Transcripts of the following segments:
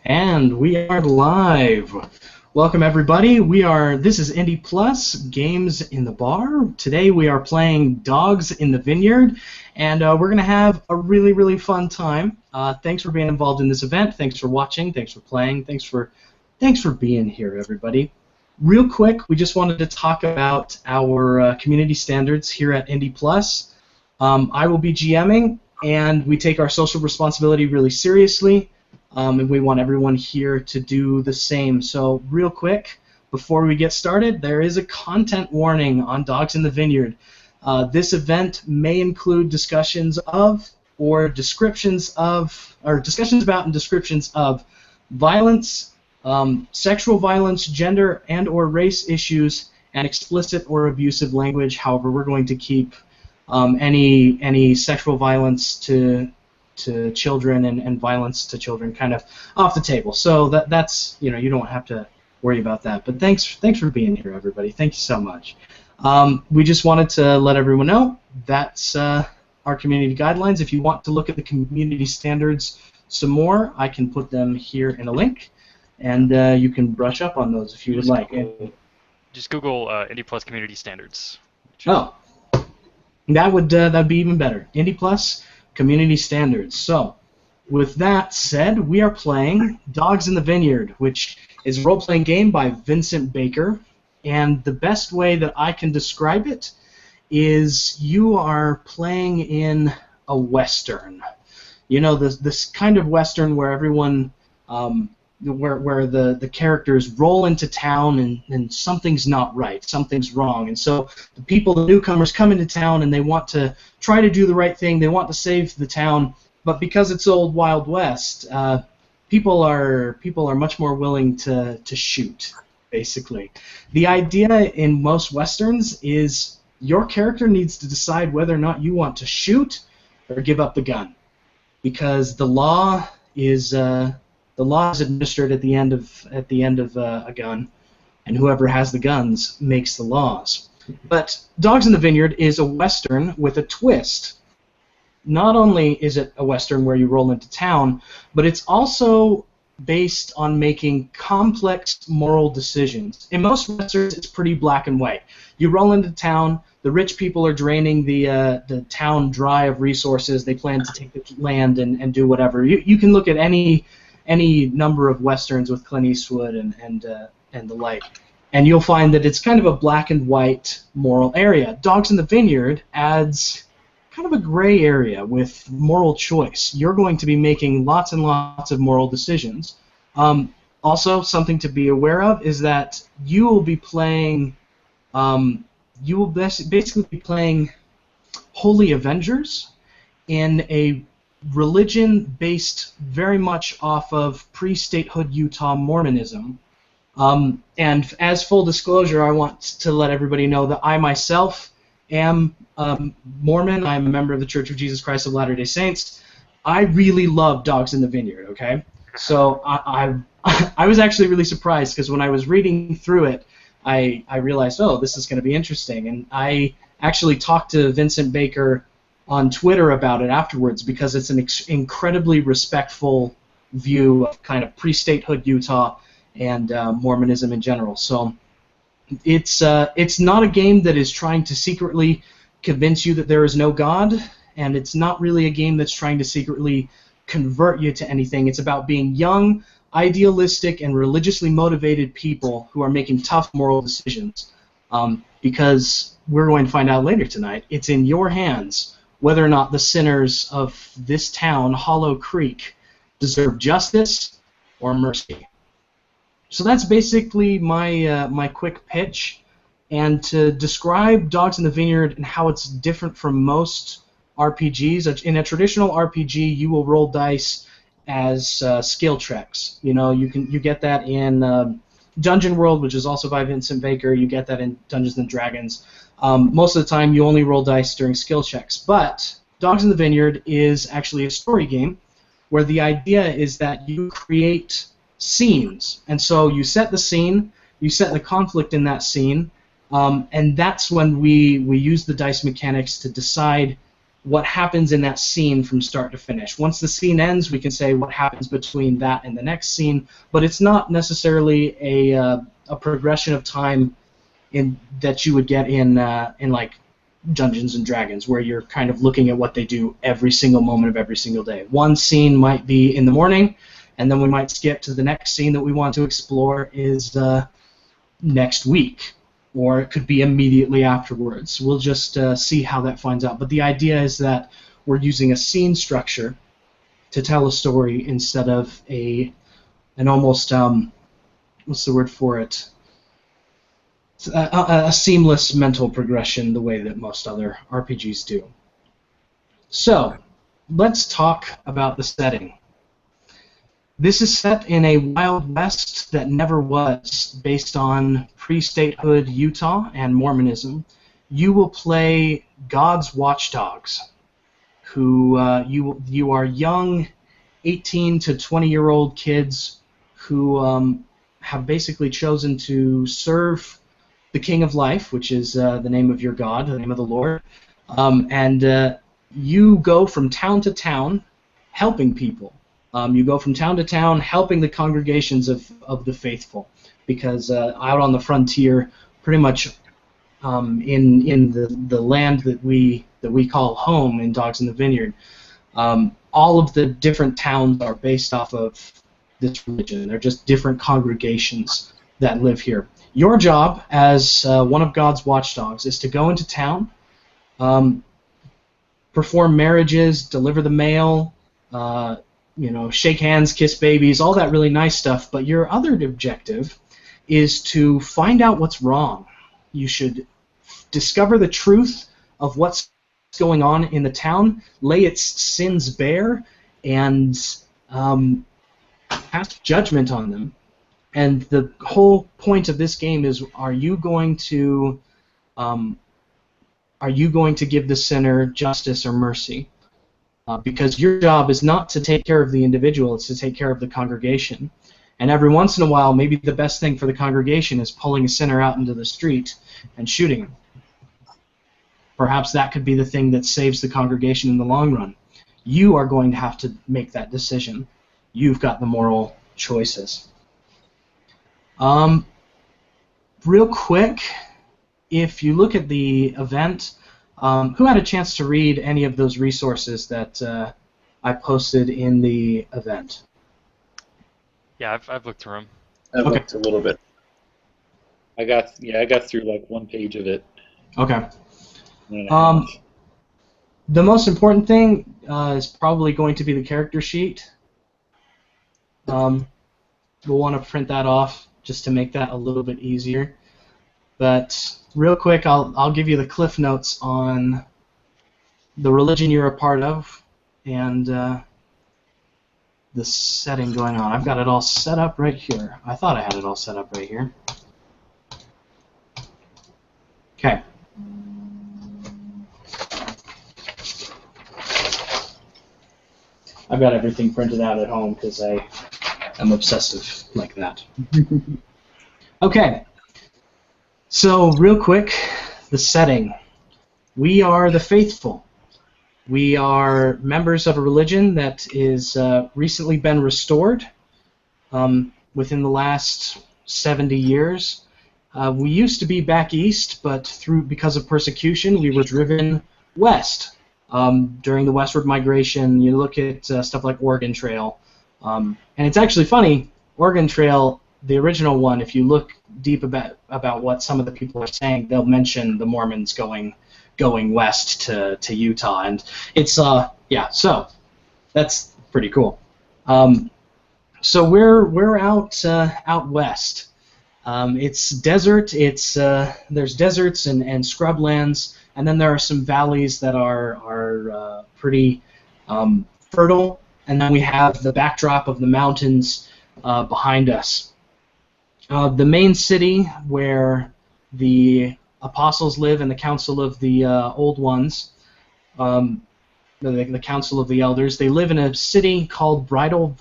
And we are live. Welcome everybody. This is Indie Plus Games in the Bar. Today we are playing Dogs in the Vineyard, and we're going to have a really fun time. Thanks for being involved in this event. Thanks for watching. Thanks for playing. Thanks for being here, everybody. Real quick, we just wanted to talk about our community standards here at Indie Plus. I will be GMing, and we take our social responsibility really seriously. And we want everyone here to do the same. So real quick, before we get started, there is a content warning on Dogs in the Vineyard. This event may include discussions of, or descriptions of, or discussions about and descriptions of violence, sexual violence, gender and or race issues, and explicit or abusive language. However, we're going to keep any sexual violence to children and violence to children kind of off the table. So that's, you don't have to worry about that. But thanks for being here, everybody. Thank you so much. We just wanted to let everyone know that's our community guidelines. If you want to look at the community standards some more, I can put them here in a link, and you can brush up on those if you would like. Just Google Indie Plus community standards. Oh, that'd be even better. Indie Plus community standards. So, with that said, we are playing Dogs in the Vineyard, which is a role-playing game by Vincent Baker, and the best way that I can describe it is you are playing in a Western. You know, this kind of Western where everyone, where the characters roll into town and something's not right, something's wrong, and so the newcomers come into town and they want to try to do the right thing, they want to save the town, but because it's old Wild West, people are much more willing to shoot, basically. The idea in most Westerns is your character needs to decide whether or not you want to shoot or give up the gun, because the law is administered at the end of a gun, and whoever has the guns makes the laws. But Dogs in the Vineyard is a Western with a twist. Not only is it a Western where you roll into town, but it's also based on making complex moral decisions. In most Westerns, it's pretty black and white. You roll into town, the rich people are draining the town dry of resources, they plan to take the land and do whatever. You can look at any number of Westerns with Clint Eastwood and the like, and you'll find that it's kind of a black and white moral area. Dogs in the Vineyard adds kind of a gray area with moral choice. You're going to be making lots and lots of moral decisions. Also, something to be aware of is that you will be playing, basically be playing Holy Avengers in a religion based very much off of pre-statehood Utah Mormonism. And as full disclosure, I want to let everybody know that I myself am Mormon. I'm a member of the Church of Jesus Christ of Latter-day Saints. I really love Dogs in the Vineyard, okay? So I was actually really surprised, because when I was reading through it, I realized, oh, this is going to be interesting. And I actually talked to Vincent Baker on Twitter about it afterwards, because it's an incredibly respectful view of kind of pre-statehood Utah and Mormonism in general. So it's not a game that is trying to secretly convince you that there is no God, and it's not really a game that's trying to secretly convert you to anything. It's about being young, idealistic, and religiously motivated people who are making tough moral decisions. Because we're going to find out later tonight, it's in your hands whether or not the sinners of this town, Hollow Creek, deserve justice or mercy. So that's basically my quick pitch. And to describe Dogs in the Vineyard and how it's different from most RPGs, in a traditional RPG, you will roll dice as skill checks. You get that in Dungeon World, which is also by Vincent Baker. You get that in Dungeons and Dragons. Most of the time, you only roll dice during skill checks. But Dogs in the Vineyard is actually a story game where the idea is that you create scenes. And so you set the scene, you set the conflict in that scene, and that's when we use the dice mechanics to decide what happens in that scene from start to finish. Once the scene ends, we can say what happens between that and the next scene, but it's not necessarily a progression of time that you would get in like Dungeons and Dragons, where you're kind of looking at what they do every single moment of every single day. One scene might be in the morning, and then we might skip to the next scene that we want to explore is next week, or it could be immediately afterwards. We'll just see how that finds out. But the idea is that we're using a scene structure to tell a story instead of an almost what's the word for it? A seamless mental progression the way that most other RPGs do. So, let's talk about the setting. This is set in a Wild West that never was, based on pre-statehood Utah and Mormonism. You will play God's watchdogs, who you are young 18 to 20-year-old kids who have basically chosen to serve the King of Life, which is the name of your God, the name of the Lord, and you go from town to town helping people. You go from town to town helping the congregations of the faithful, because out on the frontier, pretty much in the land that we call home in Dogs in the Vineyard, all of the different towns are based off of this religion. They're just different congregations that live here. Your job as one of God's watchdogs is to go into town, perform marriages, deliver the mail, shake hands, kiss babies, all that really nice stuff. But your other objective is to find out what's wrong. You should discover the truth of what's going on in the town, lay its sins bare, and pass judgment on them. And the whole point of this game is: are you going to give the sinner justice or mercy? Because your job is not to take care of the individual; it's to take care of the congregation. And every once in a while, maybe the best thing for the congregation is pulling a sinner out into the street and shooting him. Perhaps that could be the thing that saves the congregation in the long run. You are going to have to make that decision. You've got the moral choices. Real quick, if you look at the event, who had a chance to read any of those resources that I posted in the event? Yeah, I've looked through them. I've looked a little bit. I got through like one page of it. Okay. The most important thing is probably going to be the character sheet. We'll want to print that off just to make that a little bit easier. But real quick, I'll give you the cliff notes on the religion you're a part of and the setting going on. I've got it all set up right here. I thought I had it all set up right here. Okay. I've got everything printed out at home because I am obsessive like that. Okay. So, real quick, the setting. We are the faithful. We are members of a religion that is recently been restored within the last 70 years. We used to be back east, but because of persecution, we were driven west during the westward migration. You look at stuff like Oregon Trail, and it's actually funny. Oregon Trail, the original one, if you look deep about what some of the people are saying, they'll mention the Mormons going west to Utah, and it's yeah. So that's pretty cool. So we're out west. It's desert. There's deserts and scrublands, and then there are some valleys that are pretty fertile, and then we have the backdrop of the mountains behind us. The main city where the apostles live and the council of the old ones, the council of the elders, they live in a city called Bridal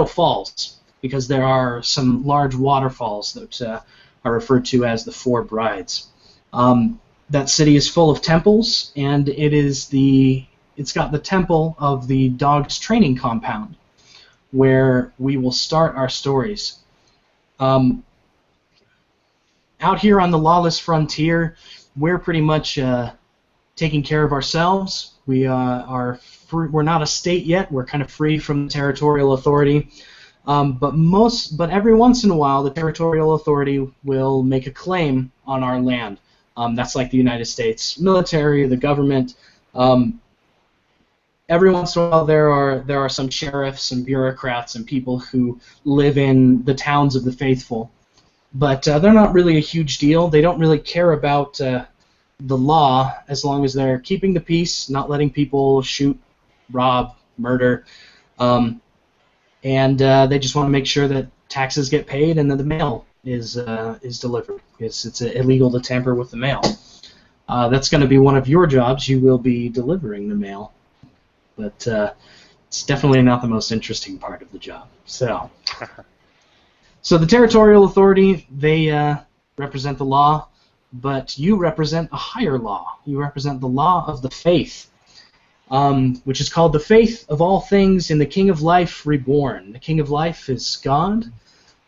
Falls, because there are some large waterfalls that are referred to as the Four Brides. That city is full of temples, and it's got the temple of the dog's training compound, where we will start our stories. Out here on the lawless frontier, we're pretty much taking care of ourselves. We're not a state yet. We're kind of free from territorial authority. But every once in a while, the territorial authority will make a claim on our land. That's like the United States military, the government. Every once in a while, there are some sheriffs and bureaucrats and people who live in the towns of the faithful, but they're not really a huge deal. They don't really care about the law as long as they're keeping the peace, not letting people shoot, rob, murder, and they just want to make sure that taxes get paid and that the mail is delivered. It's illegal to tamper with the mail. That's going to be one of your jobs. You will be delivering the mail, but it's definitely not the most interesting part of the job. So the territorial authority, they represent the law, but you represent a higher law. You represent the law of the faith, which is called the faith of all things in the King of Life reborn. The King of Life is God.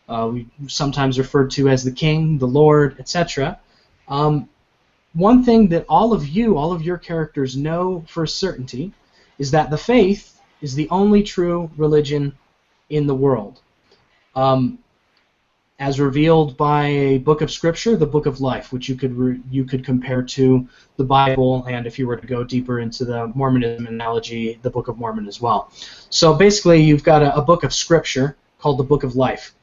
We sometimes referred to as the King, the Lord, etc. One thing that all of your characters know for certainty is that the faith is the only true religion in the world. As revealed by a book of Scripture, the Book of Life, which you could compare to the Bible, and if you were to go deeper into the Mormonism analogy, the Book of Mormon as well. So basically, you've got a book of Scripture called the Book of Life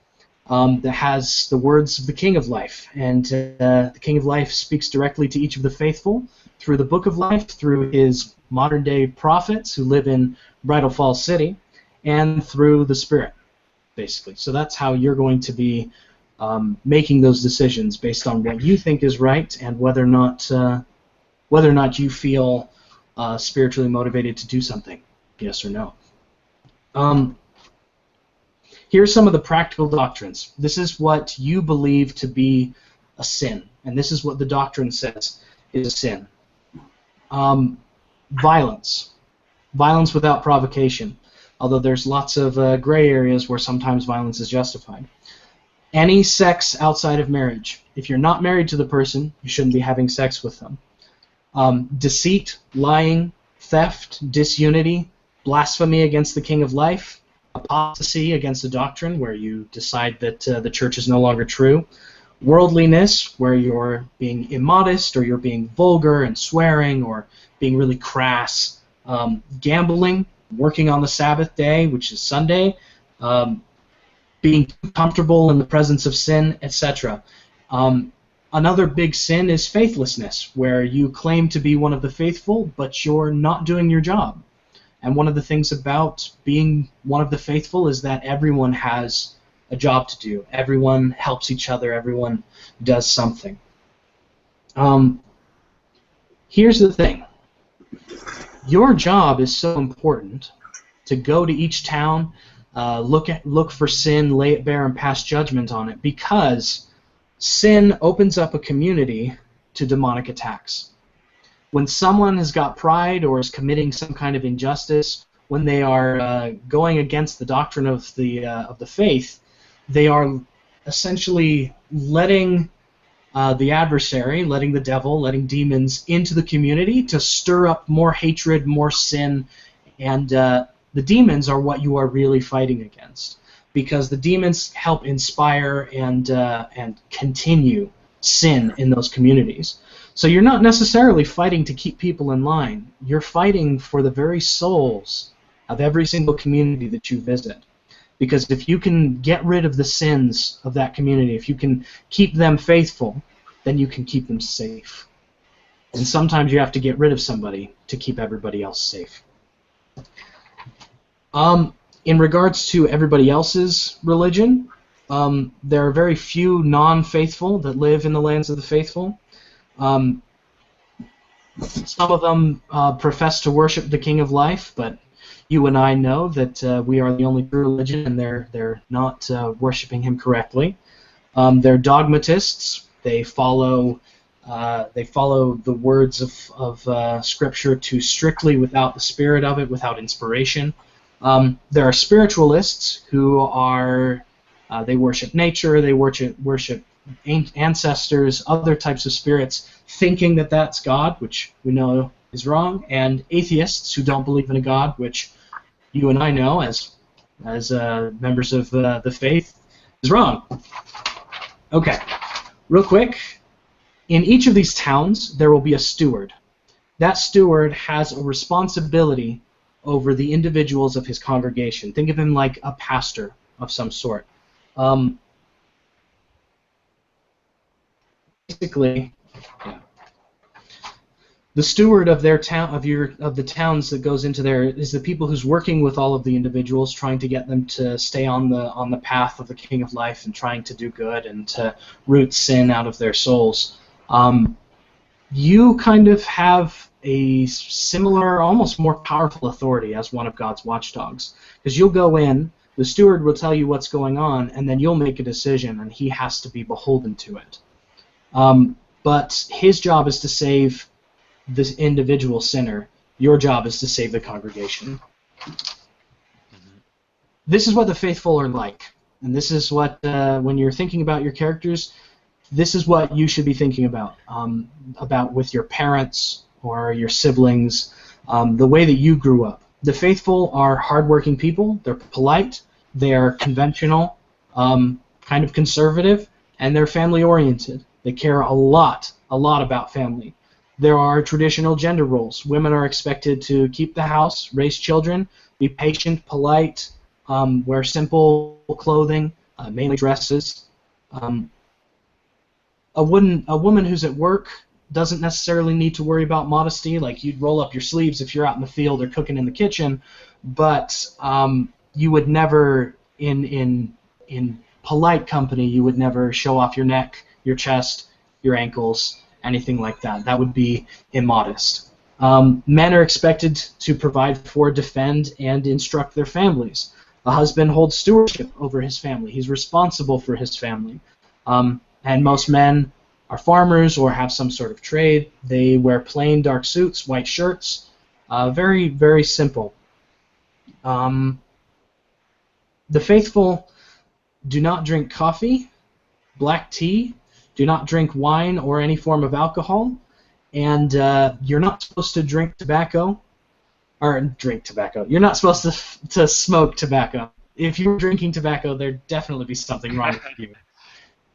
that has the words of the King of Life, and the King of Life speaks directly to each of the faithful through the Book of Life, through his modern-day prophets who live in Bridal Falls City, and through the Spirit, basically. So that's how you're going to be making those decisions based on what you think is right and whether or not you feel spiritually motivated to do something, yes or no. Here's some of the practical doctrines. This is what you believe to be a sin, and this is what the doctrine says is a sin. Violence without provocation, although there's lots of gray areas where sometimes violence is justified. Any sex outside of marriage. If you're not married to the person, you shouldn't be having sex with them. Deceit, lying, theft, disunity, blasphemy against the King of Life, apostasy against the doctrine, where you decide that the church is no longer true, worldliness, where you're being immodest or you're being vulgar and swearing or being really crass, gambling, working on the Sabbath day, which is Sunday, being too comfortable in the presence of sin, etc. Another big sin is faithlessness, where you claim to be one of the faithful, but you're not doing your job. And one of the things about being one of the faithful is that everyone has a job to do. Everyone helps each other. Everyone does something. Here's the thing. Your job is so important to go to each town, look for sin, lay it bare, and pass judgment on it, because sin opens up a community to demonic attacks. When someone has got pride or is committing some kind of injustice, when they are going against the doctrine of the faith, they are essentially letting the adversary, letting the devil, letting demons into the community to stir up more hatred, more sin, and the demons are what you are really fighting against, because the demons help inspire and continue sin in those communities. So you're not necessarily fighting to keep people in line. You're fighting for the very souls of every single community that you visit. Because if you can get rid of the sins of that community, if you can keep them faithful, then you can keep them safe. And sometimes you have to get rid of somebody to keep everybody else safe. In regards to everybody else's religion, there are very few non-faithful that live in the lands of the faithful. Some of them profess to worship the King of Life, but you and I know that we are the only true religion, and they're not worshiping him correctly. They're dogmatists. They follow They follow the words of Scripture too strictly without the spirit of it, without inspiration. There are spiritualists who are they worship nature, they worship ancestors, other types of spirits, thinking that that's God, which we know is wrong, and atheists who don't believe in a God, which you and I know as members of the faith is wrong. Okay, real quick. In each of these towns, there will be a steward. That steward has a responsibility over the individuals of his congregation. Think of him like a pastor of some sort. Basically, yeah. The steward of their town, of the towns that goes into there, is the people who's working with all of the individuals, trying to get them to stay on the path of the King of Life and trying to do good and to root sin out of their souls. You kind of have a similar, almost more powerful authority as one of God's watchdogs, because you'll go in, the steward will tell you what's going on, and then you'll make a decision, and he has to be beholden to it. But his job is to save this individual sinner. Your job is to save the congregation. This is what the faithful are like, and this is what, when you're thinking about your characters, this is what you should be thinking about with your parents or your siblings, the way that you grew up. The faithful are hardworking people. They're polite. They're conventional, kind of conservative, and they're family-oriented. They care a lot about family. There are traditional gender roles. Women are expected to keep the house, raise children, be patient, polite, wear simple clothing, mainly dresses. A woman who's at work doesn't necessarily need to worry about modesty. Like, you'd roll up your sleeves if you're out in the field or cooking in the kitchen, but you would never, in polite company, you would never show off your neck, your chest, your ankles, anything like that. That would be immodest. Men are expected to provide for, defend, and instruct their families. A husband holds stewardship over his family. He's responsible for his family. And most men are farmers or have some sort of trade. They wear plain dark suits, white shirts. Very, very simple. The faithful do not drink coffee, black tea, do not drink wine or any form of alcohol, and you're not supposed to drink tobacco, or drink tobacco. You're not supposed to smoke tobacco. If you're drinking tobacco, there'd definitely be something wrong with you.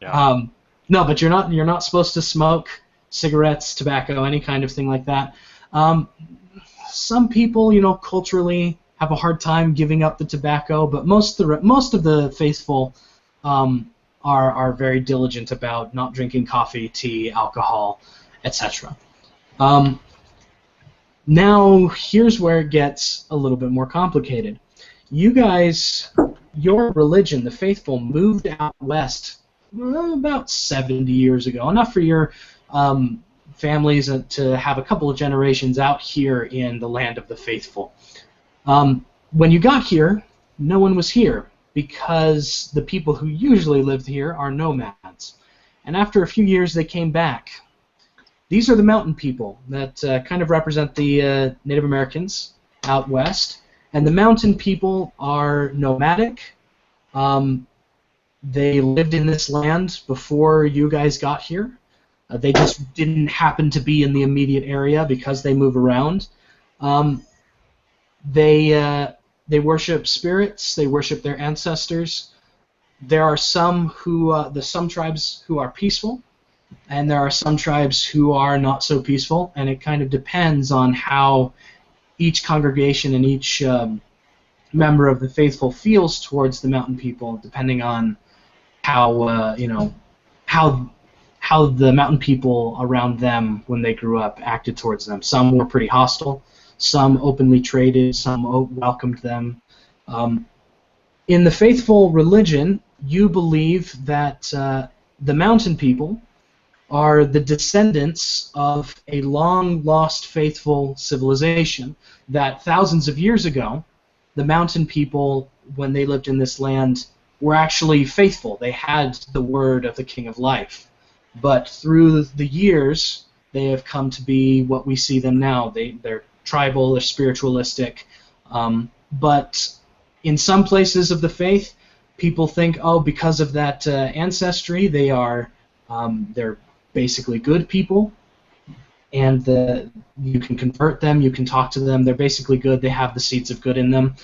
Yeah. No, but you're not supposed to smoke cigarettes, tobacco, any kind of thing like that. Some people, culturally have a hard time giving up the tobacco, but most of the faithful are very diligent about not drinking coffee, tea, alcohol, etc. Now, here's where it gets a little bit more complicated. You guys, your religion, the faithful, moved out west about 70 years ago, enough for your families to have a couple of generations out here in the land of the faithful. When you got here, no one was here, because the people who usually lived here are nomads. And after a few years, they came back. These are the mountain people that kind of represent the Native Americans out west. And the mountain people are nomadic. They lived in this land before you guys got here. They just didn't happen to be in the immediate area because they move around. They worship spirits. They worship their ancestors. There are some tribes who are peaceful, and there are some tribes who are not so peaceful. And it kind of depends on how each congregation and each member of the faithful feels towards the mountain people, depending on how the mountain people around them when they grew up acted towards them. Some were pretty hostile. Some openly traded, some welcomed them. In the faithful religion, you believe that the mountain people are the descendants of a long-lost faithful civilization, that thousands of years ago, the mountain people, when they lived in this land, were actually faithful. They had the word of the King of Life. But through the years, they have come to be what we see them now. They're tribal, they're spiritualistic, but in some places of the faith, people think, oh, because of that ancestry, they're basically good people, and you can convert them, you can talk to them, they're basically good, they have the seeds of good in them.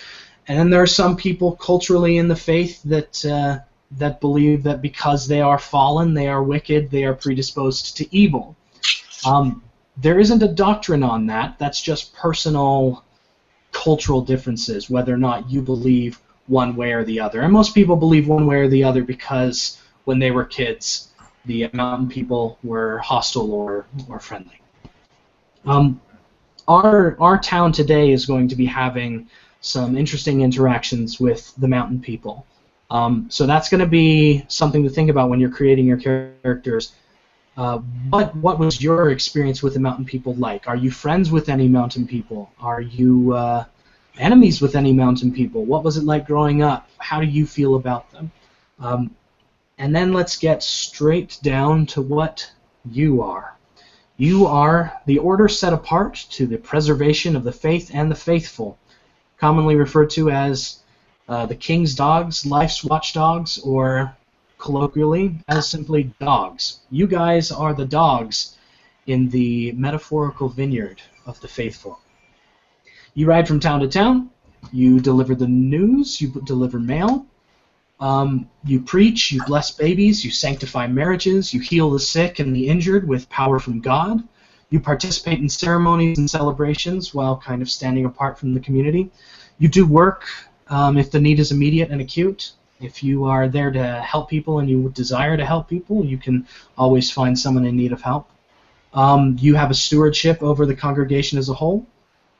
And then there are some people culturally in the faith that believe that because they are fallen, they are wicked, they are predisposed to evil. There isn't a doctrine on that. That's just personal cultural differences, whether or not you believe one way or the other. And most people believe one way or the other because when they were kids, the mountain people were hostile or friendly. Our town today is going to be having some interesting interactions with the mountain people. So that's going to be something to think about when you're creating your characters. What was your experience with the mountain people like? Are you friends with any mountain people? Are you enemies with any mountain people? What was it like growing up? How do you feel about them? And then let's get straight down to what you are. You are the order set apart to the preservation of the faith and the faithful, commonly referred to as the king's dogs, life's watchdogs, or colloquially as simply dogs. You guys are the dogs in the metaphorical vineyard of the faithful. You ride from town to town, you deliver the news, you deliver mail, you preach, you bless babies, you sanctify marriages, you heal the sick and the injured with power from God, you participate in ceremonies and celebrations while kind of standing apart from the community. You do work if the need is immediate and acute. If you are there to help people and you desire to help people, you can always find someone in need of help. You have a stewardship over the congregation as a whole,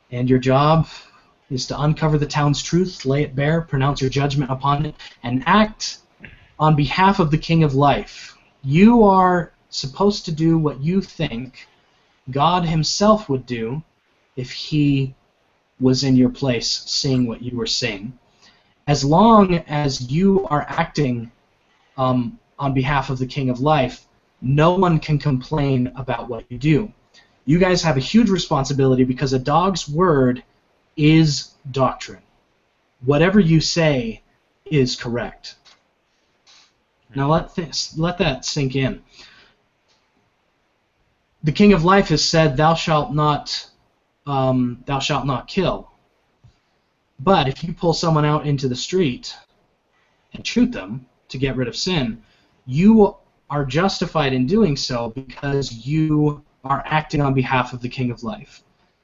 and your job is to uncover the town's truth, lay it bare, pronounce your judgment upon it, and act on behalf of the King of Life. You are supposed to do what you think God himself would do if he was in your place seeing what you were seeing. As long as you are acting on behalf of the King of Life, no one can complain about what you do. You guys have a huge responsibility because a dog's word is doctrine. Whatever you say is correct. Now let that sink in. The King of Life has said, "Thou shalt not kill." But if you pull someone out into the street and shoot them to get rid of sin, you are justified in doing so because you are acting on behalf of the King of Life.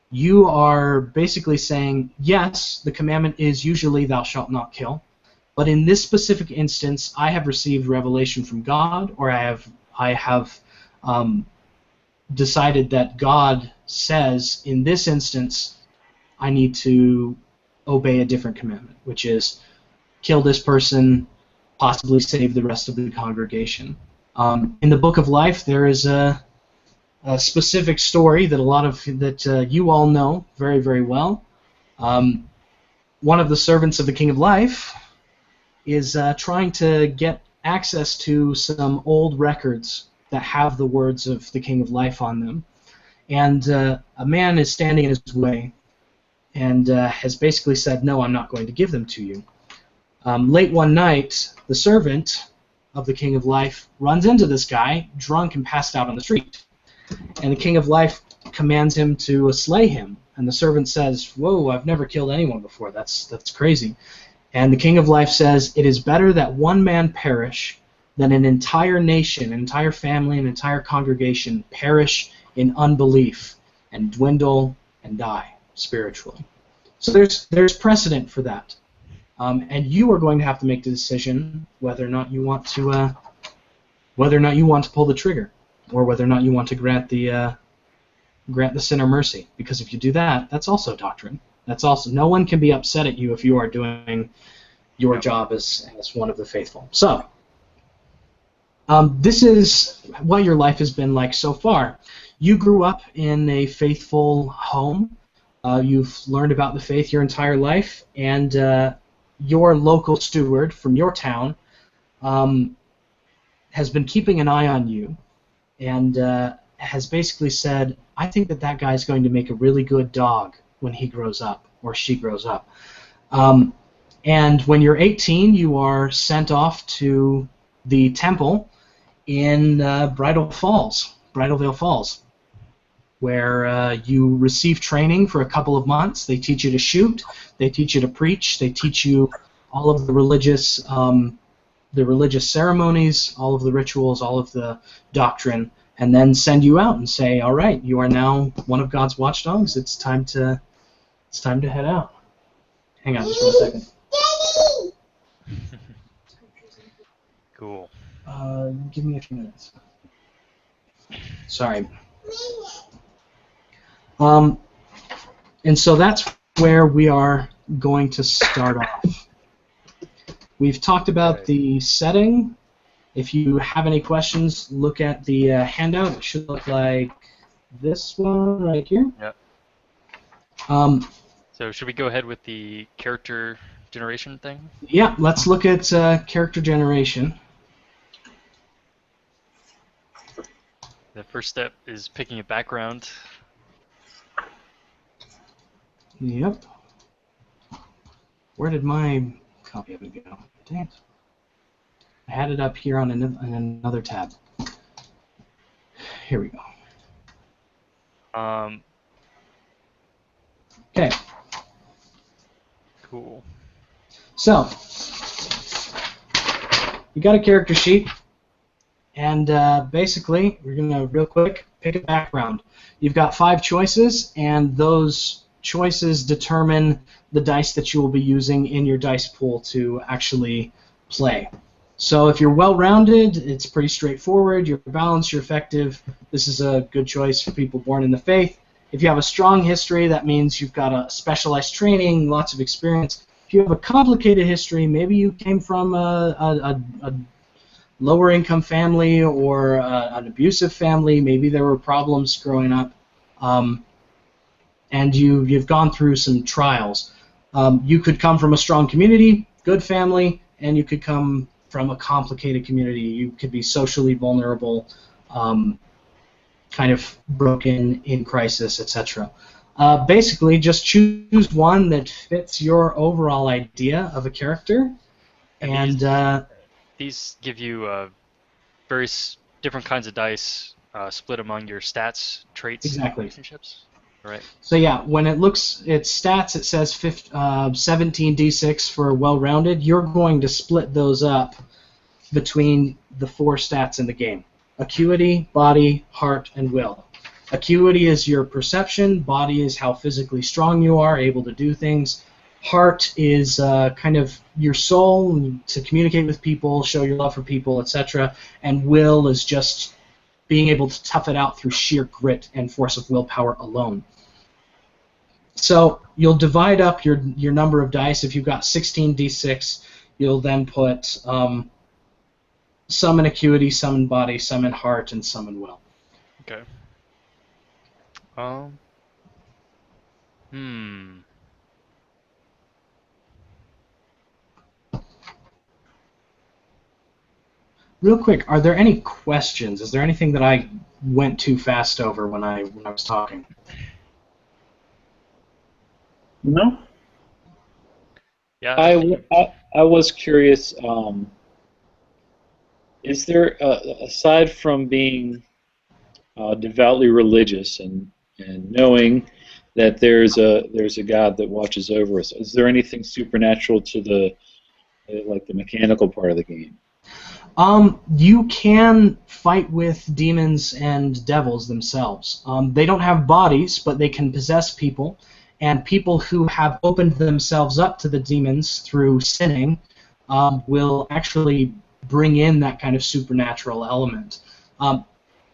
You are basically saying, yes, the commandment is usually thou shalt not kill, but in this specific instance, I have received revelation from God, or I have decided that God says, in this instance, I need to obey a different commandment, which is kill this person, possibly save the rest of the congregation. In the Book of Life, there is a specific story that you all know very, very well. One of the servants of the King of Life is trying to get access to some old records that have the words of the King of Life on them. And a man is standing in his way and has basically said, no, I'm not going to give them to you. Late one night, the servant of the King of Life runs into this guy, drunk and passed out on the street. And the King of Life commands him to slay him. And the servant says, whoa, I've never killed anyone before. That's crazy. And the King of Life says, it is better that one man perish than an entire nation, an entire family, an entire congregation perish in unbelief and dwindle and die spiritually. So there's precedent for that. And you are going to have to make the decision whether or not you want to pull the trigger, or whether or not you want to grant the sinner mercy. Because if you do that, that's also doctrine. That's also, no one can be upset at you if you are doing your job as one of the faithful. So this is what your life has been like so far. You grew up in a faithful home. You've learned about the faith your entire life, and your local steward from your town has been keeping an eye on you and has basically said, I think that guy's going to make a really good dog when he grows up, or she grows up. And when you're 18, you are sent off to the temple in Bridal Veil Falls, where you receive training for a couple of months. They teach you to shoot, they teach you to preach, they teach you all of the religious ceremonies, all of the rituals, all of the doctrine, and then send you out and say, all right, you are now one of God's watchdogs. It's time to head out. Hang on just 1 second. Cool. Give me a few minutes. Sorry. And so that's where we are going to start off. We've talked about the setting. If you have any questions, look at the handout. It should look like this one right here. Yep. So should we go ahead with the character generation thing? Yeah, let's look at character generation. The first step is picking a background. Yep. Where did my copy of it go? Dang it. I had it up here on another tab. Here we go. Okay. Cool. So, you got a character sheet, and basically, we're going to, real quick, pick a background. You've got 5 choices, and those choices determine the dice that you will be using in your dice pool to actually play. So if you're well-rounded, it's pretty straightforward. You're balanced, you're effective. This is a good choice for people born in the faith. If you have a strong history, that means you've got a specialized training, lots of experience. If you have a complicated history, maybe you came from a lower-income family or an abusive family, maybe there were problems growing up, and you've gone through some trials. You could come from a strong community, good family, and you could come from a complicated community. You could be socially vulnerable, kind of broken, in crisis, etc. Basically, just choose one that fits your overall idea of a character, and these give you various different kinds of dice split among your stats, traits, exactly. and relationships. Right. So yeah, when it looks at stats, it says 17d6 for well-rounded. You're going to split those up between the 4 stats in the game: acuity, body, heart, and will. Acuity is your perception. Body is how physically strong you are, able to do things. Heart is kind of your soul, to communicate with people, show your love for people, etc. And will is just being able to tough it out through sheer grit and force of willpower alone. So you'll divide up your number of dice. If you've got 16d6, you'll then put some in acuity, some in body, some in heart, and some in will. Okay. Real quick, are there any questions? Is there anything that I went too fast over when I was talking? No. Yeah. I was curious. Is there, aside from being devoutly religious and knowing that there's a God that watches over us, is there anything supernatural to the mechanical part of the game? You can fight with demons and devils themselves. They don't have bodies, but they can possess people, and people who have opened themselves up to the demons through sinning will actually bring in that kind of supernatural element.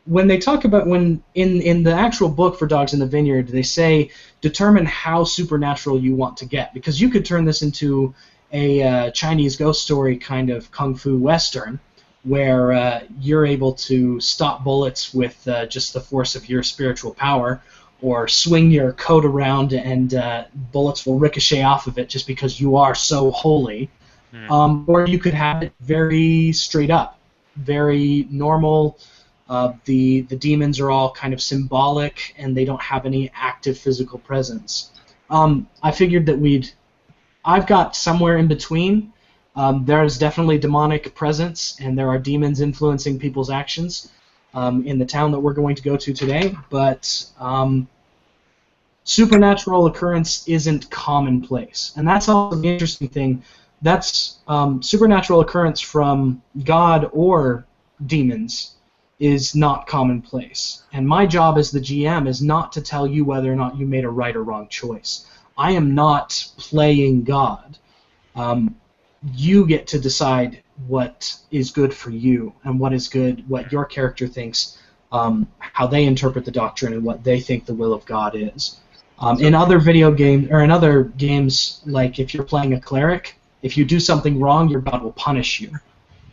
When they talk about, in the actual book for Dogs in the Vineyard, they say determine how supernatural you want to get, because you could turn this into a Chinese ghost story kind of kung fu western, where you're able to stop bullets with just the force of your spiritual power, or swing your coat around and bullets will ricochet off of it just because you are so holy. Or you could have it very straight up, very normal, The demons are all kind of symbolic, and they don't have any active physical presence. I figured that I've got somewhere in between. There is definitely demonic presence, and there are demons influencing people's actions in the town that we're going to go to today, but supernatural occurrence isn't commonplace. And that's also the interesting thing. That's supernatural occurrence from God or demons is not commonplace. And my job as the GM is not to tell you whether or not you made a right or wrong choice. I am not playing God. You get to decide what is good for you and what is good, what your character thinks, how they interpret the doctrine, and what they think the will of God is. In other video games, or in other games, like if you're playing a cleric, if you do something wrong, your God will punish you.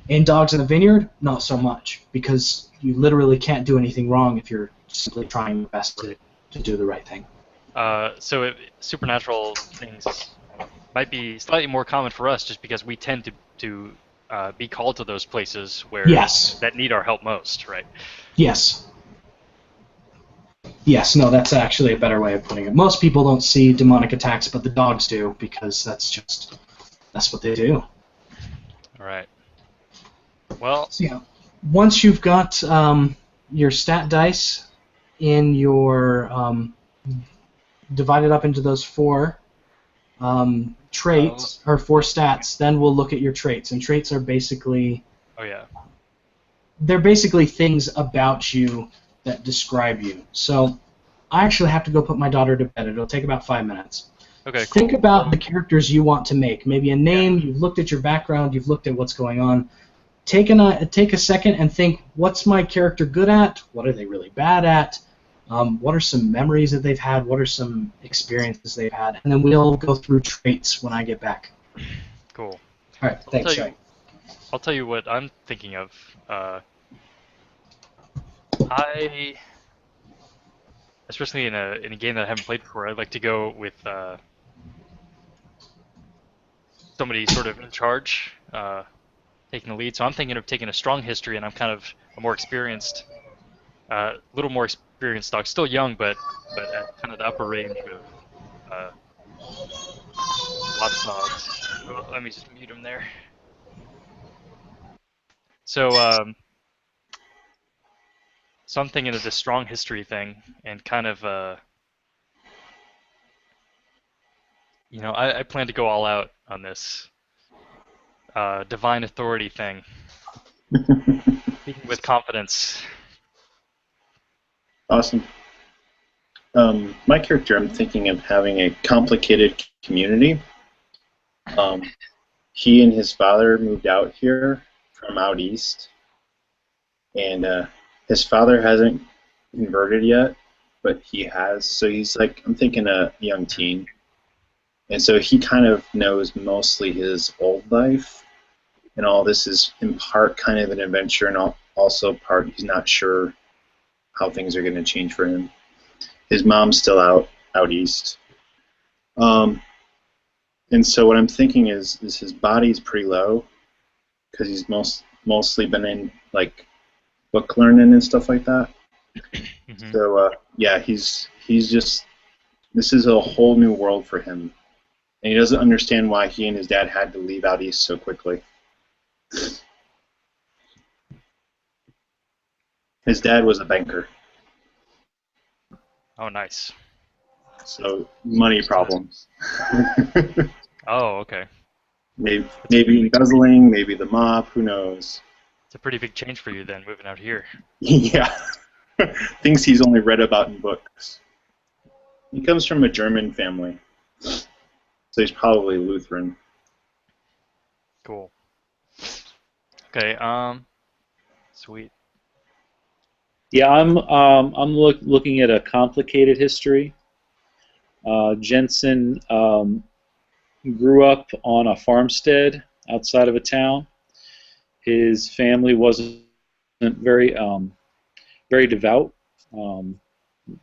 In Dogs in the Vineyard, not so much, because you literally can't do anything wrong if you're simply trying your best to do the right thing. So supernatural things might be slightly more common for us, just because we tend to be called to those places where that need our help most, right? Yes. Yes, no, that's actually a better way of putting it. Most people don't see demonic attacks, but the dogs do, because that's what they do. All right. Well, so, yeah. Once you've got your stat dice in your divided up into those four traits, or four stats, then we'll look at your traits. And traits are basically... Oh, yeah. They're basically things about you that describe you. So I actually have to go put my daughter to bed. It'll take about 5 minutes. Okay, Think about the characters you want to make. Maybe a name, you've looked at your background, you've looked at what's going on. Take a second and think, what's my character good at? What are they really bad at? What are some memories that they've had? What are some experiences they've had? And then we'll go through traits when I get back. Cool. All right, thanks, Shai. I'll tell you what I'm thinking of. Especially in a game that I haven't played before, I'd like to go with somebody sort of in charge, taking the lead. So I'm thinking of taking a strong history, and I'm kind of a more experienced, little more experienced dog. Still young, but at kind of the upper range of lots of dogs. Oh, let me just mute him there. So I'm thinking of this strong history thing, and kind of, I plan to go all out on this divine authority thing. Speaking with confidence. Awesome. My character, I'm thinking of having a complicated community. He and his father moved out here from out east, and his father hasn't converted yet, but he has. So he's like, I'm thinking a young teen. And so he kind of knows mostly his old life, and all this is in part kind of an adventure, and also part he's not sure how things are going to change for him. His mom's still out east. And so what I'm thinking is his body's pretty low, because he's mostly been in like book learning and stuff like that. Mm-hmm. So yeah, he's just, this is a whole new world for him, and he doesn't understand why he and his dad had to leave out east so quickly. His dad was a banker. Oh, nice. So money problems. Oh, okay. Maybe embezzling, maybe the mob, who knows. It's a pretty big change for you then, moving out here. Yeah. Things he's only read about in books. He comes from a German family, so he's probably Lutheran. Cool. Okay, sweet. Yeah, I'm looking at a complicated history. Jensen grew up on a farmstead outside of a town. His family wasn't very devout.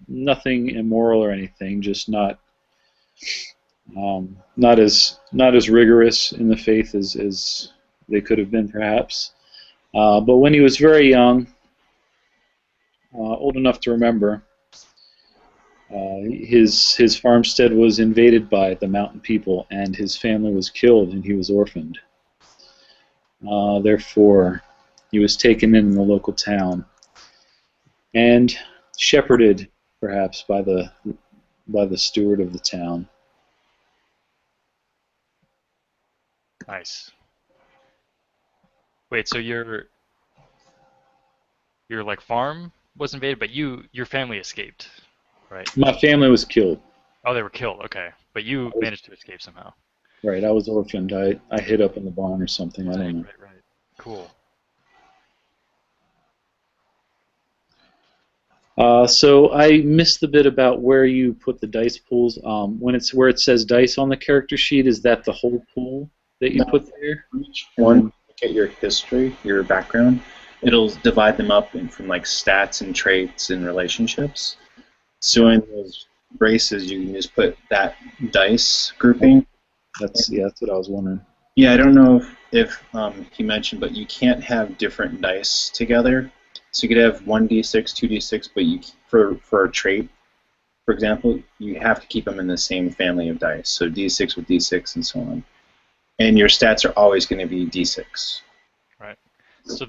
Nothing immoral or anything, just not as rigorous in the faith as they could have been, perhaps. But when he was very young, old enough to remember. His farmstead was invaded by the mountain people, and his family was killed, and he was orphaned. Therefore, he was taken in the local town and shepherded, perhaps, by the steward of the town. Nice. Wait, so your like farm was invaded, but your family escaped, right? My family was killed. Oh, they were killed. Okay, but you managed to escape somehow. Right, I was orphaned. I hid up in the barn or something. I don't know. Right. Cool. So I missed the bit about where you put the dice pools. When it's where it says dice on the character sheet, is that the whole pool that you put there? Each one, look at your history, your background. It'll divide them up from like stats and traits and relationships. So in those braces, you can just put that dice grouping. That's what I was wondering. Yeah, I don't know if he mentioned, but you can't have different dice together. So you could have 1d6, 2d6, but for a trait, for example, you have to keep them in the same family of dice. So d6 with d6 and so on. And your stats are always going to be d6. Right. So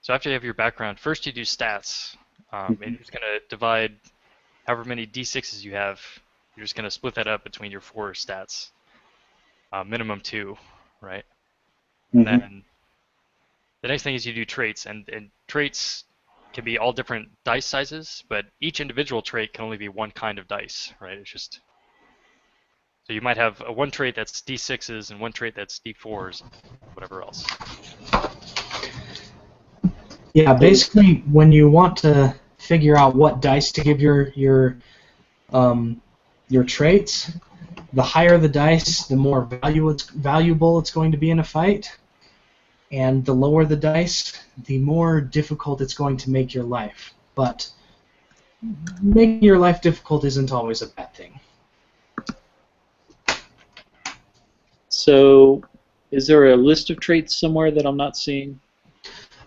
after you have your background, first you do stats. And you're just going to divide however many d6s you have. You're just going to split that up between your 4 stats. Minimum 2, right? And then the next thing is you do traits, and traits can be all different dice sizes, but each individual trait can only be one kind of dice, right? It's just so you might have one trait that's d6s and one trait that's d4s, and whatever else. Yeah, basically, when you want to figure out what dice to give your traits, the higher the dice, the more valuable it's going to be in a fight. And the lower the dice, the more difficult it's going to make your life. But making your life difficult isn't always a bad thing. So, is there a list of traits somewhere that I'm not seeing?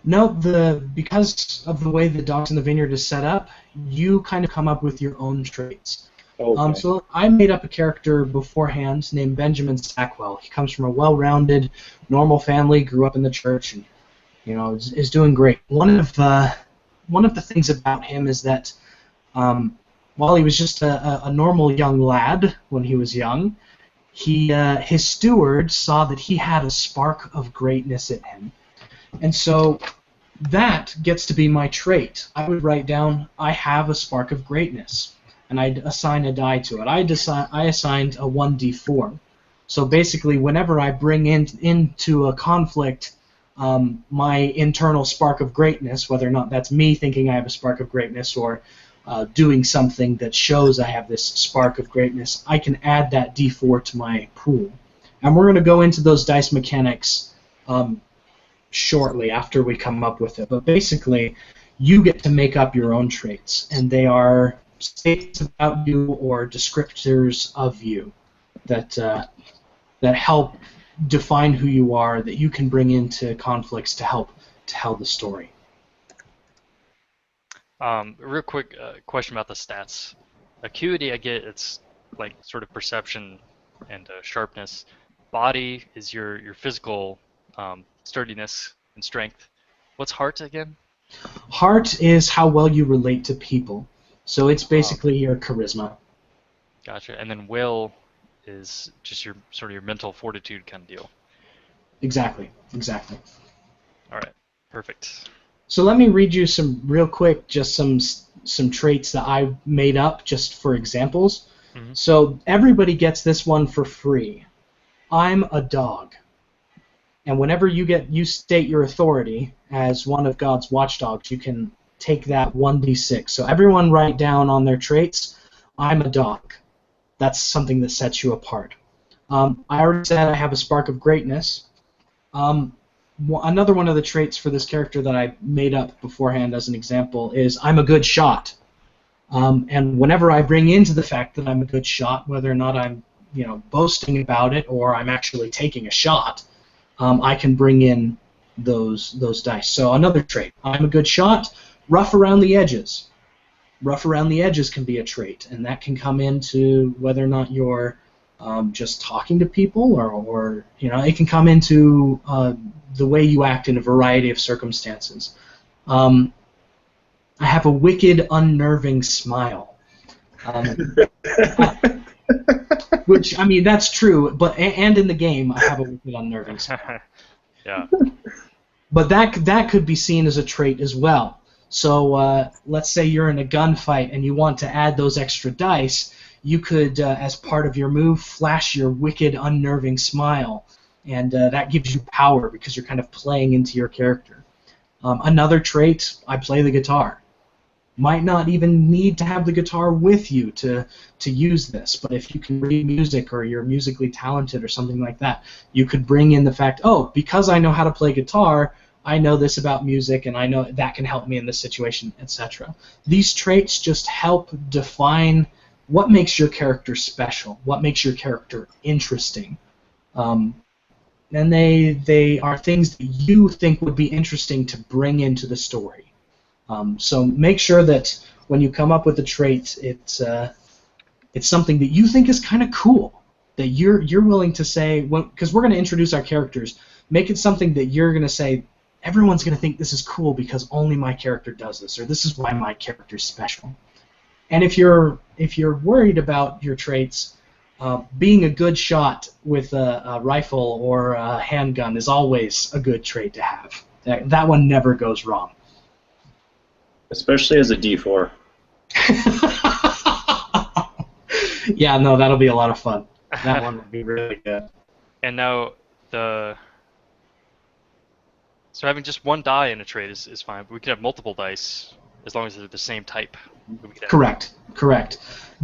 No, because of the way the Dogs in the Vineyard is set up, you kind of come up with your own traits. Okay. So I made up a character beforehand named Benjamin Stackwell. He comes from a well-rounded, normal family, grew up in the church, and is doing great. One of the things about him is that while he was just a normal young lad when he was young, his steward saw that he had a spark of greatness in him, and so that gets to be my trait. I would write down, I have a spark of greatness. And I'd assign a die to it. I assigned a 1d4. So basically, whenever I bring into a conflict my internal spark of greatness, whether or not that's me thinking I have a spark of greatness or doing something that shows I have this spark of greatness, I can add that d4 to my pool. And we're going to go into those dice mechanics shortly after we come up with it. But basically, you get to make up your own traits, and they are statements about you or descriptors of you that help define who you are, that you can bring into conflicts to help tell the story. Real quick question about the stats. Acuity, I get it's like sort of perception and sharpness. Body is your physical sturdiness and strength. What's heart again? Heart is how well you relate to people. So it's basically your charisma. Gotcha. And then will is just your sort of your mental fortitude kind of deal. Exactly. All right. Perfect. So let me read you some real quick, just some traits that I made up just for examples. Mm-hmm. So everybody gets this one for free. I'm a dog. And whenever you state your authority as one of God's watchdogs, you can take that 1d6. So everyone write down on their traits, I'm a dog. That's something that sets you apart. I already said I have a spark of greatness. Another one of the traits for this character that I made up beforehand as an example is I'm a good shot. And whenever I bring into the fact that I'm a good shot, whether or not I'm boasting about it or I'm actually taking a shot, I can bring in those dice. So another trait, I'm a good shot. Rough around the edges. Rough around the edges can be a trait, and that can come into whether or not you're just talking to people, or it can come into the way you act in a variety of circumstances. I have a wicked, unnerving smile. Which, I mean, that's true, and in the game, I have a wicked, unnerving smile. Yeah. But that could be seen as a trait as well. So let's say you're in a gunfight and you want to add those extra dice. You could, as part of your move, flash your wicked, unnerving smile, and that gives you power because you're kind of playing into your character. Another trait, I play the guitar. Might not even need to have the guitar with you to use this, but if you can read music or you're musically talented or something like that, you could bring in the fact, oh, because I know how to play guitar, I know this about music, and I know that can help me in this situation, etc. These traits just help define what makes your character special, what makes your character interesting. And they are things that you think would be interesting to bring into the story. So make sure that when you come up with a trait, it's something that you think is kind of cool, that you're willing to say, because we're going to introduce our characters, make it something that you're going to say, everyone's going to think this is cool because only my character does this, or this is why my character's special. And if you're worried about your traits, being a good shot with a rifle or a handgun is always a good trait to have. That one never goes wrong. Especially as a D4. Yeah, no, that'll be a lot of fun. That one would be really good. And now so having just one die in a trait is fine, but we can have multiple dice as long as they're the same type. Correct.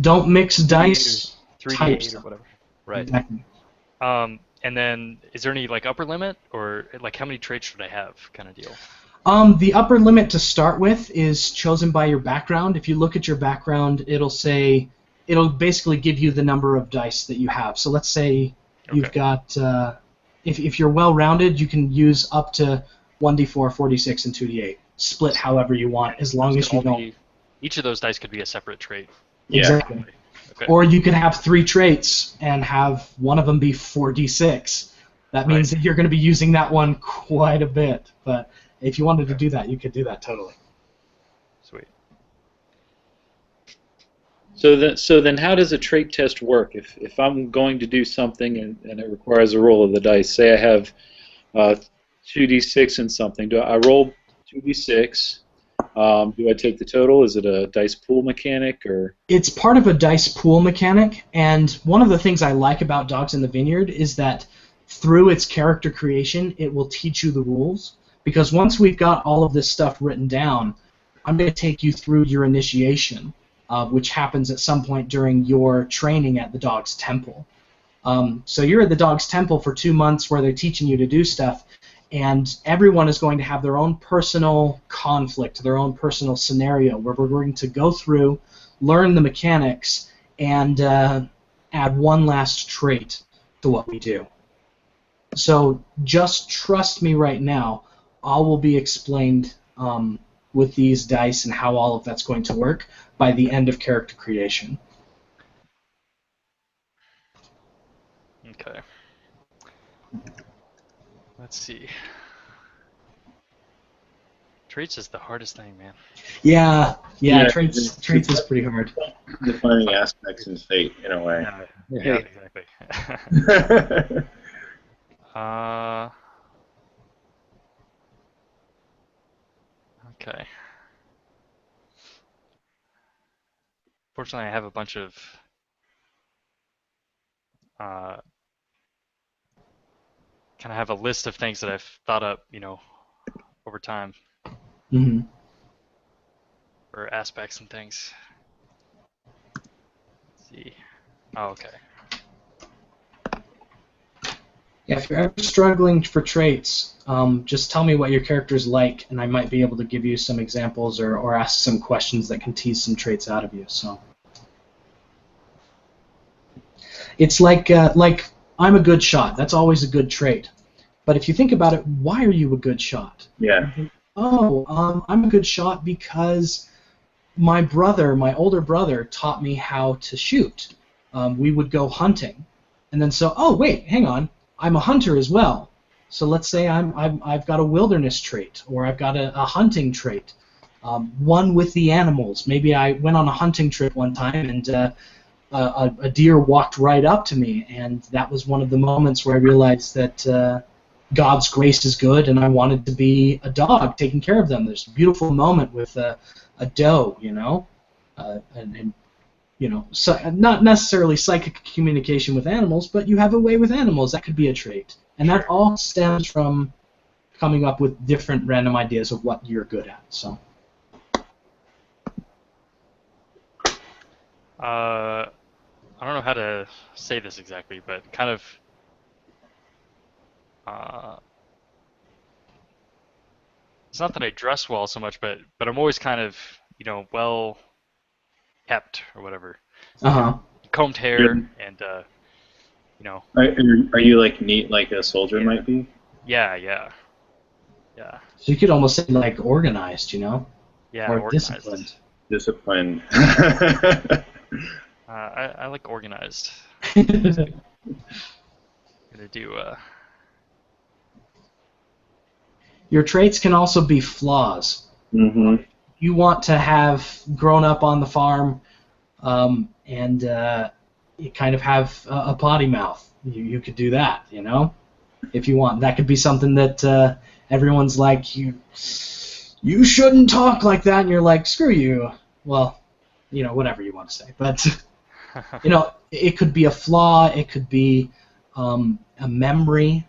Don't mix dice 3D8 types. or whatever. Right. Exactly. And then is there any upper limit, or how many traits should I have kind of deal? The upper limit to start with is chosen by your background. If you look at your background, it'll basically give you the number of dice that you have. So let's say you've got, if you're well-rounded, you can use up to 1d4, 4d6, and 2d8. Split however you want, as long as you don't. Each of those dice could be a separate trait. Yeah. Exactly. Okay. Or you could have 3 traits and have one of them be 4d6. That means that you're going to be using that one quite a bit. But if you wanted to do that, you could do that totally. Sweet. So then how does a trait test work? If I'm going to do something and it requires a roll of the dice, say I have 2d6 and something, do I roll 2d6? Do I take the total? Is it a dice pool mechanic, or? It's part of a dice pool mechanic, and one of the things I like about Dogs in the Vineyard is that through its character creation, it will teach you the rules. Because once we've got all of this stuff written down, I'm going to take you through your initiation, which happens at some point during your training at the Dog's Temple. So you're at the Dog's Temple for 2 months where they're teaching you to do stuff, and everyone is going to have their own personal conflict, their own personal scenario, where we're going to go through, learn the mechanics, and add one last trait to what we do. So just trust me right now. All will be explained with these dice and how all of that's going to work by the end of character creation. Okay. Let's see. Traits is the hardest thing, man. Yeah, traits is pretty hard. Defining aspects in Fate, in a way. Yeah, exactly. Okay. Fortunately, I have a bunch of kind of have a list of things that I've thought up, over time. Mm-hmm. Or aspects and things. Let's see. Oh, okay. Yeah, if you're ever struggling for traits, just tell me what your character's like, and I might be able to give you some examples or ask some questions that can tease some traits out of you. So it's like I'm a good shot. That's always a good trait. But if you think about it, why are you a good shot? Yeah. Oh, I'm a good shot because my older brother, taught me how to shoot. We would go hunting, and then oh wait, hang on, I'm a hunter as well. So let's say I've got a wilderness trait, or I've got a hunting trait, one with the animals. Maybe I went on a hunting trip one time, and a deer walked right up to me, and that was one of the moments where I realized that God's grace is good, and I wanted to be a dog, taking care of them. There's a beautiful moment with a doe, and so, not necessarily psychic communication with animals, but you have a way with animals. That could be a trait, and that all stems from coming up with different random ideas of what you're good at. So. I don't know how to say this exactly, but kind of. It's not that I dress well so much, but I'm always kind of, well kept or whatever. Uh-huh. Combed hair and Are you like neat like a soldier might be? Yeah. So you could almost say like organized, Yeah, or organized. Disciplined. I like organized. Gonna do Your traits can also be flaws. Mm-hmm. You want to have grown up on the farm, and you kind of have a potty mouth. You could do that, if you want. That could be something that everyone's like, you shouldn't talk like that, and you're like, screw you. Well, whatever you want to say. But, it could be a flaw. It could be a memory.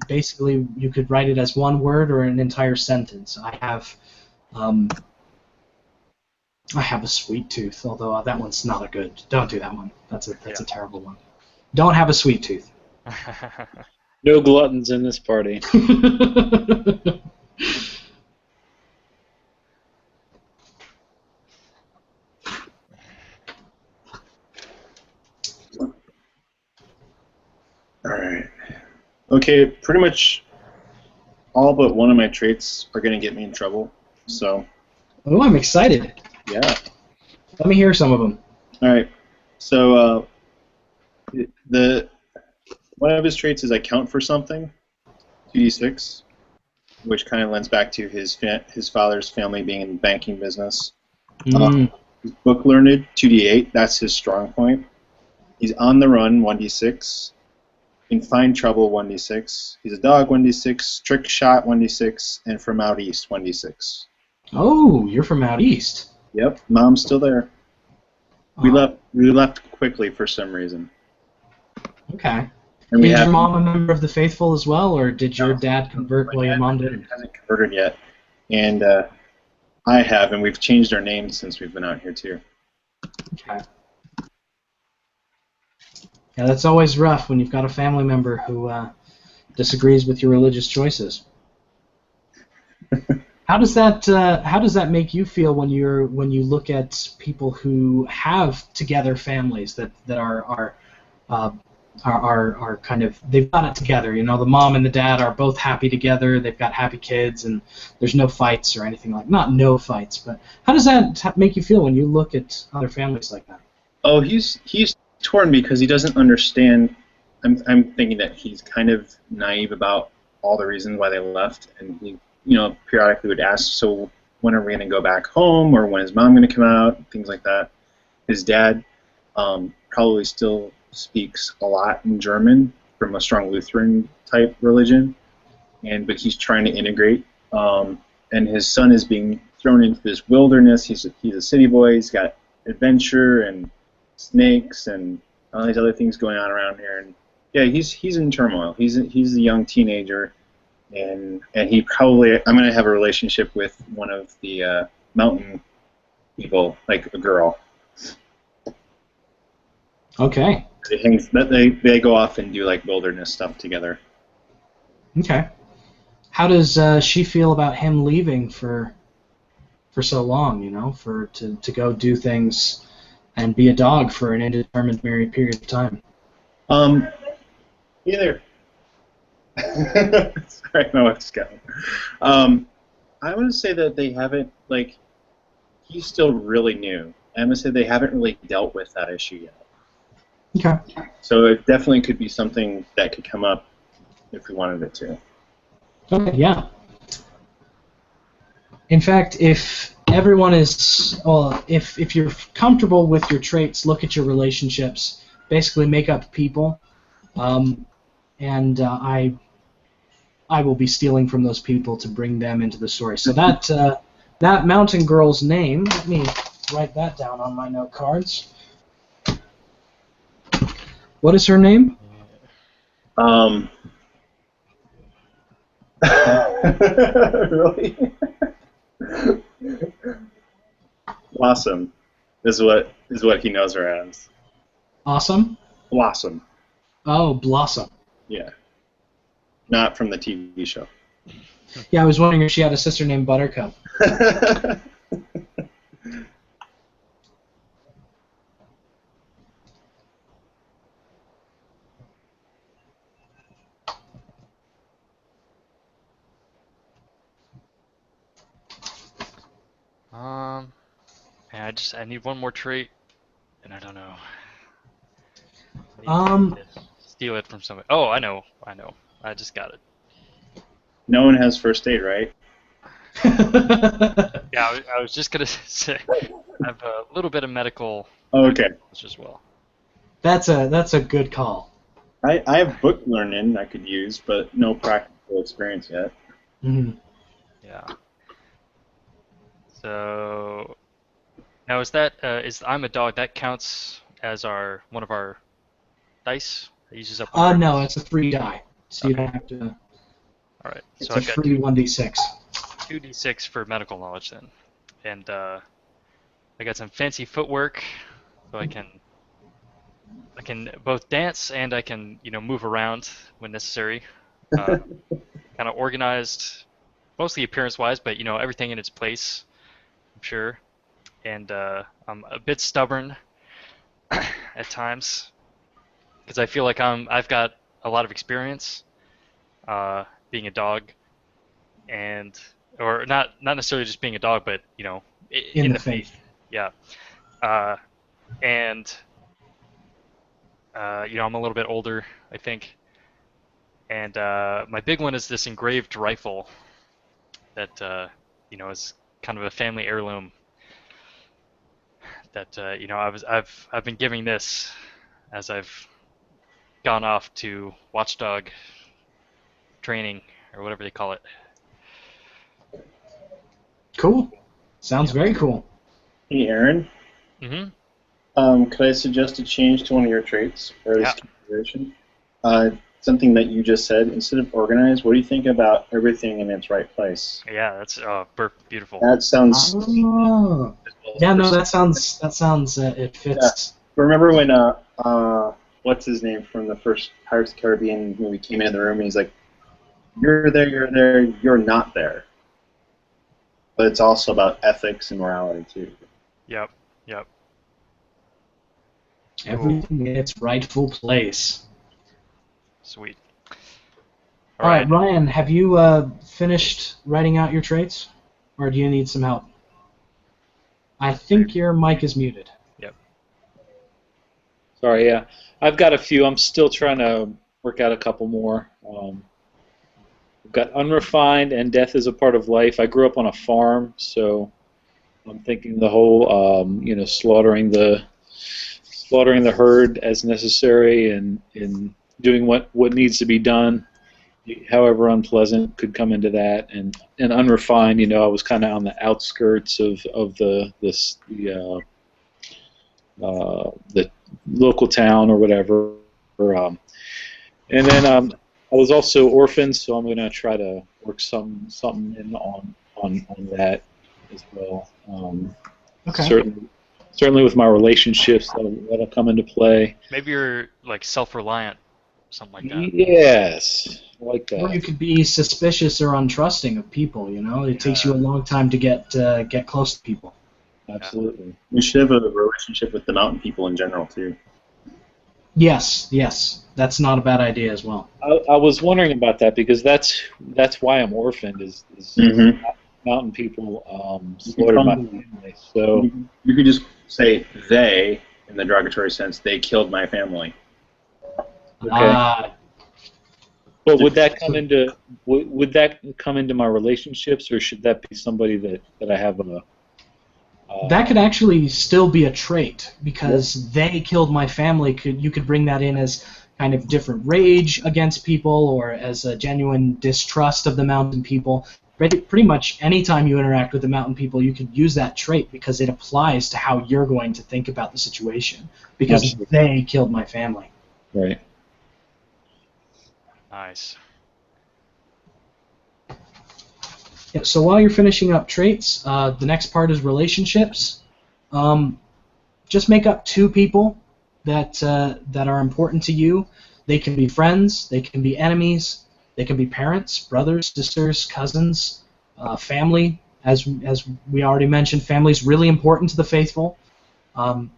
Basically, you could write it as one word or an entire sentence. I have a sweet tooth, although that one's not a good. Don't do that one. That's a terrible one. Don't have a sweet tooth. No gluttons in this party. Alright. Okay, pretty much all but one of my traits are going to get me in trouble, so... Oh, I'm excited. Yeah. Let me hear some of them. Alright, so one of his traits is I count for something, 2d6, which kind of lends back to his father's family being in the banking business. He's book learned, 2d8, that's his strong point. He's on the run, 1d6. In find trouble, 1d6. He's a dog, 1d6. Trick shot, 1d6. And from out east, 1d6. Oh, you're from out east. Yep, Mom's still there. We left quickly for some reason. Okay. And Is your mom a member of the faithful as well, or did your dad convert while your mom didn't? Hasn't converted yet, and I have, and we've changed our names since we've been out here too. Okay. Yeah, that's always rough when you've got a family member who disagrees with your religious choices. How does that make you feel when you look at people who have together families that are kind of, they've got it together? The mom and the dad are both happy together. They've got happy kids, and there's no fights or anything like. Not no fights, but how does that make you feel when you look at other families like that? Oh, he's torn because he doesn't understand. I'm thinking that he's kind of naive about all the reasons why they left, and he periodically would ask, so when are we going to go back home, or when is Mom going to come out, things like that. His dad probably still speaks a lot in German from a strong Lutheran type religion, but he's trying to integrate. And his son is being thrown into this wilderness. He's a city boy. He's got adventure and snakes and all these other things going on around here. And yeah, he's in turmoil. He's a young teenager, and he probably, I'm going to have a relationship with one of the mountain people, like a girl. Okay. They go off and do like wilderness stuff together. Okay. How does she feel about him leaving for so long? To go do things and be a dog for an indeterminate period of time. Either. Sorry, my wife's going. I want to say that they haven't, like, he's still really new. I'm going to say they haven't really dealt with that issue yet. Okay. So it definitely could be something that could come up if we wanted it to. Okay, yeah. In fact, if everyone is, well, if you're comfortable with your traits, look at your relationships, basically make up people, and I will be stealing from those people to bring them into the story. So that mountain girl's name, let me write that down on my note cards. What is her name? Really? Blossom is what he knows her as. Awesome? Blossom. Oh, Blossom. Yeah. Not from the TV show. Yeah, I was wondering if she had a sister named Buttercup. And I need one more trait, and I don't know. Steal it from somebody. Oh, I know. I just got it. No one has first aid, right? Yeah, I was just gonna say I have a little bit of medical. Oh, okay. Knowledge as well. That's a good call. I have book learning I could use, but no practical experience yet. Mm-hmm. Yeah. So now is that is I'm a dog, that counts as one of our dice? It uses up. No, it's a 3 die, so you don't have to. All right. It's So a I've got free 1d6. 2d6 for medical knowledge then, and I got some fancy footwork, so I can both dance and I can move around when necessary. Kind of organized, mostly appearance-wise, but everything in its place, I'm sure. And I'm a bit stubborn at times because I feel like I've got a lot of experience being a dog, or not necessarily just being a dog, but In the faith. Yeah. And I'm a little bit older, I think. And my big one is this engraved rifle that is kind of a family heirloom. That I've been giving this as I've gone off to watchdog training or whatever they call it. Cool. Sounds very cool. Hey, Aaron. Mm-hmm. Could I suggest a change to one of your traits, or at least consideration? Something that you just said. Instead of organized, what do you think about everything in its right place? Yeah, that's beautiful. That sounds. Yeah, no, that sounds. It fits. Yeah. Remember when what's his name from the first Pirates of the Caribbean movie came in the room and he's like, "You're there, you're not there." But it's also about ethics and morality too. Yep. Everything in its rightful place. Sweet. All right, Ryan, have you finished writing out your traits, or do you need some help? I think your mic is muted. Yep. Sorry, yeah. I've got a few. I'm still trying to work out a couple more. I've got unrefined and death is a part of life. I grew up on a farm, so I'm thinking the whole, slaughtering the herd as necessary and doing what needs to be done, however unpleasant, could come into that. And unrefined, I was kind of on the outskirts of the local town or whatever. And then I was also orphaned, so I'm going to try to work something in on that as well. Okay. Certainly with my relationships, that'll come into play. Maybe you're like self-reliant, something like that. Yes, I like that. Or you could be suspicious or untrusting of people. It takes you a long time to get close to people. Absolutely. You should have a relationship with the mountain people in general too. Yes, that's not a bad idea as well. I was wondering about that because that's why I'm orphaned. Is Mm-hmm. mountain people slaughtered my family. So You could just say they, in the derogatory sense, they killed my family. okay. But would that come into my relationships, or should that be somebody that I have a? That could actually still be a trait, because they killed my family. You could bring that in as kind of different rage against people, or as a genuine distrust of the mountain people. Pretty much anytime you interact with the mountain people, you could use that trait because it applies to how you're going to think about the situation, because Absolutely. they killed my family. Right. Nice. Yeah, so while you're finishing up traits, the next part is relationships. Just make up 2 people that are important to you. They can be friends, they can be enemies, they can be parents, brothers, sisters, cousins, family. As we already mentioned, family is really important to the faithful. And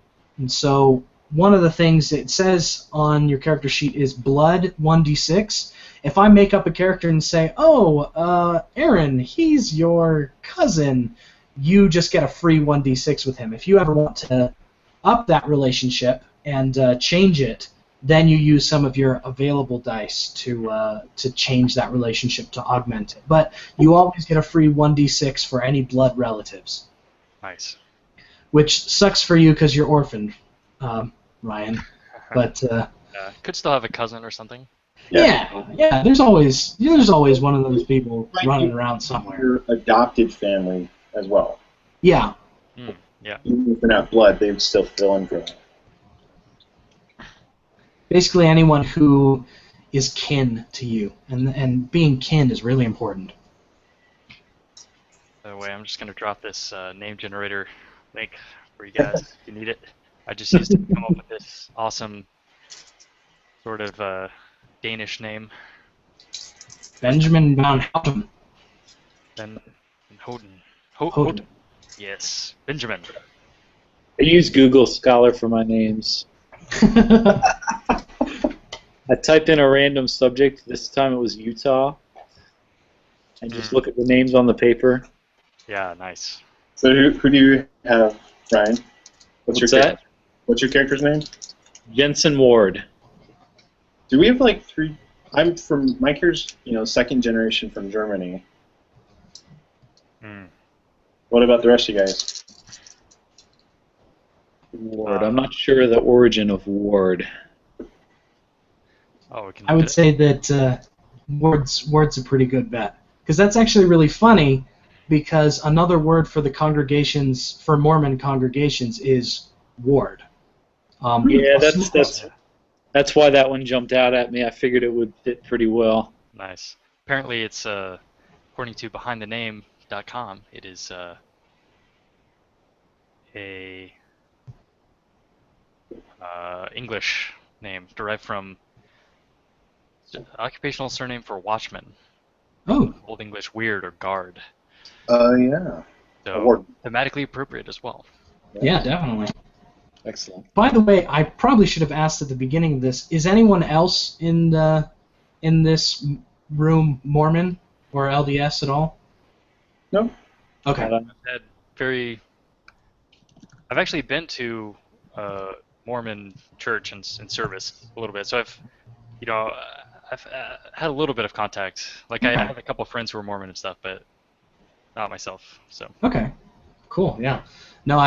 so one of the things it says on your character sheet is blood 1d6. If I make up a character and say, oh, Aaron, he's your cousin, you just get a free 1d6 with him. If you ever want to up that relationship and change it, then you use some of your available dice to change that relationship, to augment it. But you always get a free 1d6 for any blood relatives. Nice. Which sucks for you because you're orphaned, Ryan. But could still have a cousin or something. yeah. There's always one of those people running around somewhere. Your adopted family as well. Yeah. Yeah. Even if they're not blood, they would still fill in for it. Basically anyone who is kin to you, and being kin is really important. By the way, I'm just going to drop this name generator link for you guys if you need it. I just used it to come up with this awesome sort of Danish name. Benjamin Van Houten. Ben Houten. Houten. Yes, Benjamin. I use Google Scholar for my names. I typed in a random subject. This time it was Utah. And just look at the names on the paper. Yeah, nice. So who do you have, Ryan? What's that? What's your character's name? Jensen Ward. Do we have like 3? I'm from my character's, second generation from Germany. What about the rest of you guys? Ward. I'm not sure the origin of Ward. Oh, I would say that Ward's a pretty good bet, because that's actually really funny, because another word for the congregations, for Mormon congregations, is ward. Yeah, that's why that one jumped out at me. I figured it would fit pretty well. Nice. Apparently, it's according to BehindTheName.com, it is a English name derived from occupational surname for watchman. Oh. Old English weird or guard. Yeah. So thematically appropriate as well. Yeah, definitely. Excellent. By the way, I probably should have asked at the beginning of this, is anyone else in this room Mormon or LDS at all? No. Okay. I've actually been to Mormon church and service a little bit, so I've had a little bit of contact. Like I have a couple of friends who are Mormon and stuff, but not myself. So. Okay. Cool. Yeah. No,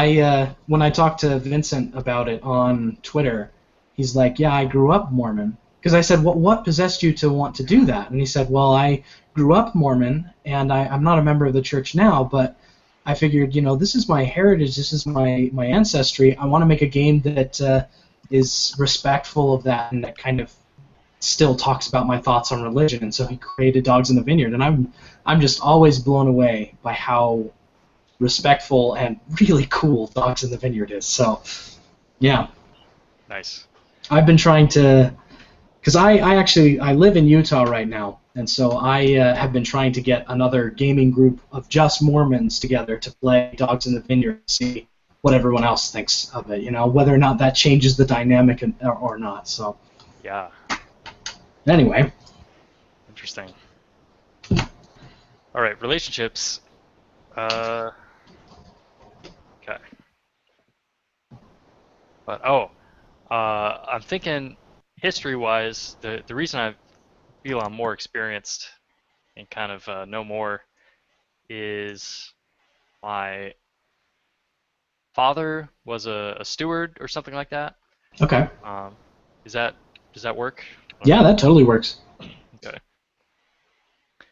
when I talked to Vincent about it on Twitter, he's like, "Yeah, I grew up Mormon." Because I said, "What possessed you to want to do that?" And he said, "Well, I grew up Mormon, and I'm not a member of the church now, but I figured, this is my heritage, this is my ancestry. I want to make a game that is respectful of that and that kind of still talks about my thoughts on religion." And so he created Dogs in the Vineyard, and I'm just always blown away by how respectful and really cool Dogs in the Vineyard is. So, yeah. Nice. I've been trying to, because I live in Utah right now, and so I have been trying to get another gaming group of just Mormons together to play Dogs in the Vineyard and see what everyone else thinks of it, whether or not that changes the dynamic or not. So. Yeah. Anyway. Interesting. All right, relationships. Okay. But I'm thinking history-wise, the reason I feel I'm more experienced and kind of know more is my father was a steward or something like that. Okay. Um, does that work? Yeah, that totally works. Okay.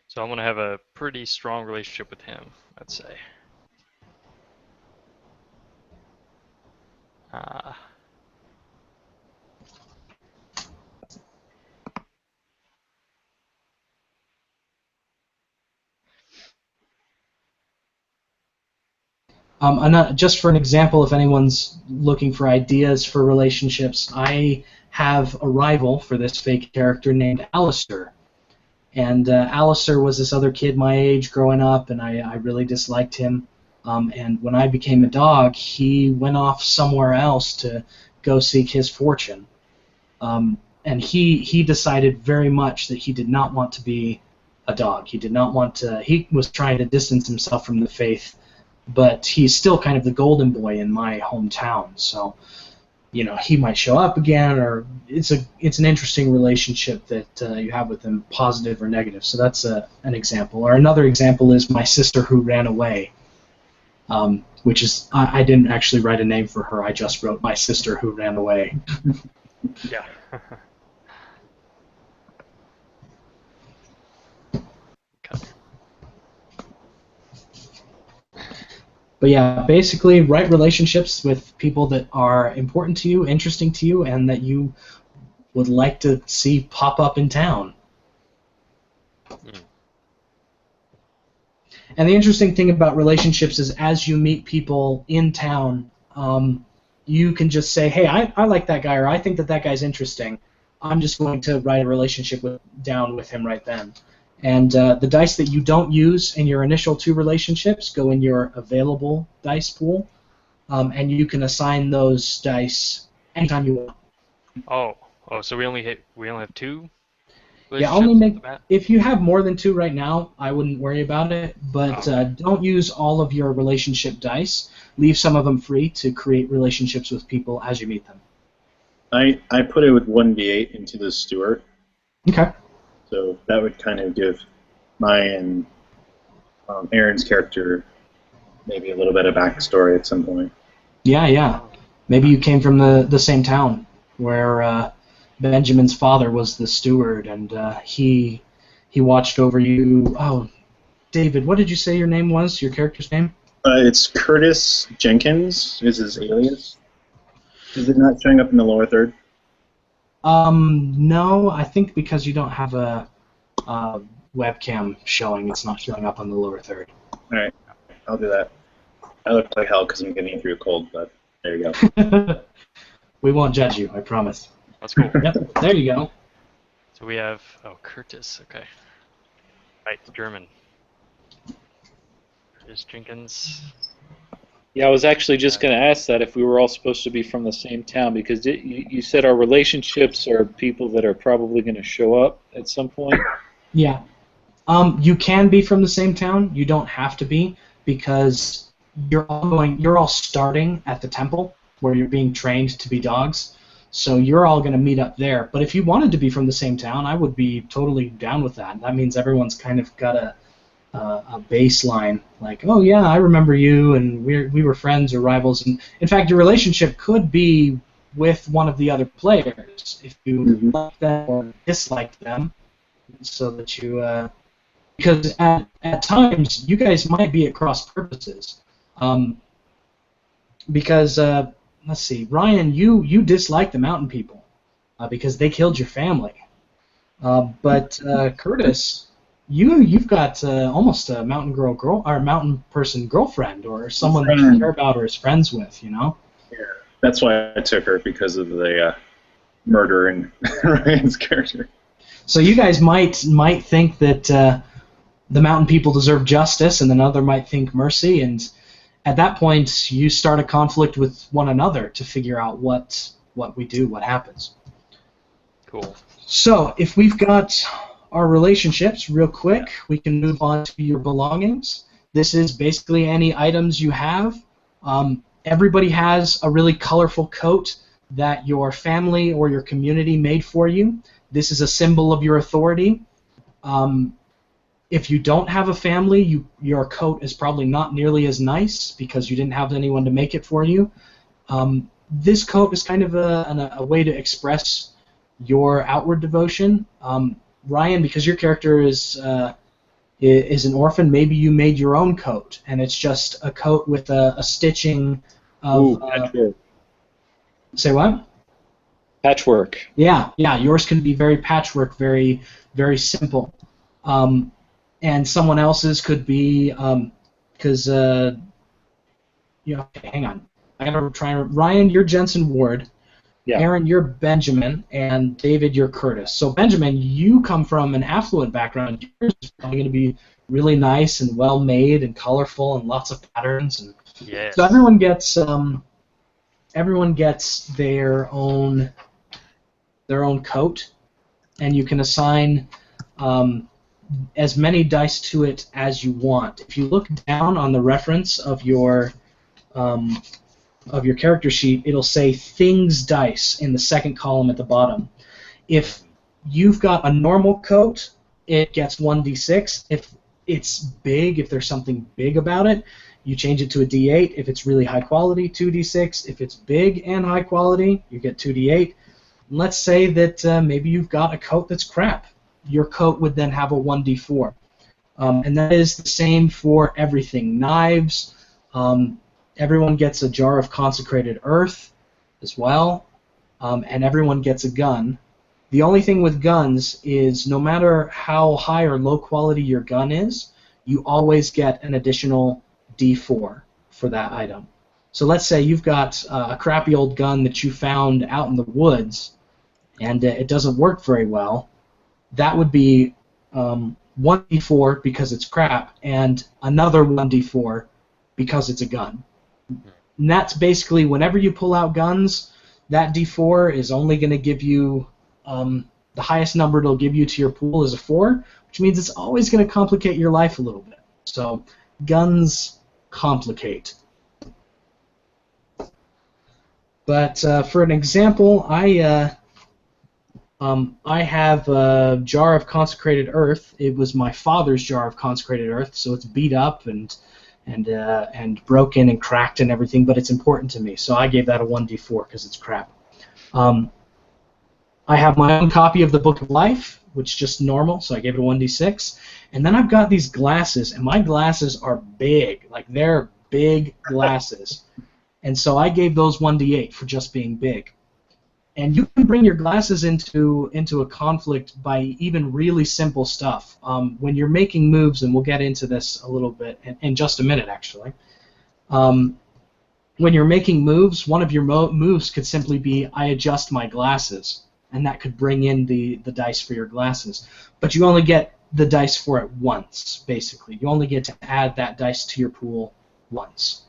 So I'm gonna have a pretty strong relationship with him, I'd say. Uh, Just for an example, if anyone's looking for ideas for relationships, I have a rival for this fake character named Alistair. And Alistair was this other kid my age growing up, and I really disliked him. And when I became a dog, he went off somewhere else to go seek his fortune. And he decided very much that he did not want to be a dog. He did not want to. He was trying to distance himself from the faith, but he's still kind of the golden boy in my hometown. So, you know, he might show up again, or it's an interesting relationship that you have with him, positive or negative. So that's an example. Or another example is my sister who ran away, which is I didn't actually write a name for her. I just wrote my sister who ran away. yeah. Okay. But yeah, basically, write relationships with people that are important to you, interesting to you, and that you would like to see pop up in town. Mm. And the interesting thing about relationships is as you meet people in town, you can just say, hey, I like that guy, or I think that guy's interesting. I'm just going to write a relationship down with him right then. And the dice that you don't use in your initial 2 relationships go in your available dice pool, and you can assign those dice anytime you want. Oh, so we only have 2 Yeah, relationships? if you have more than 2 right now, I wouldn't worry about it. But don't use all of your relationship dice. Leave some of them free to create relationships with people as you meet them. I put it with 1d8 into the steward. Okay. So that would kind of give my and Aaron's character maybe a little bit of backstory at some point. Yeah. Maybe you came from the same town where Benjamin's father was the steward, and he watched over you. Oh, David, what did you say your name was? Your character's name? It's Curtis Jenkins is his alias. Is it not showing up in the lower third? No, I think because you don't have a webcam showing, it's not showing up on the lower third. All right, I'll do that. I look like hell because I'm getting through a cold, but there you go. We won't judge you, I promise. That's cool. Yep, there you go. So we have Curtis. Okay. Right, German. Curtis Jenkins. Yeah, I was actually just going to ask that if we were all supposed to be from the same town, because you said our relationships are people that are probably going to show up at some point. Yeah. You can be from the same town. You don't have to be, because you're all starting at the temple where you're being trained to be dogs. So you're all going to meet up there. But if you wanted to be from the same town, I would be totally down with that. That means everyone's kind of got a baseline, like, oh yeah, I remember you, and we were friends or rivals. And in fact, your relationship could be with one of the other players if you like them or dislike them, so that you because at times you guys might be at cross purposes. Because let's see, Ryan, you dislike the mountain people because they killed your family, but Curtis, you've got almost a mountain girl or mountain person girlfriend, or someone that you care about or is friends with, you know. Yeah, that's why I took her, because of the murder in Ryan's character. So you guys might think that the mountain people deserve justice, and another might think mercy, and at that point you start a conflict with one another to figure out what we do, what happens. Cool. So if we've got our relationships real quick, we can move on to your belongings. This is basically any items you have. Everybody has a really colorful coat that your family or your community made for you. This is a symbol of your authority. If you don't have a family, your coat is probably not nearly as nice because you didn't have anyone to make it for you. This coat is kind of a way to express your outward devotion. Ryan, because your character is an orphan, maybe you made your own coat, and it's just a coat with a stitching of... patchwork. Say what? Patchwork. Yeah, yours can be very patchwork, very, very simple. And someone else's could be, because, hang on. I gotta try. Ryan, you're Jensen Ward. Yeah. Aaron, you're Benjamin, and David, you're Curtis. So Benjamin, you come from an affluent background. Yours is probably going to be really nice and well made and colorful and lots of patterns. And yes. So everyone gets their own coat, and you can assign as many dice to it as you want. If you look down on the reference of your character sheet, it'll say things dice in the second column at the bottom. If you've got a normal coat, it gets 1d6. If it's big, if there's something big about it, you change it to a d8. If it's really high quality, 2d6. If it's big and high quality, you get 2d8. And let's say that maybe you've got a coat that's crap. Your coat would then have a 1d4. And that is the same for everything. Knives, everyone gets a jar of consecrated earth as well, and everyone gets a gun. The only thing with guns is no matter how high or low quality your gun is, you always get an additional d4 for that item. So let's say you've got a crappy old gun that you found out in the woods, and it doesn't work very well. That would be 1d4 because it's crap, and another 1d4 because it's a gun. And that's basically, whenever you pull out guns, that d4 is only going to give you, the highest number it'll give you to your pool is a 4, which means it's always going to complicate your life a little bit. So guns complicate. But for an example, I have a jar of consecrated earth. It was my father's jar of consecrated earth, so it's beat up and broken and cracked and everything, but it's important to me, so I gave that a 1d4 because it's crap. I have my own copy of the Book of Life, which is just normal, so I gave it a 1d6. And then I've got these glasses, and my glasses are big. Like, they're big glasses. And so I gave those 1d8 for just being big. And you can bring your glasses into a conflict by even really simple stuff. When you're making moves, and we'll get into this a little bit in just a minute, actually. When you're making moves, one of your moves could simply be, I adjust my glasses, and that could bring in the dice for your glasses. But you only get the dice for it once, basically. You only get to add that dice to your pool once.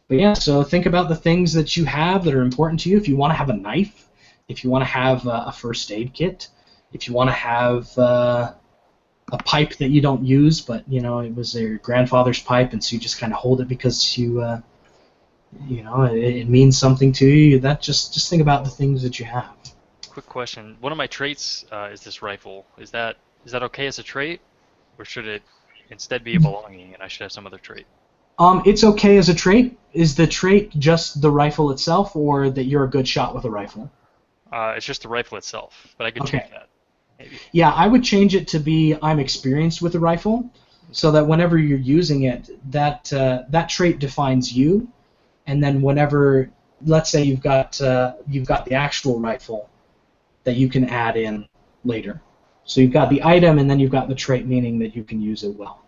But yeah, so think about the things that you have that are important to you. If you want to have a knife, if you want to have a first aid kit, if you want to have a pipe that you don't use, but it was your grandfather's pipe, and so you just kind of hold it because it means something to you. That just think about the things that you have. Quick question: one of my traits is this rifle. Is that okay as a trait, or should it instead be a belonging, and I should have some other trait? It's okay as a trait. Is the trait just the rifle itself, or that you're a good shot with a rifle? It's just the rifle itself, but I could change that, maybe. Yeah, I would change it to be I'm experienced with a rifle, so that whenever you're using it, that trait defines you, and then whenever, let's say you've got the actual rifle that you can add in later. So you've got the item, and then you've got the trait, meaning that you can use it well.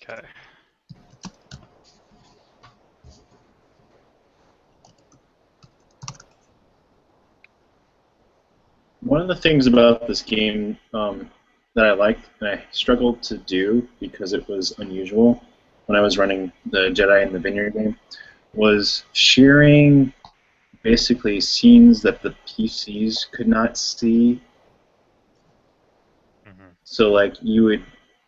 Okay. One of the things about this game that I liked and I struggled to do because it was unusual when I was running the Jedi in the Vineyard game was sharing basically scenes that the PCs could not see So like you would,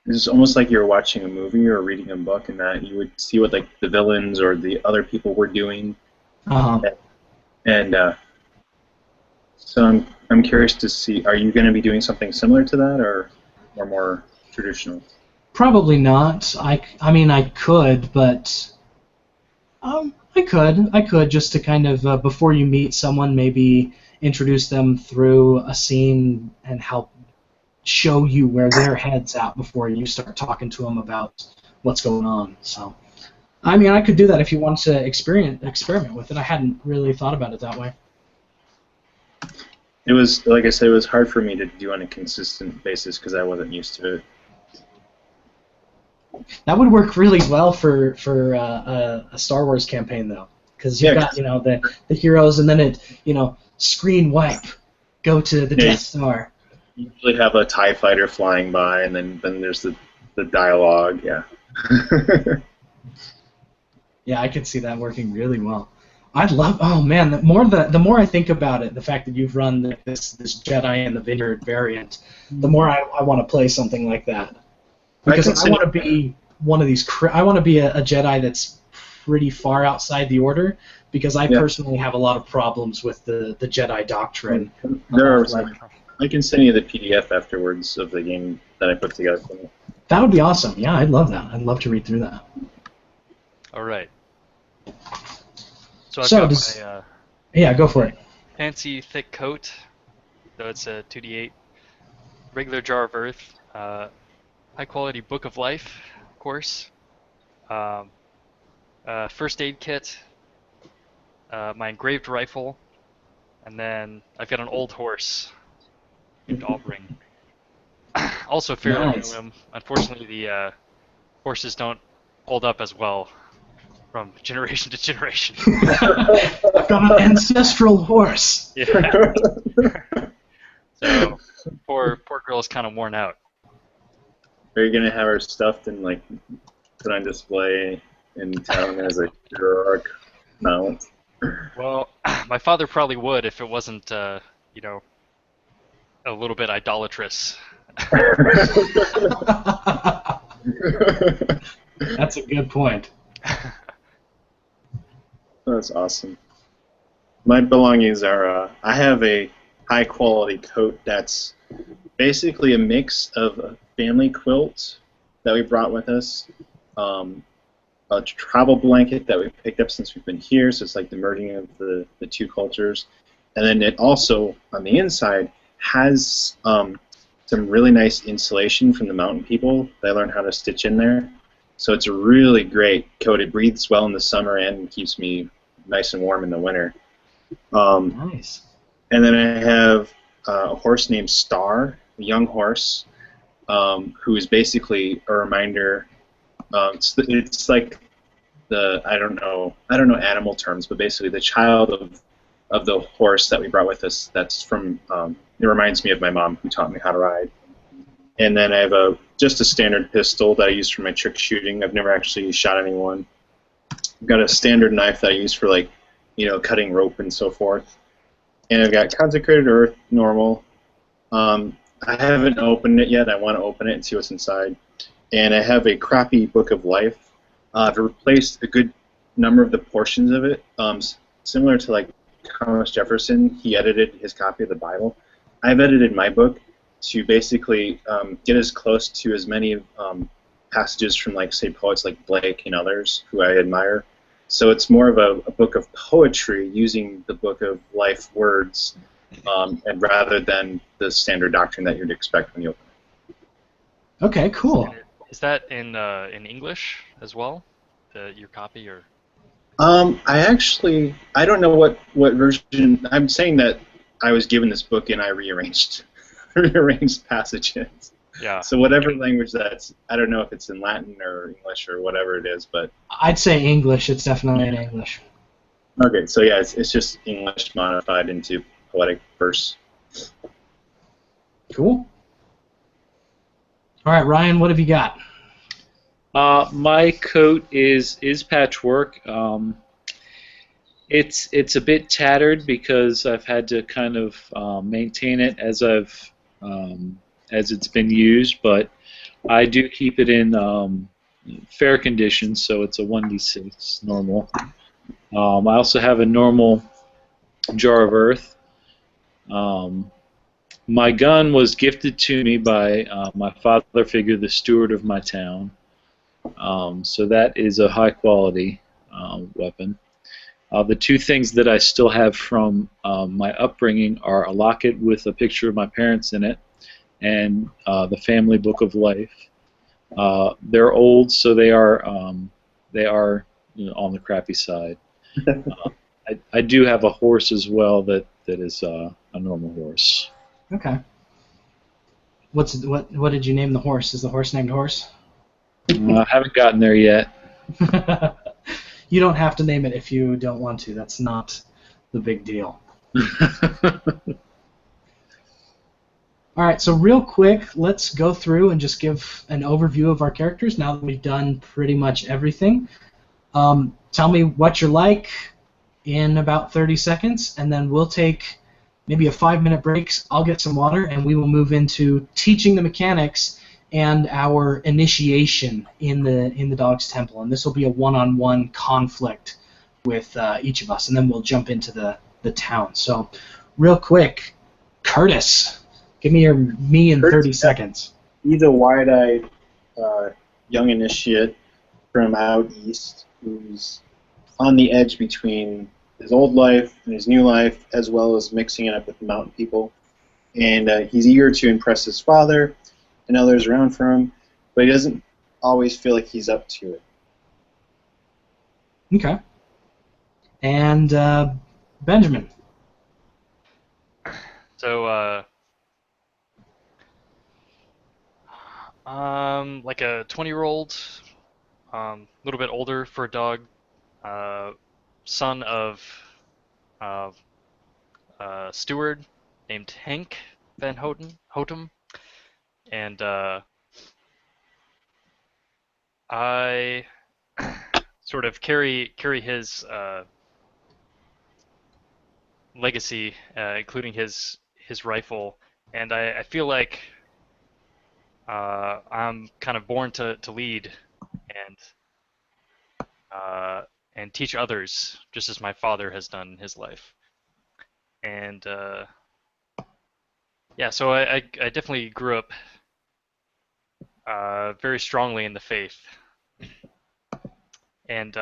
it's almost like you're watching a movie or reading a book, and that you would see what like the villains or the other people were doing, Uh-huh. and so I'm curious to see, are you going to be doing something similar to that, or more traditional? Probably not. I mean, I could, but I could just to kind of before you meet someone, maybe introduce them through a scene and help show you where their head's at before you start talking to them about what's going on. So, I mean, I could do that if you want to experiment with it. I hadn't really thought about it that way. It was, like I said, it was hard for me to do on a consistent basis because I wasn't used to it. That would work really well for a Star Wars campaign, though, because you've got the heroes, and then screen wipe, go to the Death Star. You usually have a TIE fighter flying by, and then there's the dialogue. Yeah. Yeah, I could see that working really well. I'd love. Oh man, the more I think about it, the fact that you've run this Jedi and the Vineyard variant, the more I want to play something like that. Because I want to be one of these. I want to be a Jedi that's pretty far outside the Order, because I personally have a lot of problems with the Jedi Doctrine. I can send you the PDF afterwards of the game that I put together. That would be awesome. Yeah, I'd love that. I'd love to read through that. All right. So I've got my yeah, go for it. fancy thick coat. So it's a 2d8 regular jar of earth. High quality book of life, of course. First aid kit. My engraved rifle, and then I've got an old horse named Albring. Also fairly new. Unfortunately, the horses don't hold up as well from generation to generation. I've got an ancestral horse. Yeah. So poor girl is kind of worn out. Are you gonna have her stuffed and like put on display in town as a heroic mount? Well, my father probably would if it wasn't, a little bit idolatrous. That's a good point. That's awesome. My belongings are, I have a high quality coat that's basically a mix of a family quilt that we brought with us, a travel blanket that we picked up since we've been here, so it's like the merging of the two cultures, and then it also, on the inside, has some really nice insulation from the mountain people that I learned how to stitch in there. So it's a really great coat. It breathes well in the summer and keeps me nice and warm in the winter. Nice. And then I have a horse named Star, a young horse, who is basically a reminder. It's like I don't know animal terms, but basically the child of the horse that we brought with us. That's from. It reminds me of my mom, who taught me how to ride. And then I have just a standard pistol that I use for my trick shooting. I've never actually shot anyone. I've got a standard knife that I use for cutting rope and so forth. And I've got consecrated earth, normal. I haven't opened it yet. I want to open it and see what's inside. And I have a crappy book of life. I've replaced a good number of the portions of it, similar to like Thomas Jefferson. He edited his copy of the Bible. I've edited my book to basically get as close to as many passages from, like, say, poets like Blake and others who I admire. So it's more of a book of poetry using the book of life words, and rather than the standard doctrine that you'd expect when you open it. Okay, cool. Is that in English as well, your copy, or? I don't know what version. I'm saying that I was given this book and I rearranged passages. Yeah. So whatever language that's, I don't know if it's in Latin or English or whatever it is, but I'd say English. It's definitely in English. Okay, so yeah, it's just English modified into poetic verse. Cool. All right, Ryan, what have you got? My coat is patchwork. It's a bit tattered because I've had to kind of maintain it as I've as it's been used, but I do keep it in fair condition, so it's a 1d6 normal. I also have a normal jar of earth. My gun was gifted to me by my father figure, the steward of my town. So that is a high quality weapon. The two things that I still have from my upbringing are a locket with a picture of my parents in it and the family book of life. They're old, so they are on the crappy side. I do have a horse as well that is a normal horse. Okay. What did you name the horse? Is the horse named Horse? I haven't gotten there yet. You don't have to name it if you don't want to. That's not the big deal. All right, so real quick, let's go through and just give an overview of our characters now that we've done pretty much everything. Tell me what you're like in about 30 seconds, and then we'll take maybe a 5-minute break. I'll get some water, and we will move into teaching the mechanics and our initiation in the Dog's Temple. And this will be a one-on-one conflict with each of us, and then we'll jump into the town. So real quick, Curtis, give me me in 30 seconds. He's a wide-eyed young initiate from out east who's on the edge between his old life and his new life, as well as mixing it up with the mountain people. And he's eager to impress his father and others around for him, but he doesn't always feel like he's up to it. Okay. And Benjamin. So, like a 20-year-old, a little bit older for a dog, son of a steward named Hank Van Hotem, and I sort of carry his legacy, including his rifle, and I feel like I'm kind of born to lead and teach others, just as my father has done in his life. And yeah, so I definitely grew up very strongly in the faith, and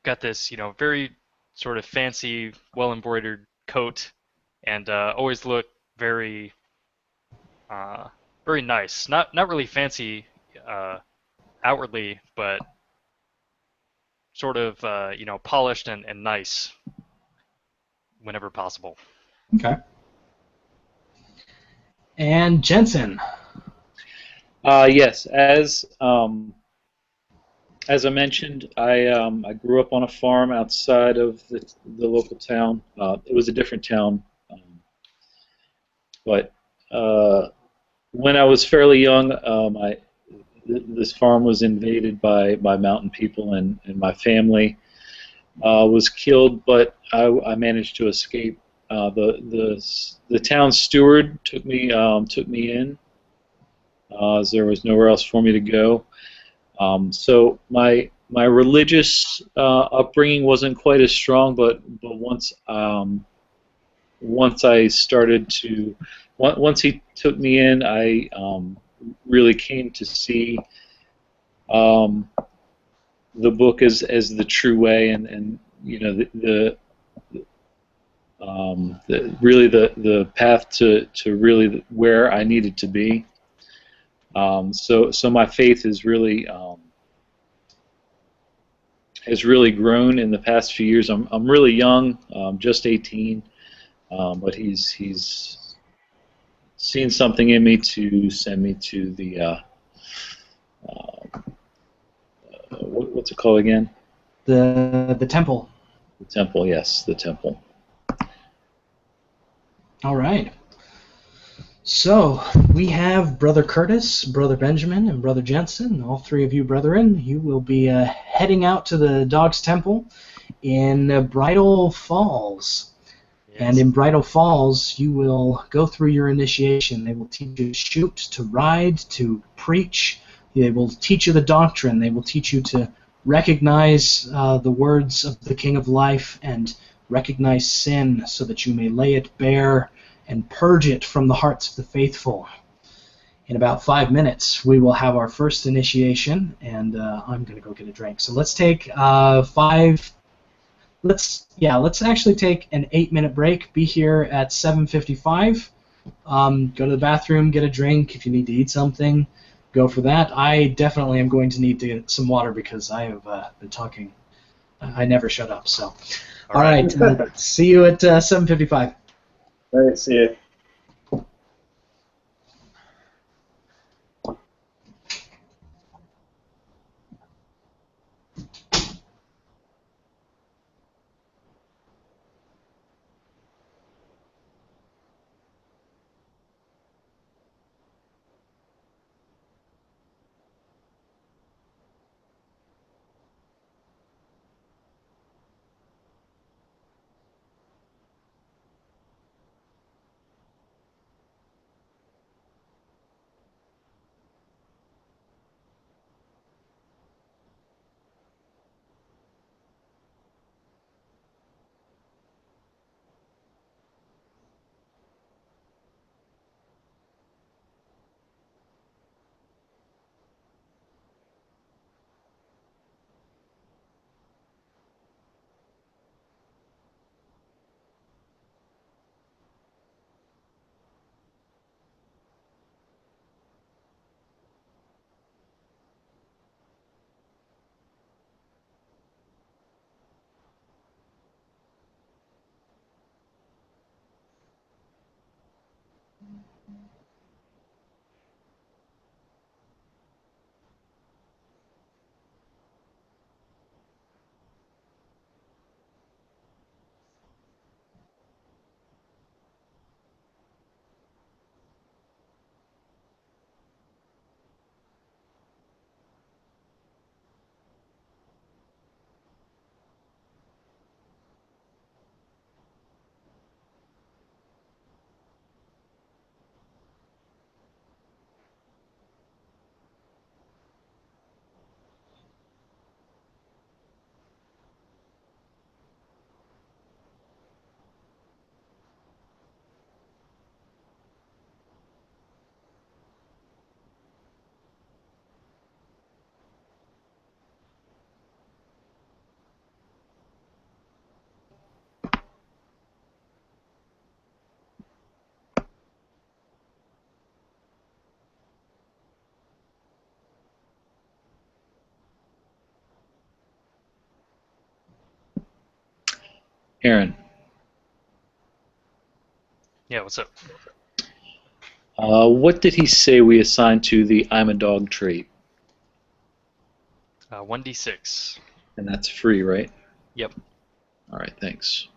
got this, very sort of fancy, well-embroidered coat, and always look very very nice. Not really fancy outwardly, but sort of polished and nice whenever possible. Okay. And Jensen. Yes, as I mentioned, I grew up on a farm outside of the local town. It was a different town, but when I was fairly young, this farm was invaded by mountain people, and my family was killed, but I managed to escape. The town steward took me in, as there was nowhere else for me to go. So my religious upbringing wasn't quite as strong, but once I started to once he took me in, I really came to see the book as the true way, and really the path to really where I needed to be. So my faith has really grown in the past few years. I'm really young, just 18, but he's seen something in me to send me to the what's it called again? The temple. The temple, yes, the temple. All right. So we have Brother Curtis, Brother Benjamin, and Brother Jensen. All three of you brethren, you will be heading out to the Dog's Temple in Bridal Falls. And in Bridal Falls, you will go through your initiation. They will teach you to shoot, to ride, to preach. They will teach you the doctrine. They will teach you to recognize the words of the King of Life and recognize sin so that you may lay it bare and purge it from the hearts of the faithful. In about 5 minutes, we will have our first initiation, and I'm going to go get a drink. So let's take let's actually take an 8-minute break. Be here at 7:55. Go to the bathroom, get a drink. If you need to eat something, go for that. I definitely am going to need to get some water because I have been talking. I never shut up. So, all right. See you at 7:55. All right, see you. Aaron, Yeah, what's up? what did he say we assign to the I'm a dog trait? 1d6. And that's free, right? Yep. All right, thanks.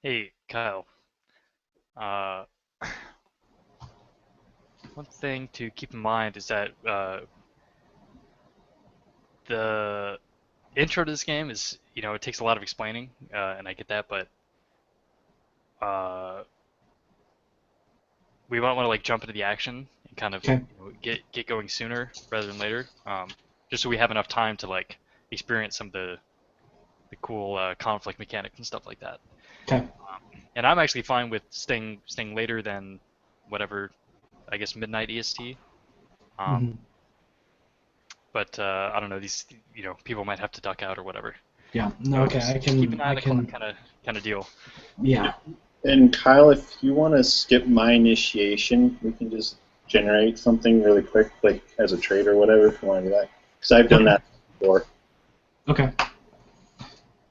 Hey, Kyle. Uh, one thing to keep in mind is that the intro to this game is, it takes a lot of explaining, and I get that, but uh, we might want to like jump into the action and kind of Okay. get going sooner rather than later, just so we have enough time to like experience some of the cool conflict mechanics and stuff like that. Okay. And I'm actually fine with staying later than whatever, I guess midnight EST. Mhm. But I don't know, these people might have to duck out or whatever. Yeah. No. Okay. Just I keep an can. eye on I the clock, can. kind of deal. Yeah. And Kyle, if you want to skip my initiation, we can just generate something really quick, like as a trade or whatever, if you want to do that. Because I've done that before. Okay.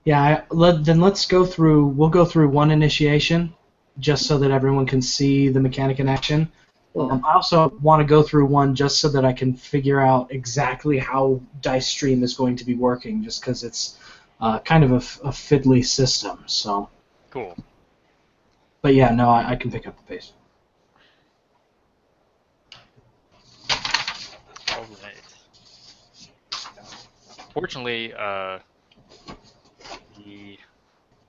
Yeah. Then let's go through. We'll go through one initiation, just so that everyone can see the mechanic in action. I also want to go through one just so that I can figure out exactly how Dice Stream is going to be working, just because it's kind of a fiddly system. So. Cool. But yeah, no, I can pick up the pace. All right. Fortunately, the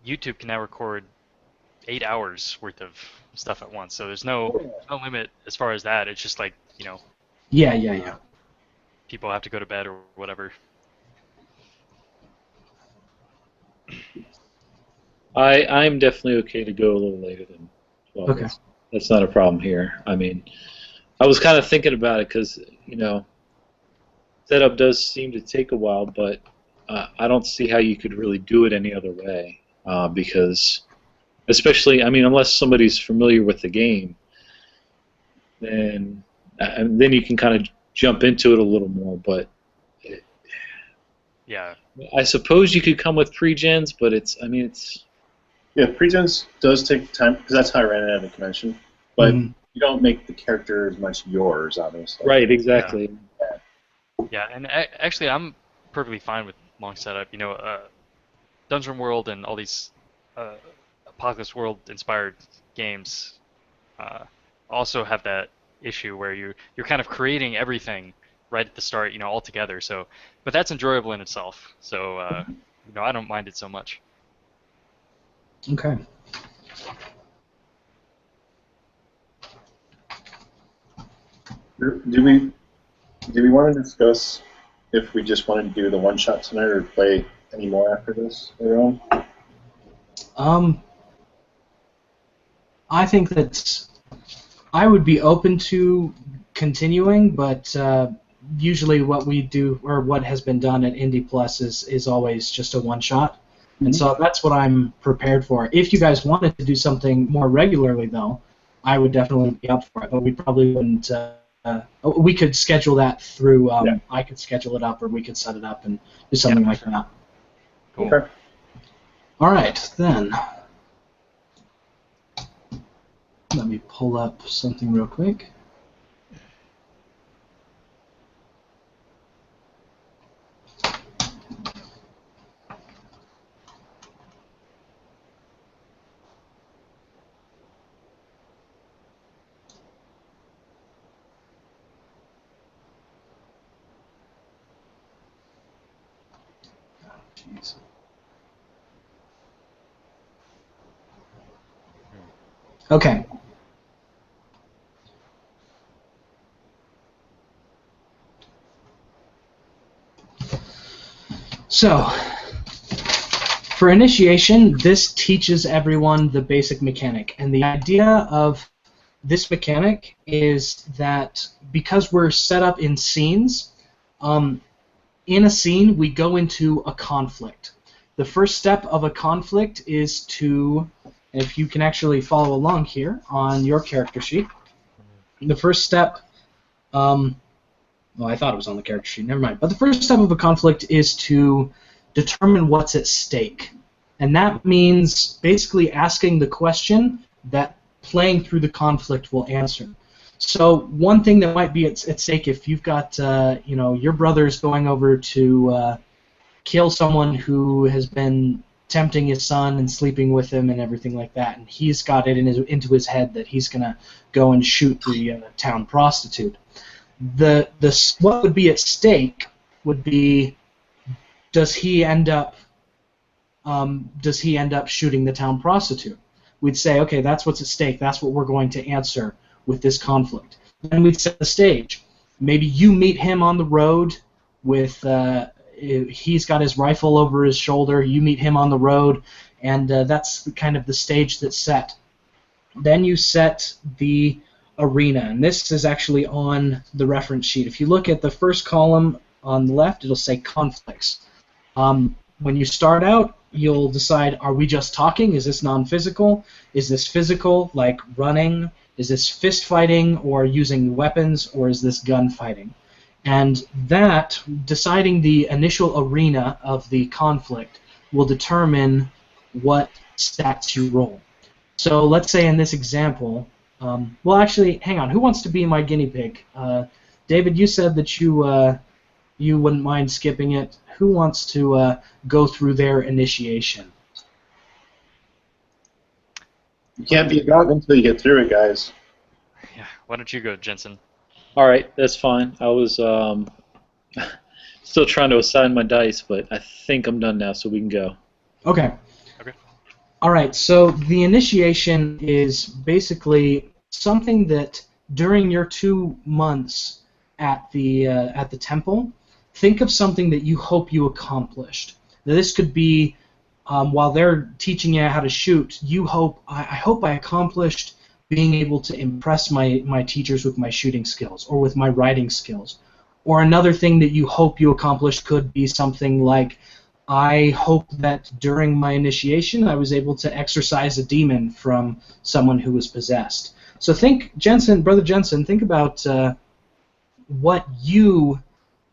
YouTube can now record 8 hours worth of stuff at once, so there's no limit as far as that. It's just like, Yeah. people have to go to bed or whatever. I'm definitely okay to go a little later than 12. Okay. That's not a problem here. I mean, I was kind of thinking about it because, setup does seem to take a while, but I don't see how you could really do it any other way because, especially, I mean, unless somebody's familiar with the game, then you can kind of jump into it a little more, but Yeah. I suppose you could come with pre-gens, but it's. Yeah, pre-gens does take time, because that's how I ran it at a convention. But Mhm. you don't make the character as much yours, obviously. Right, exactly. Yeah, and actually, I'm perfectly fine with long setup. Dungeon World and all these Apocalypse World inspired games also have that issue where you're kind of creating everything right at the start, all together. So, but that's enjoyable in itself. So, I don't mind it so much. Okay. Do we want to discuss if we just wanted to do the one shot tonight or play any more after this later on? I think that I would be open to continuing, but usually what we do, or what has been done at Indie Plus, is always just a one shot. And so that's what I'm prepared for. If you guys wanted to do something more regularly, though, I would definitely be up for it. But we probably wouldn't. We could schedule that through. I could schedule it up, or we could set it up and do something like that. Cool. Okay. All right, then. Let me pull up something real quick. Jeez. Okay. So, for initiation, this teaches everyone the basic mechanic. And the idea of this mechanic is that because we're set up in scenes, in a scene, we go into a conflict. The first step of a conflict is to, if you can actually follow along here on your character sheet, the first step, well, I thought it was on the character sheet, never mind. But the first step of a conflict is to determine what's at stake. And that means basically asking the question that playing through the conflict will answer. So one thing that might be at stake, if you've got, your brother's going over to kill someone who has been tempting his son and sleeping with him and everything like that. And he's got it into his head that he's going to go and shoot the town prostitute. What would be at stake would be, does he end up shooting the town prostitute? We'd say, okay, that's what's at stake. That's what we're going to answer with this conflict. Then we'd set the stage. Maybe you meet him on the road with he's got his rifle over his shoulder. You meet him on the road, and that's kind of the stage that's set. Then you set the arena, and this is actually on the reference sheet. If you look at the first column on the left, it'll say conflicts. When you start out, you'll decide, are we just talking? Is this non-physical? Is this physical, like running? Is this fist fighting or using weapons, or is this gun fighting? And that, deciding the initial arena of the conflict, will determine what stats you roll. So let's say in this example, well, actually, hang on. Who wants to be my guinea pig? David, you said that you wouldn't mind skipping it. Who wants to go through their initiation? You can't be a dog until you get through it, guys. Yeah, why don't you go, Jensen? All right, that's fine. I was still trying to assign my dice, but I think I'm done now, so we can go. Okay. Okay. All right, so the initiation is basically something that during your 2 months at the temple, think of something that you hope you accomplished. Now, this could be while they're teaching you how to shoot, you hope, I hope I accomplished being able to impress my teachers with my shooting skills or with my writing skills. Or another thing that you hope you accomplished could be something like, I hope that during my initiation I was able to exorcise a demon from someone who was possessed. So think, Brother Jensen, think about what you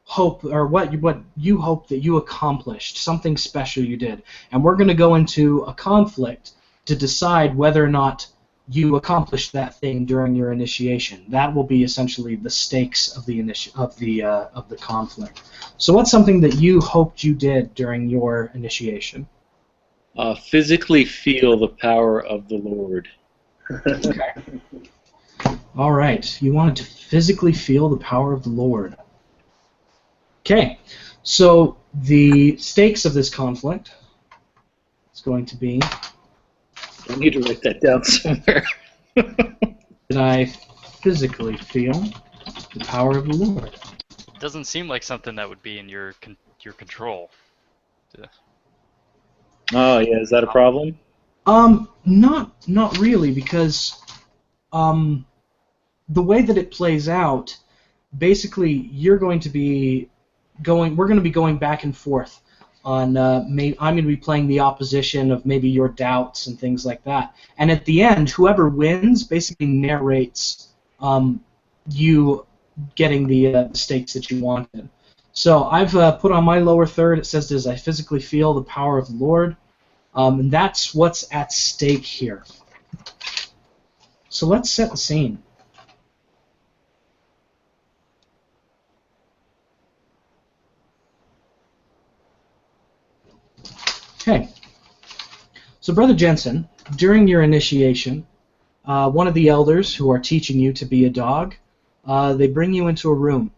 hope, or what you hope that you accomplished, something special you did. And we're going to go into a conflict to decide whether or not you accomplished that thing during your initiation. That will be essentially the stakes of the conflict. So what's something that you hoped you did during your initiation? Physically feel the power of the Lord. Okay. All right. You wanted to physically feel the power of the Lord. Okay. So the stakes of this conflict is going to be... I need to write that down somewhere. Did I physically feel the power of the Lord? It doesn't seem like something that would be in your control. Oh, yeah, is that a problem? Not really, because the way that it plays out, basically we're going to be going back and forth on I'm going to be playing the opposition of maybe your doubts and things like that. And at the end, whoever wins basically narrates you getting the stakes that you wanted. So I've put on my lower third, it says, does I physically feel the power of the Lord? And that's what's at stake here. So let's set the scene. Okay, so Brother Jensen, during your initiation, one of the elders who are teaching you to be a dog, they bring you into a room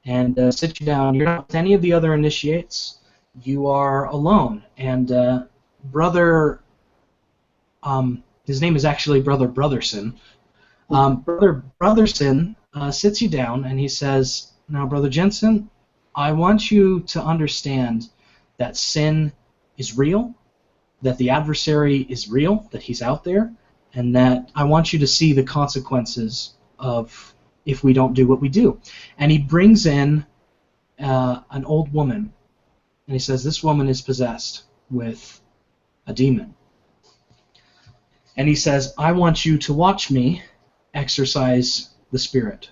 and sit you down. You're not with any of the other initiates. You are alone, and Brother, his name is actually Brother Brotherson. Brother Brotherson sits you down and he says, now Brother Jensen, I want you to understand that sin is real, that the adversary is real, that he's out there, and that I want you to see the consequences of if we don't do what we do. And he brings in an old woman, and he says, this woman is possessed with a demon. And he says, I want you to watch me exorcise the spirit.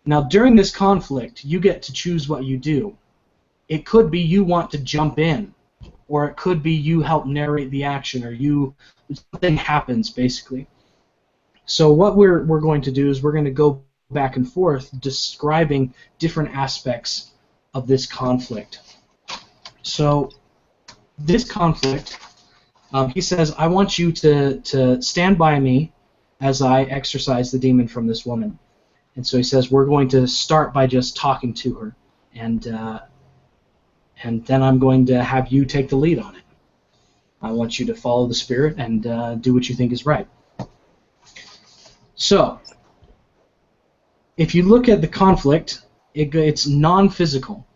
Now, during this conflict, you get to choose what you do. It could be you want to jump in, or it could be you help narrate the action, or something happens, basically. So what we're going to do is we're going to go back and forth describing different aspects of this conflict. So this conflict He says, I want you to stand by me as I exorcise the demon from this woman. And so he says, we're going to start by just talking to her, and then I'm going to have you take the lead on it. I want you to follow the Spirit and do what you think is right. So, if you look at the conflict, it's non-physical.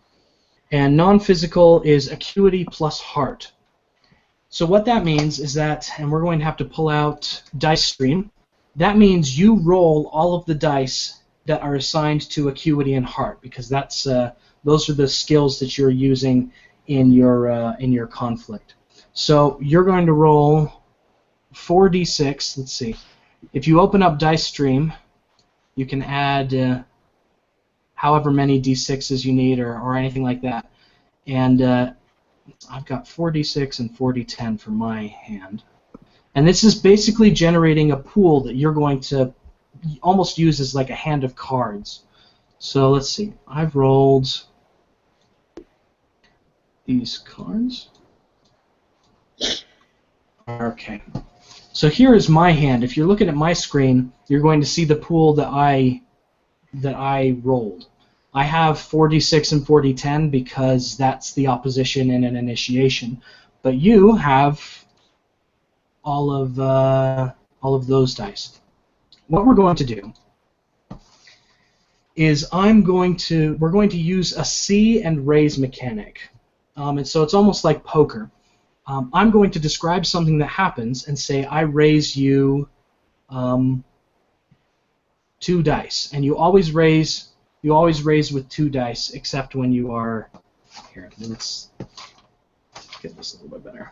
And non-physical is acuity plus heart. So what that means is that, and we're going to have to pull out dice stream, that means you roll all of the dice that are assigned to acuity and heart, because that's those are the skills that you're using in your conflict. So you're going to roll 4d6. Let's see. If you open up dice stream, you can add however many d6s you need or anything like that. And I've got 4d6 and 4d10 for my hand. And this is basically generating a pool that you're going to almost use as like a hand of cards. So let's see. I've rolled these cards. Okay. So here is my hand. If you're looking at my screen, you're going to see the pool that I rolled. I have 4d6 and 4d10 because that's the opposition in an initiation. But you have all of those dice. What we're going to do is we're going to use a see and raise mechanic. And so it's almost like poker. I'm going to describe something that happens and say I raise you 2 dice, and you always raise with 2 dice, except when you are here. Let's get this a little bit better.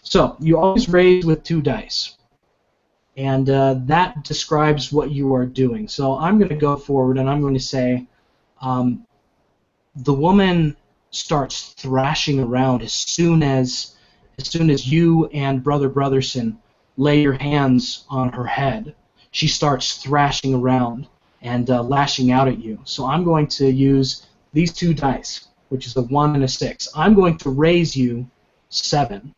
So you always raise with 2 dice, and that describes what you are doing. So I'm going to go forward and I'm going to say the woman starts thrashing around as soon as you and Brother Brotherson lay your hands on her head. She starts thrashing around and lashing out at you. So I'm going to use these 2 dice, which is a 1 and a 6. I'm going to raise you 7.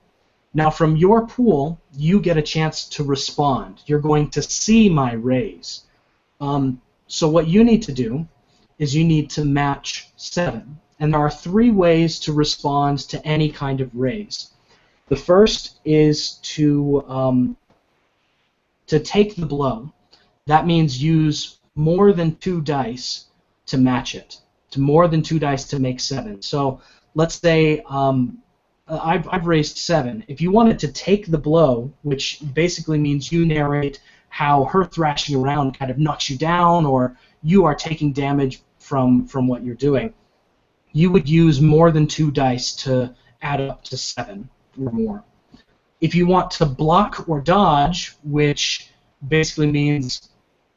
Now from your pool, you get a chance to respond. You're going to see my raise. So what you need to do is you need to match 7. And there are 3 ways to respond to any kind of raise. The first is to take the blow. That means use more than 2 dice to match it. To more than 2 dice to make 7. So let's say I've raised 7. If you wanted to take the blow, which basically means you narrate how her thrashing around kind of knocks you down, or you are taking damage from what you're doing, you would use more than 2 dice to add up to 7 or more. If you want to block or dodge, which basically means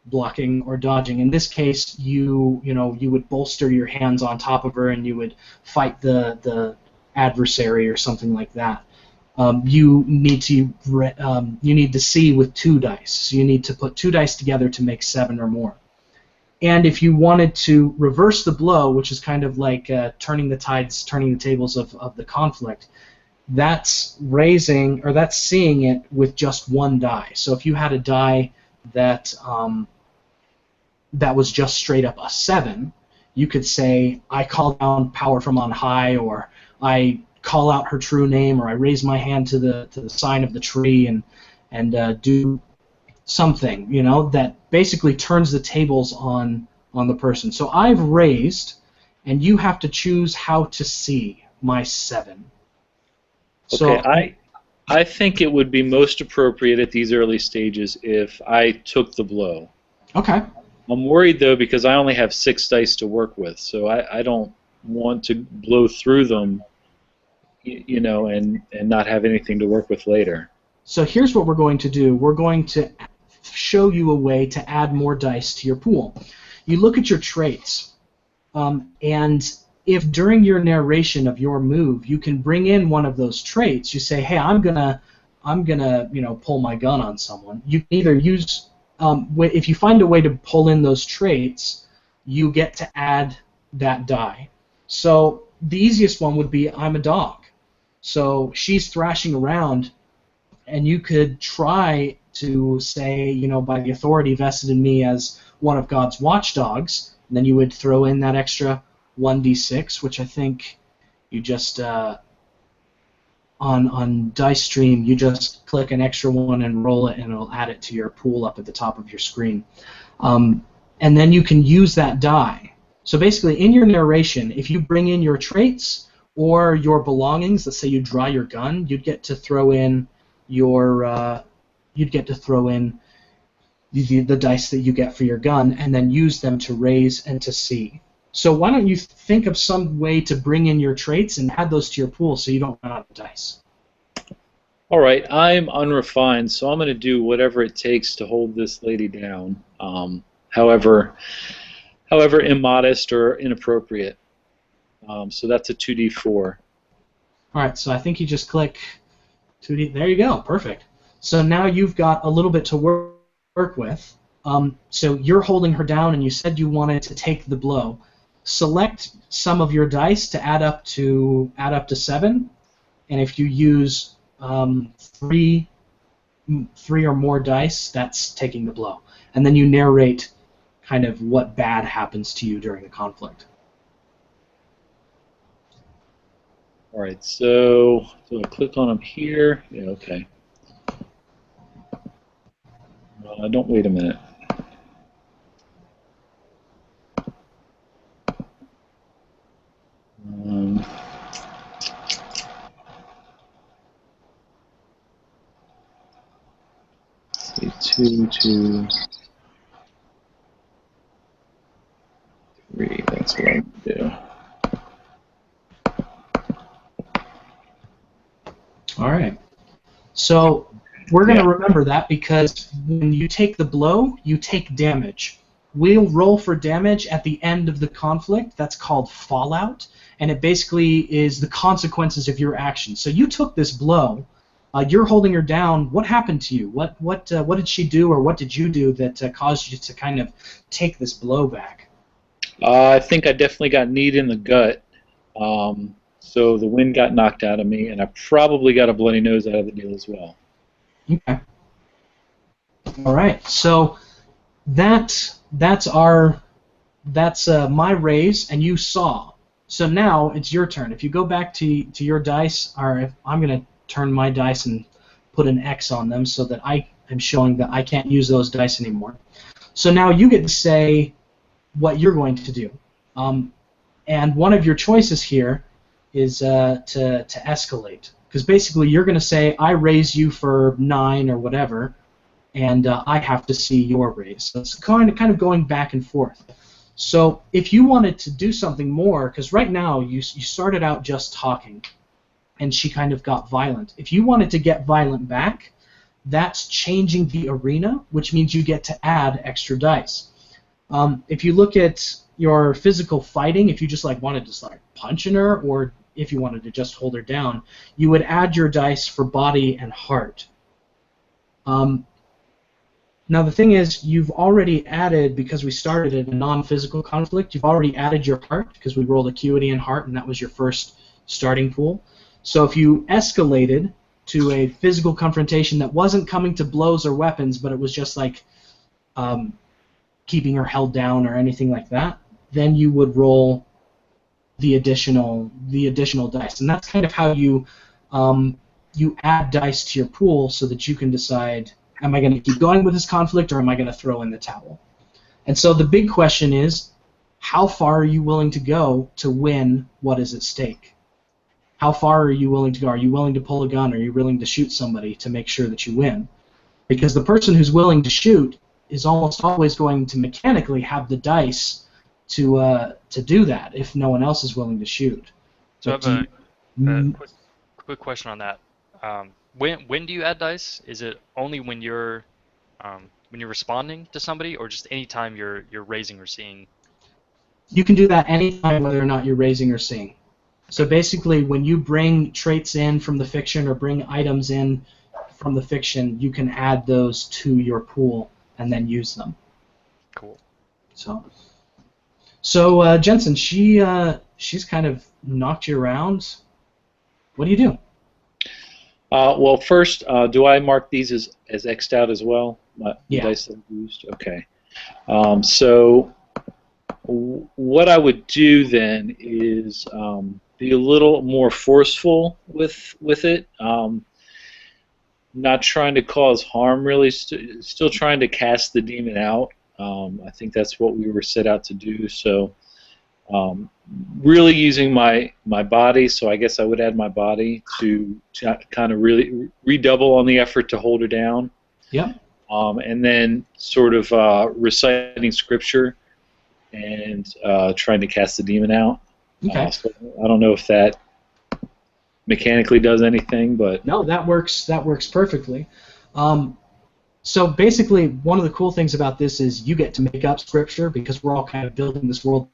blocking or dodging, in this case you would bolster your hands on top of her and you would fight the adversary or something like that. You need to see with 2 dice. So you need to put 2 dice together to make 7 or more. And if you wanted to reverse the blow, which is kind of like turning the tides, turning the tables of the conflict, that's seeing it with just 1 die. So if you had a die that was just straight up a 7, you could say, I call down power from on high, or I call out her true name, or I raise my hand to the sign of the tree and do something, that basically turns the tables on the person. So I've raised, and you have to choose how to see my 7. So okay, I think it would be most appropriate at these early stages if I took the blow. Okay. I'm worried, though, because I only have 6 dice to work with, so I don't want to blow through them, and not have anything to work with later. So here's what we're going to do. We're going to show you a way to add more dice to your pool. You look at your traits, and if during your narration of your move you can bring in one of those traits, you say, hey, I'm gonna pull my gun on someone. You can either use if you find a way to pull in those traits, you get to add that die. So the easiest one would be I'm a dog. So she's thrashing around, and you could try to say, by the authority vested in me as one of God's watchdogs, and then you would throw in that extra 1d6, which I think you just, on Dice Stream, you just click an extra one and roll it, and it'll add it to your pool up at the top of your screen. And then you can use that die. So basically, in your narration, if you bring in your traits or your belongings, let's say you draw your gun, you'd get to throw in the dice that you get for your gun, and then use them to raise and to see. So why don't you think of some way to bring in your traits and add those to your pool so you don't run out of dice? All right, I'm unrefined, so I'm going to do whatever it takes to hold this lady down, however immodest or inappropriate. So that's a 2d4. All right, so I think you just click 2D. There you go, perfect. So now you've got a little bit to work with. So you're holding her down, and you said you wanted to take the blow. Select some of your dice to add up to 7, and if you use three or more dice, that's taking the blow. And then you narrate kind of what bad happens to you during the conflict. All right, so do I click on them here? Yeah, okay. Don't wait a minute. Let's see, 2, 2, 3. That's what I'm going to do. All right. So we're going to remember that because when you take the blow, you take damage. We'll roll for damage at the end of the conflict. That's called fallout, and it basically is the consequences of your actions. So you took this blow. You're holding her down. What happened to you? What did she do, or what did you do that caused you to kind of take this blow back? I think I definitely got kneed in the gut. So the wind got knocked out of me, and I probably got a bloody nose out of the deal as well. Okay. All right. So that's my raise, and you saw. So now it's your turn. If you go back to your dice, or I'm going to turn my dice and put an X on them so that I am showing that I can't use those dice anymore. So now you get to say what you're going to do. And one of your choices here is to escalate. Because basically you're going to say, I raise you for 9 or whatever, and I have to see your raise. So it's kind of going back and forth. So if you wanted to do something more, because right now you started out just talking, and she kind of got violent. If you wanted to get violent back, that's changing the arena, which means you get to add extra dice. If you look at your physical fighting, if you just wanted to punching her, or if you wanted to just hold her down, you would add your dice for body and heart. Now the thing is, you've already added, because we started in a non-physical conflict, you've already added your heart, because we rolled acuity and heart, and that was your first starting pool. So if you escalated to a physical confrontation that wasn't coming to blows or weapons, but it was just keeping her held down or anything like that, then you would roll the additional dice, and that's kind of how you add dice to your pool so that you can decide, am I going to keep going with this conflict, or am I going to throw in the towel? And so the big question is, how far are you willing to go to win what is at stake? How far are you willing to go? Are you willing to pull a gun? Are you willing to shoot somebody to make sure that you win? Because the person who's willing to shoot is almost always going to mechanically have the dice to do that if no one else is willing to shoot. So I have a quick question on that. When do you add dice? Is it only when you're responding to somebody, or just any time you're raising or seeing? You can do that anytime, whether or not you're raising or seeing. So basically, when you bring traits in from the fiction or bring items in from the fiction, you can add those to your pool and then use them. Cool. So Jensen, she's kind of knocked you around. What do you do? Well, first, do I mark these as X'd out as well? The Yeah. dice that I've used? Okay. So what I would do then is be a little more forceful with it. Not trying to cause harm, really. Still trying to cast the demon out. I think that's what we were set out to do. So really using my body. So I guess I would add my body to kind of really redouble on the effort to hold her down. Yep. And then sort of reciting scripture and trying to cast the demon out. Okay. So I don't know if that mechanically does anything, but No, that works. That works perfectly. So basically, one of the cool things about this is you get to make up scripture because we're all kind of building this world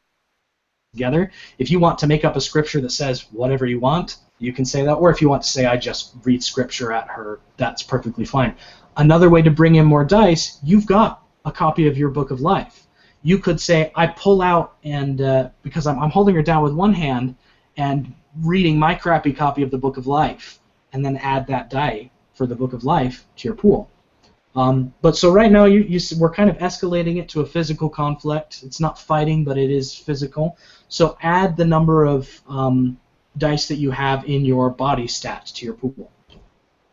together. If you want to make up a scripture that says whatever you want, you can say that. Or if you want to say, I just read scripture at her, that's perfectly fine. Another way to bring in more dice, you've got a copy of your Book of Life. You could say, I pull out, and because I'm holding her down with one hand and reading my crappy copy of the Book of Life, and then add that die for the Book of Life to your pool. But so right now we're kind of escalating it to a physical conflict. It's not fighting, but it is physical. So add the number of dice that you have in your body stats to your pool.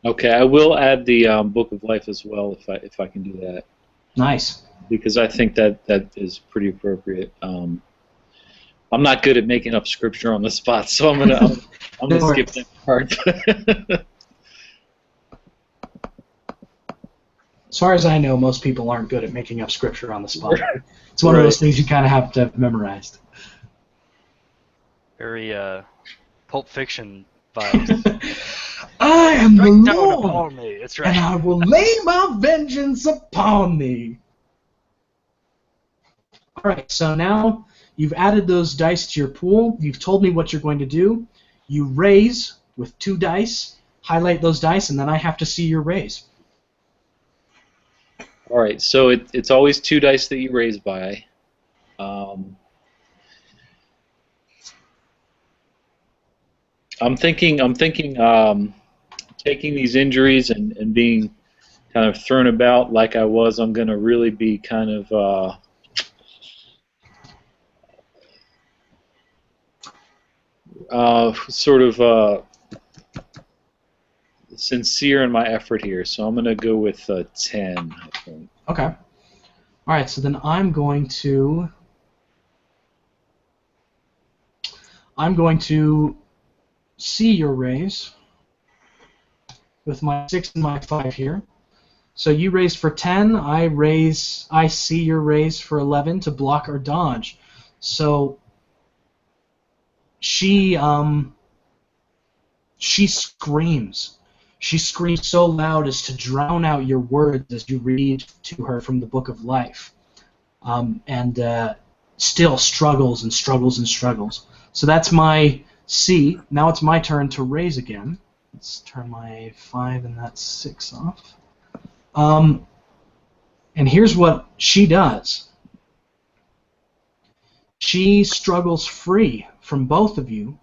Okay, I will add the Book of Life as well if I can do that. Nice. Because I think that is pretty appropriate. I'm not good at making up scripture on the spot, so I'm gonna skip that part. As far as I know, most people aren't good at making up scripture on the spot. It's one of those things you kind of have to have memorized. Very Pulp Fiction vibes. I am the Strike down Lord, upon me. That's right. and I will lay my vengeance upon thee. All right, so now you've added those dice to your pool. You've told me what you're going to do. You raise with 2 dice, highlight those dice, and then I have to see your raise. All right, so it's always 2 dice that you raise by. I'm thinking taking these injuries and being kind of thrown about like I was. I'm going to really be kind of sincere in my effort here. So I'm going to go with 10, I think. Okay. All right, so then I'm going to see your raise with my 6 and my 5 here. So you raised for 10. I see your raise for 11 to block or dodge. So she screams. She screams so loud as to drown out your words as you read to her from the Book of Life, and still struggles and struggles and struggles. So that's my C. Now it's my turn to raise again. Let's turn my 5 and that 6 off. And here's what she does. She struggles free from both of you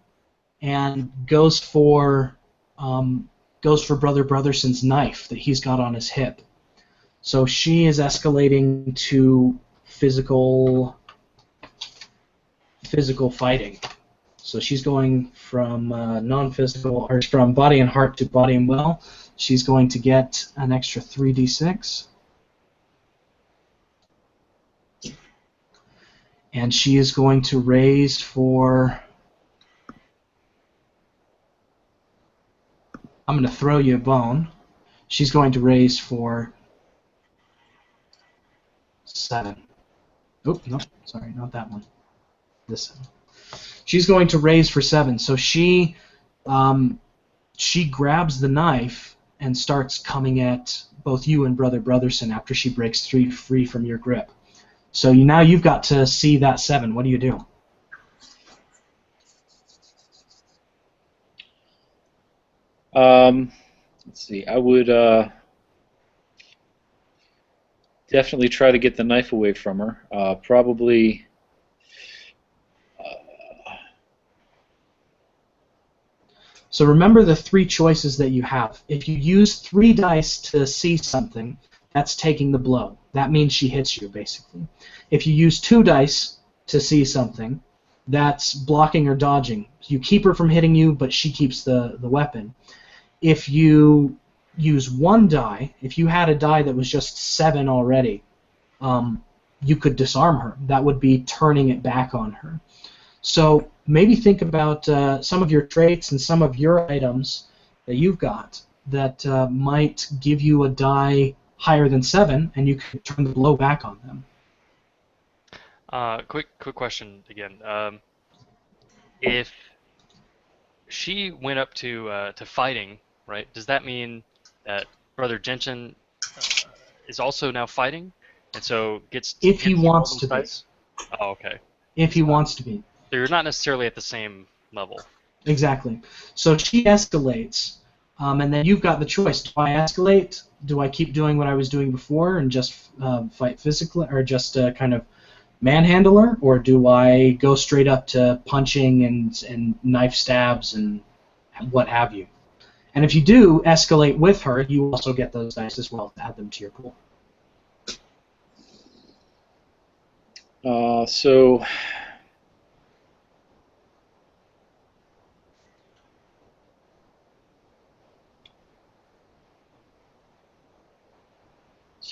and goes for Brother Brotherson's knife that he's got on his hip. So she is escalating to physical fighting. So she's going from non-physical, or from body and heart to body and will. She's going to get an extra 3d6. And she is going to raise for... I'm going to throw you a bone. She's going to raise for 7. Oh, no, sorry, not that one. This one. She's going to raise for 7. So she grabs the knife and starts coming at both you and Brother Brotherson after she breaks free from your grip. So now you've got to see that 7. What do you do? Let's see. I would definitely try to get the knife away from her. Probably. So remember the three choices that you have. If you use 3 dice to see something, that's taking the blow. That means she hits you, basically. If you use 2 dice to see something, that's blocking or dodging. You keep her from hitting you, but she keeps the weapon. If you use 1 die, if you had a die that was just 7 already, you could disarm her. That would be turning it back on her. So maybe think about some of your traits and some of your items that you've got that might give you a die higher than 7, and you can turn the blow back on them. Quick question again. If she went up to fighting, right? Does that mean that Brother Gentian is also now fighting, and so gets If he hits all wants those to be. dice? Oh, okay. If he wants to be. So you're not necessarily at the same level. Exactly. So she escalates, and then you've got the choice. Do I escalate? Do I keep doing what I was doing before and just fight physically, or just kind of manhandle her? Or do I go straight up to punching and knife stabs and what have you? And if you do escalate with her, you also get those dice as well to add them to your pool. So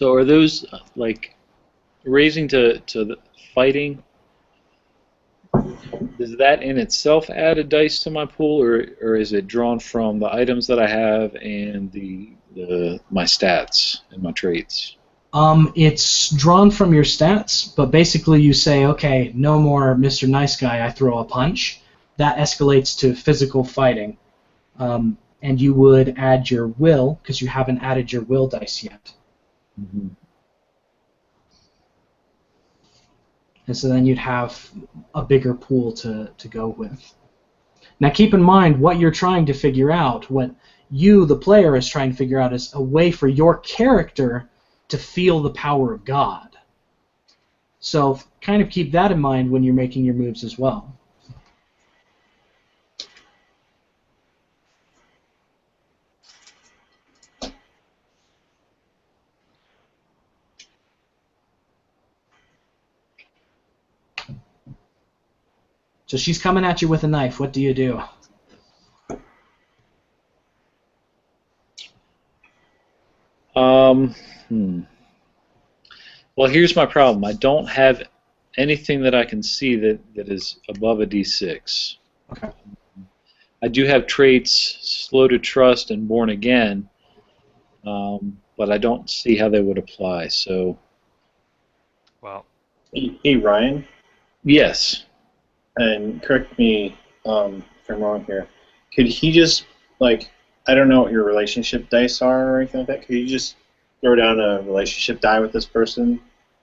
are those like raising to the fighting? Does that in itself add a dice to my pool, or is it drawn from the items that I have and my stats and my traits? It's drawn from your stats, but basically you say, okay, no more Mr. Nice Guy, I throw a punch. That escalates to physical fighting. And you would add your will, because you haven't added your will dice yet. Mm-hmm. And so then you'd have a bigger pool to go with. Now keep in mind what you're trying to figure out, what you, the player, is trying to figure out is a way for your character to feel the power of God. So kind of keep that in mind when you're making your moves as well. So she's coming at you with a knife. What do you do? Well, here's my problem. I don't have anything that I can see that is above a D6. Okay. I do have traits slow to trust and born again, but I don't see how they would apply. So. Well. Hey Ryan. Yes. And correct me if I'm wrong here. Could he just, like, I don't know what your relationship dice are or anything like that. Could you just throw down a relationship die with this person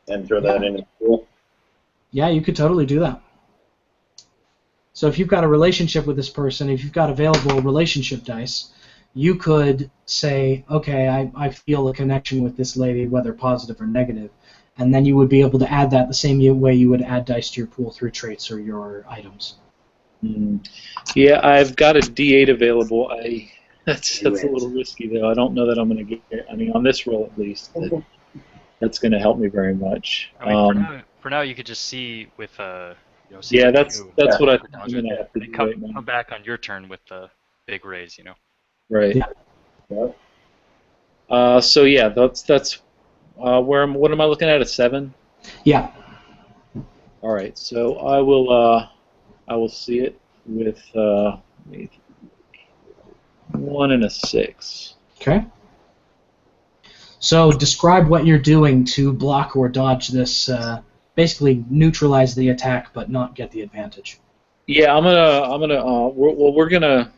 and throw that in the pool? Yeah, you could totally do that. So if you've got a relationship with this person, if you've got available relationship dice, you could say, okay, I feel a connection with this lady, whether positive or negative, and then you would be able to add that the same way you would add dice to your pool through traits or your items. Yeah, I've got a D8 available. That's a little risky, though. I don't know that I'm going to get. I mean, on this roll at least, that's going to help me very much. I mean, for now, you could just see with see yeah, what that's you do. what I'm I'm going to have to do right now. Come back on your turn with the big raise, Right. Yeah. So yeah, that's what am I looking at? A 7? Yeah. All right. So I will see it with 1 and a 6. Okay. So describe what you're doing to block or dodge this. Basically, neutralize the attack, but not get the advantage. Yeah, we're gonna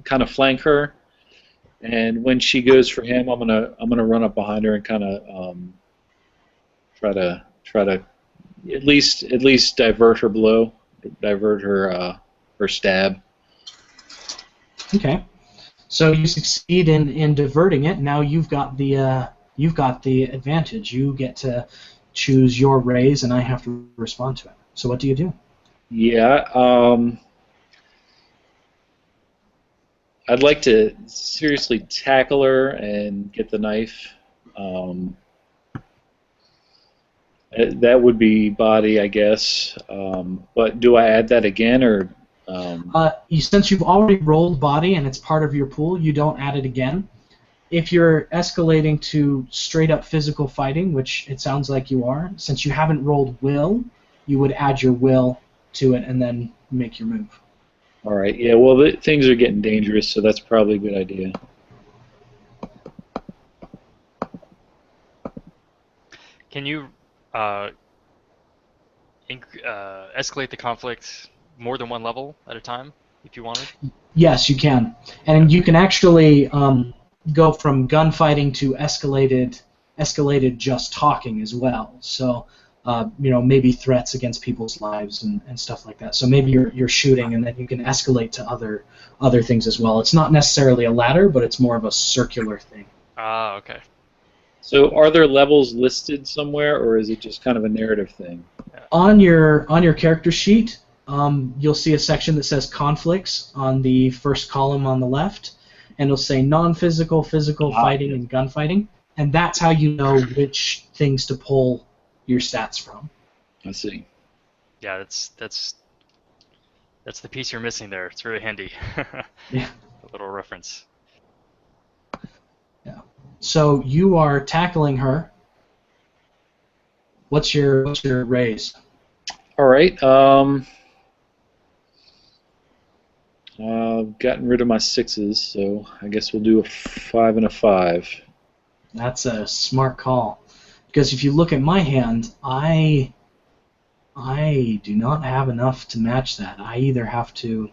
kind of flank her, and when she goes for him, I'm gonna run up behind her and kind of try to at least divert her blow, divert her stab. Okay. So you succeed in diverting it. Now you've got the advantage. You get to choose your raise, and I have to respond to it. So what do you do? Yeah. I'd like to seriously tackle her and get the knife. That would be body, I guess. But do I add that again, or? Since you've already rolled body and it's part of your pool, you don't add it again. If you're escalating to straight up physical fighting, which it sounds like you are, since you haven't rolled will, you would add your will to it and then make your move. All right. Yeah. Well, things are getting dangerous, so that's probably a good idea. Can you escalate the conflict more than one level at a time, if you wanted? Yes, you can, and you can actually go from gunfighting to escalated just talking as well. So, maybe threats against people's lives and stuff like that. So maybe you're shooting, and then you can escalate to other things as well. It's not necessarily a ladder, but it's more of a circular thing. Ah, okay. So are there levels listed somewhere, or is it just kind of a narrative thing? On your character sheet, you'll see a section that says conflicts on the first column on the left, and it'll say non-physical, physical, fighting, and gunfighting, and that's how you know which things to pull your stats from. I see. Yeah, that's the piece you're missing there. It's very handy. Yeah. A little reference. Yeah. So you are tackling her. What's your raise? All right. I've gotten rid of my 6s, so I guess we'll do a 5 and a 5. That's a smart call, because if you look at my hand, I do not have enough to match that. I have to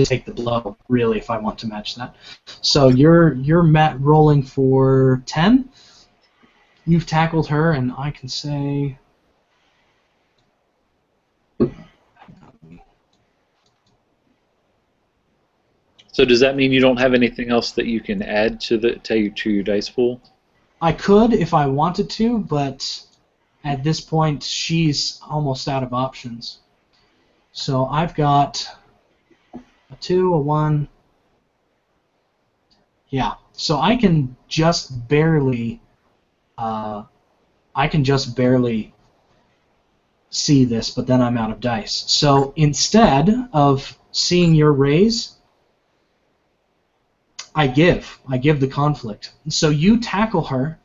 take the blow, really, if I want to match that. So you're rolling for 10. You've tackled her, and I can say. So does that mean you don't have anything else that you can add to your dice pool? I could if I wanted to, but at this point she's almost out of options. So I've got a 2, a 1. Yeah. So I can just barely see this, but then I'm out of dice. So instead of seeing your raise, I give the conflict. So you tackle her,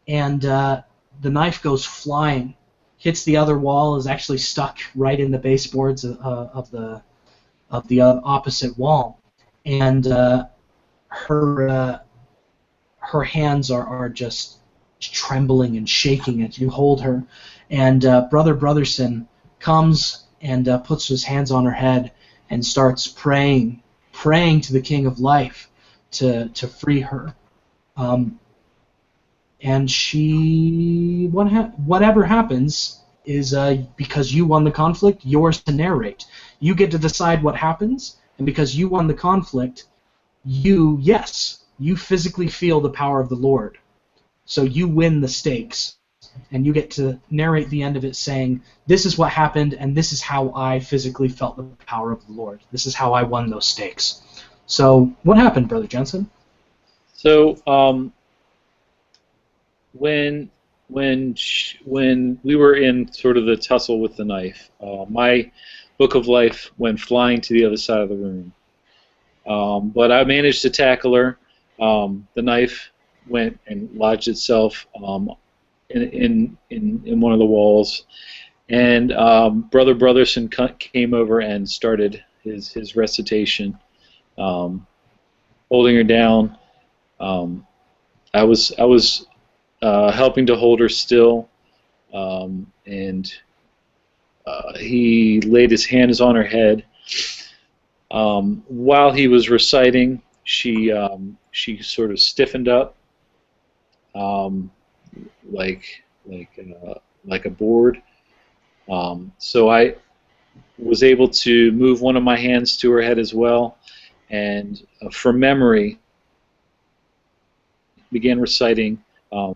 and the knife goes flying, hits the other wall, is actually stuck right in the baseboards of the opposite wall, and her hands are just trembling and shaking as you hold her, and Brother Brotherson comes and puts his hands on her head and starts praying to the King of Life to free her, and she whatever happens is because you won the conflict, yours to narrate. You get to decide what happens, and because you won the conflict, you physically feel the power of the Lord, so you win the stakes, and you get to narrate the end of it saying, this is what happened, and this is how I physically felt the power of the Lord. This is how I won those stakes. So, what happened, Brother Jensen? So, when we were in sort of the tussle with the knife, my book of life went flying to the other side of the room. But I managed to tackle her. The knife went and lodged itself in one of the walls, and Brother Brotherson came over and started his recitation. Holding her down, I was helping to hold her still, and he laid his hands on her head. While he was reciting, she sort of stiffened up, like a board. So I was able to move one of my hands to her head as well, and from memory began reciting the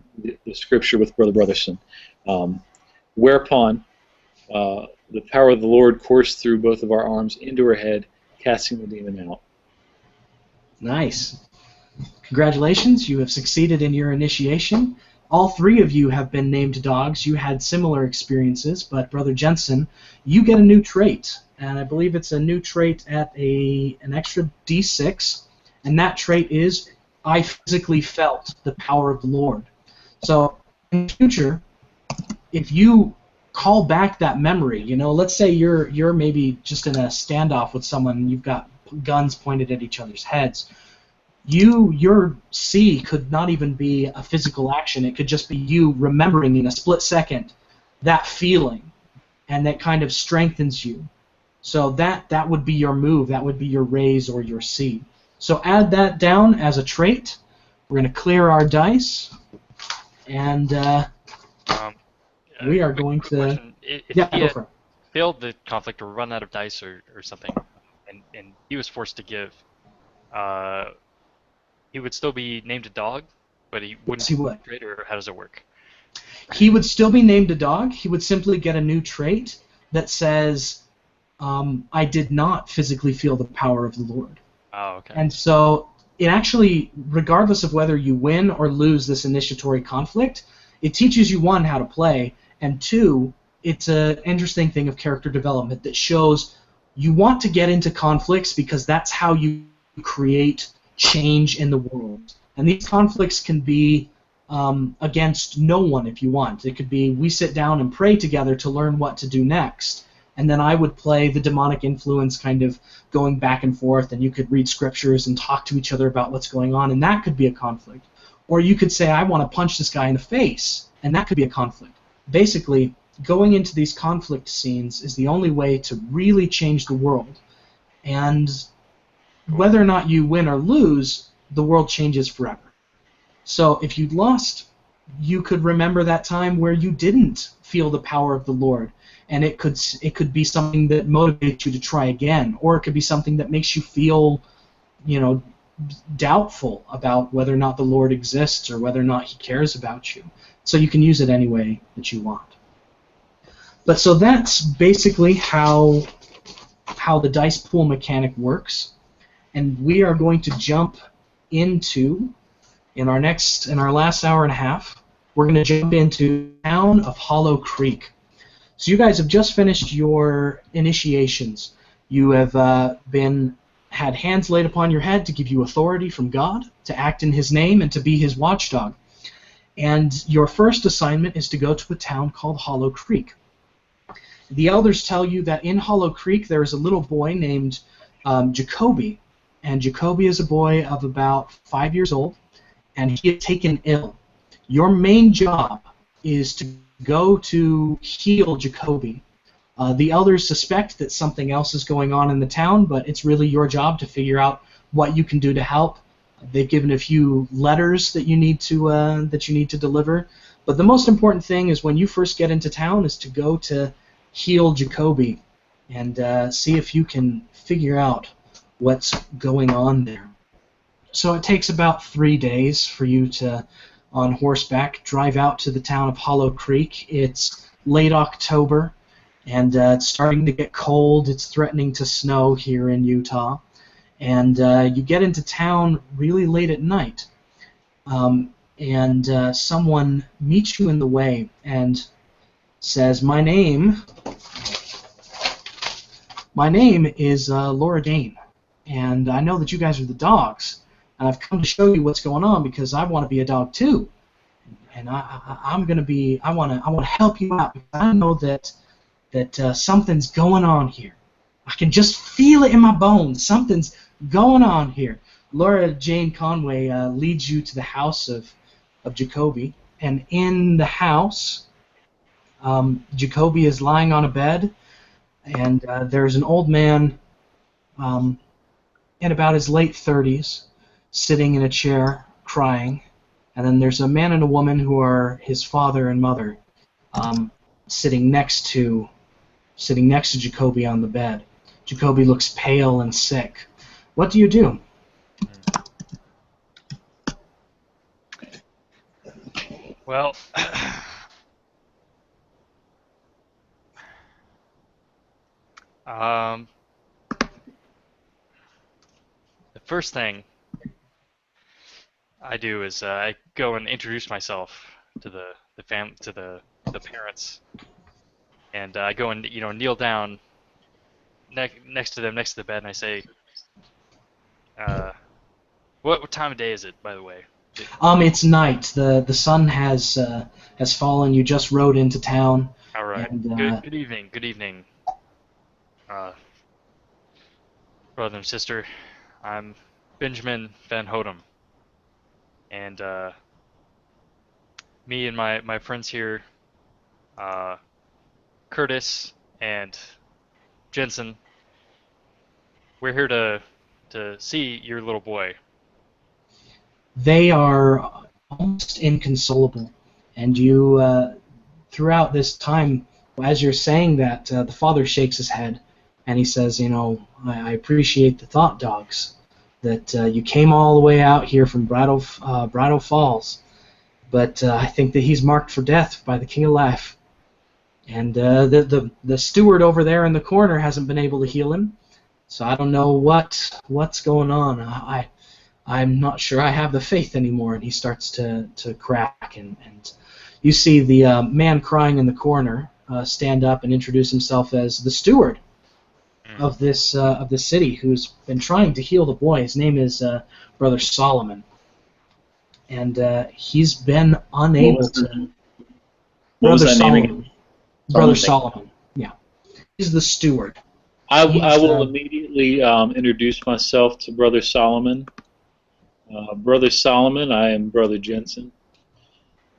scripture with Brother Brotherson. Whereupon the power of the Lord coursed through both of our arms into her head, casting the demon out. Nice. Congratulations, you have succeeded in your initiation. All three of you have been named dogs. You had similar experiences, but Brother Jensen, you get a new trait, and I believe it's a new trait at an extra D6, and that trait is, I physically felt the power of the Lord. So, in the future, if you call back that memory, let's say you're maybe just in a standoff with someone, and you've got guns pointed at each other's heads. Your C could not even be a physical action. It could just be you remembering in a split second that feeling, and that kind of strengthens you. So that would be your move. That would be your raise or your C. So add that down as a trait. We're going to clear our dice, and we are going quick to... question. If Yeah, he go had for it. failed the conflict or run out of dice or something, and he was forced to give, he would still be named a dog, but he wouldn't He would. trade, or how does it work? He would still be named a dog. He would simply get a new trait that says, I did not physically feel the power of the Lord. Oh, okay. And so it actually, regardless of whether you win or lose this initiatory conflict, it teaches you, one, how to play, and two, it's an interesting thing of character development that shows you want to get into conflicts because that's how you create change in the world. And these conflicts can be against no one if you want. It could be we sit down and pray together to learn what to do next. And then I would play the demonic influence kind of going back and forth, and you could read scriptures and talk to each other about what's going on, and that could be a conflict. Or you could say, I want to punch this guy in the face, and that could be a conflict. Basically, going into these conflict scenes is the only way to really change the world. And whether or not you win or lose, the world changes forever. So if you'd lost, you could remember that time where you didn't feel the power of the Lord, and it could be something that motivates you to try again, or it could be something that makes you feel, doubtful about whether or not the Lord exists or whether or not He cares about you. So you can use it any way that you want. But so that's basically how the dice pool mechanic works, and we are going to jump into in our last hour and a half. We're going to jump into the town of Hollow Creek. So you guys have just finished your initiations. You have had hands laid upon your head to give you authority from God, to act in His name, and to be His watchdog. And your first assignment is to go to a town called Hollow Creek. The elders tell you that in Hollow Creek there is a little boy named Jacoby, and Jacoby is a boy of about 5 years old, and he had taken ill. Your main job is to go to heal Jacoby. The elders suspect that something else is going on in the town, but it's really your job to figure out what you can do to help. They've given a few letters that you need to deliver. But the most important thing is when you first get into town is to go to heal Jacoby and see if you can figure out what's going on there. So it takes about 3 days for you to, on horseback, drive out to the town of Hollow Creek. It's late October, and it's starting to get cold. It's threatening to snow here in Utah. And you get into town really late at night. And someone meets you in the way and says, My name is Laura Dane, and I know that you guys are the dogs, and I've come to show you what's going on because I want to be a dog too, and I want to help you out because I know that something's going on here. I can just feel it in my bones. Something's going on here. Laura Jane Conway leads you to the house of Jacoby, and in the house, Jacoby is lying on a bed, and there's an old man in about his late 30s sitting in a chair crying, and then there's a man and a woman who are his father and mother sitting next to Jacoby on the bed. Jacoby looks pale and sick. What do you do? Well, the first thing I do is I go and introduce myself to the parents, and I go and kneel down next to them, next to the bed, and I say, uh, what time of day is it, by the way? It's night. The sun has fallen. You just rode into town, All right. and Good evening. Good evening, uh, brother and sister. I'm Benjamin Van Hodem, and me and my friends here, uh, Curtis and Jensen, we're here to see your little boy. they are almost inconsolable. And you, throughout this time, as you're saying that, the father shakes his head, and he says, I appreciate the thought, dogs, that you came all the way out here from Bridal Falls, but I think that he's marked for death by the King of Life. And the steward over there in the corner hasn't been able to heal him, so I don't know what's going on. I'm not sure I have the faith anymore. And he starts to crack, and you see the man crying in the corner stand up and introduce himself as the steward of this city, who's been trying to heal the boy. His name is Brother Solomon, and he's been unable to. What was Brother that name Solomon. again? Brother Solomon. Solomon. Yeah, he's the steward. I He's, will immediately introduce myself to Brother Solomon. Brother Solomon, I am Brother Jensen.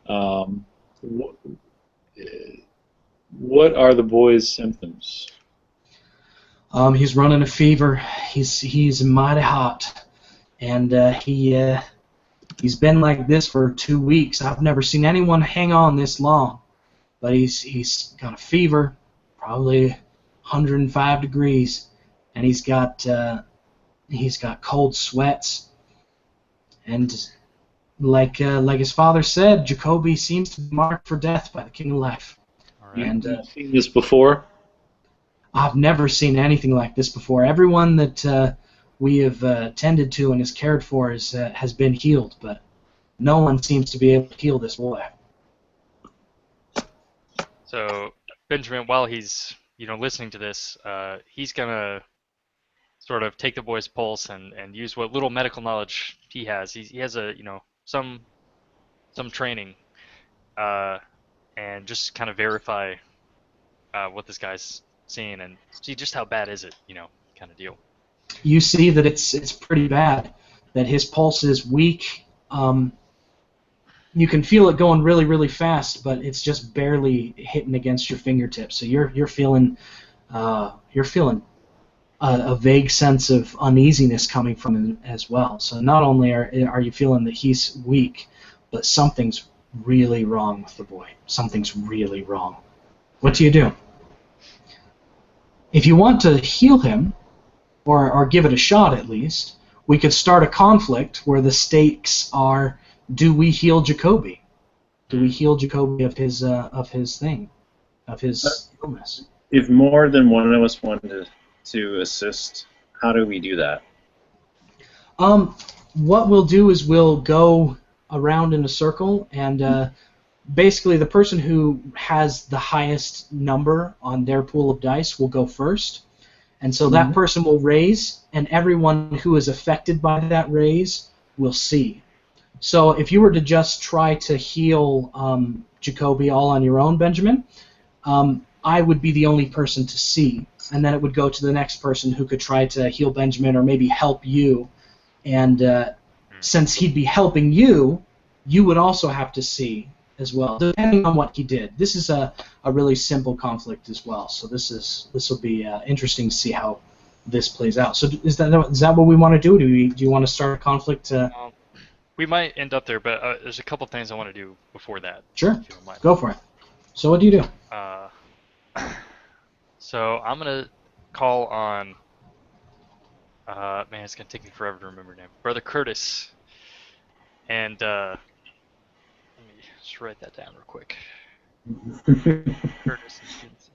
What are the boy's symptoms? He's running a fever. He's mighty hot, and he's been like this for 2 weeks. I've never seen anyone hang on this long, but he's got a fever, probably 105 degrees, and he's got cold sweats, and like his father said, Jacoby seems to be marked for death by the King of Life. All right. And Have you seen this before? I've never seen anything like this before. Everyone that we have tended to and is cared for has been healed, but no one seems to be able to heal this boy. So Benjamin, while he's listening to this, he's gonna sort of take the boy's pulse and use what little medical knowledge he has. He has some training, and just kind of verify what this guy's seeing and see just how bad is it, kind of deal. You see that it's pretty bad, that his pulse is weak. You can feel it going really, really fast, but it's just barely hitting against your fingertips. So you're feeling a vague sense of uneasiness coming from him as well. So not only are you feeling that he's weak, but something's really wrong with the boy. Something's really wrong. What do you do? If you want to heal him, or give it a shot at least, we could start a conflict where the stakes are: do we heal Jacoby? Do we heal Jacoby of his illness? If more than one of us wanted to assist, how do we do that? What we'll do is we'll go around in a circle, and basically the person who has the highest number on their pool of dice will go first. And so that person will raise, and everyone who is affected by that raise will see. So if you were to just try to heal Jacoby all on your own, Benjamin, I would be the only person to see. And then it would go to the next person who could try to heal Benjamin or maybe help you. And since he'd be helping you, you would also have to see as well, depending on what he did. This is a really simple conflict as well. So this will be interesting to see how this plays out. So is that what we want to do? Do you want to start a conflict? We might end up there, but there's a couple things I want to do before that. Sure. If you don't mind. Go for it. So what do you do? So I'm gonna call on. Man, it's gonna take me forever to remember your name. Brother Curtis. And let me just write that down real quick. Curtis and Jensen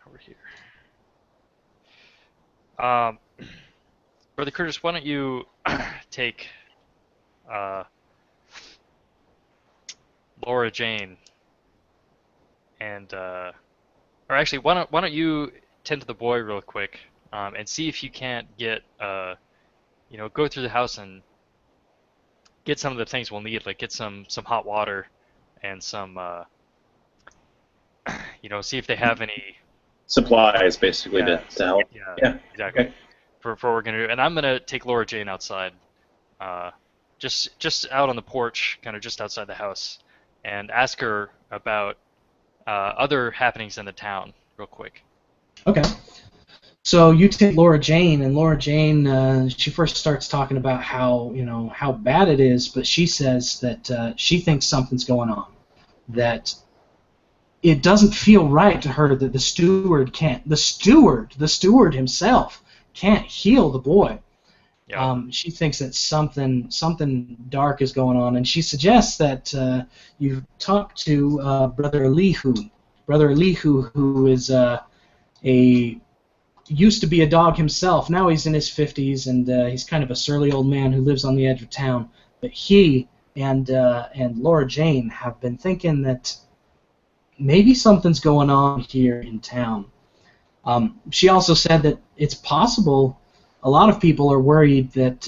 over here. Brother Curtis, why don't you take Laura Jane, and or actually, why don't you tend to the boy real quick, and see if you can't get go through the house and get some of the things we'll need, like get some hot water and some see if they have any. Supplies, basically, Yeah, to help. yeah, Yeah. exactly. Okay. For what we're gonna do, and I'm gonna take Laura Jane outside, just out on the porch, kind of just outside the house, and ask her about other happenings in the town, real quick. Okay. So you take Laura Jane, and Laura Jane, she first starts talking about how bad it is, but she says that she thinks something's going on, that it doesn't feel right to her that the steward himself can't heal the boy. Yeah. She thinks that something dark is going on, and she suggests that you talk to Brother Elihu. Brother Elihu, who is used to be a dog himself. Now he's in his 50s, and he's kind of a surly old man who lives on the edge of town. But he and Laura Jane have been thinking that maybe something's going on here in town. She also said that it's possible. A lot of people are worried that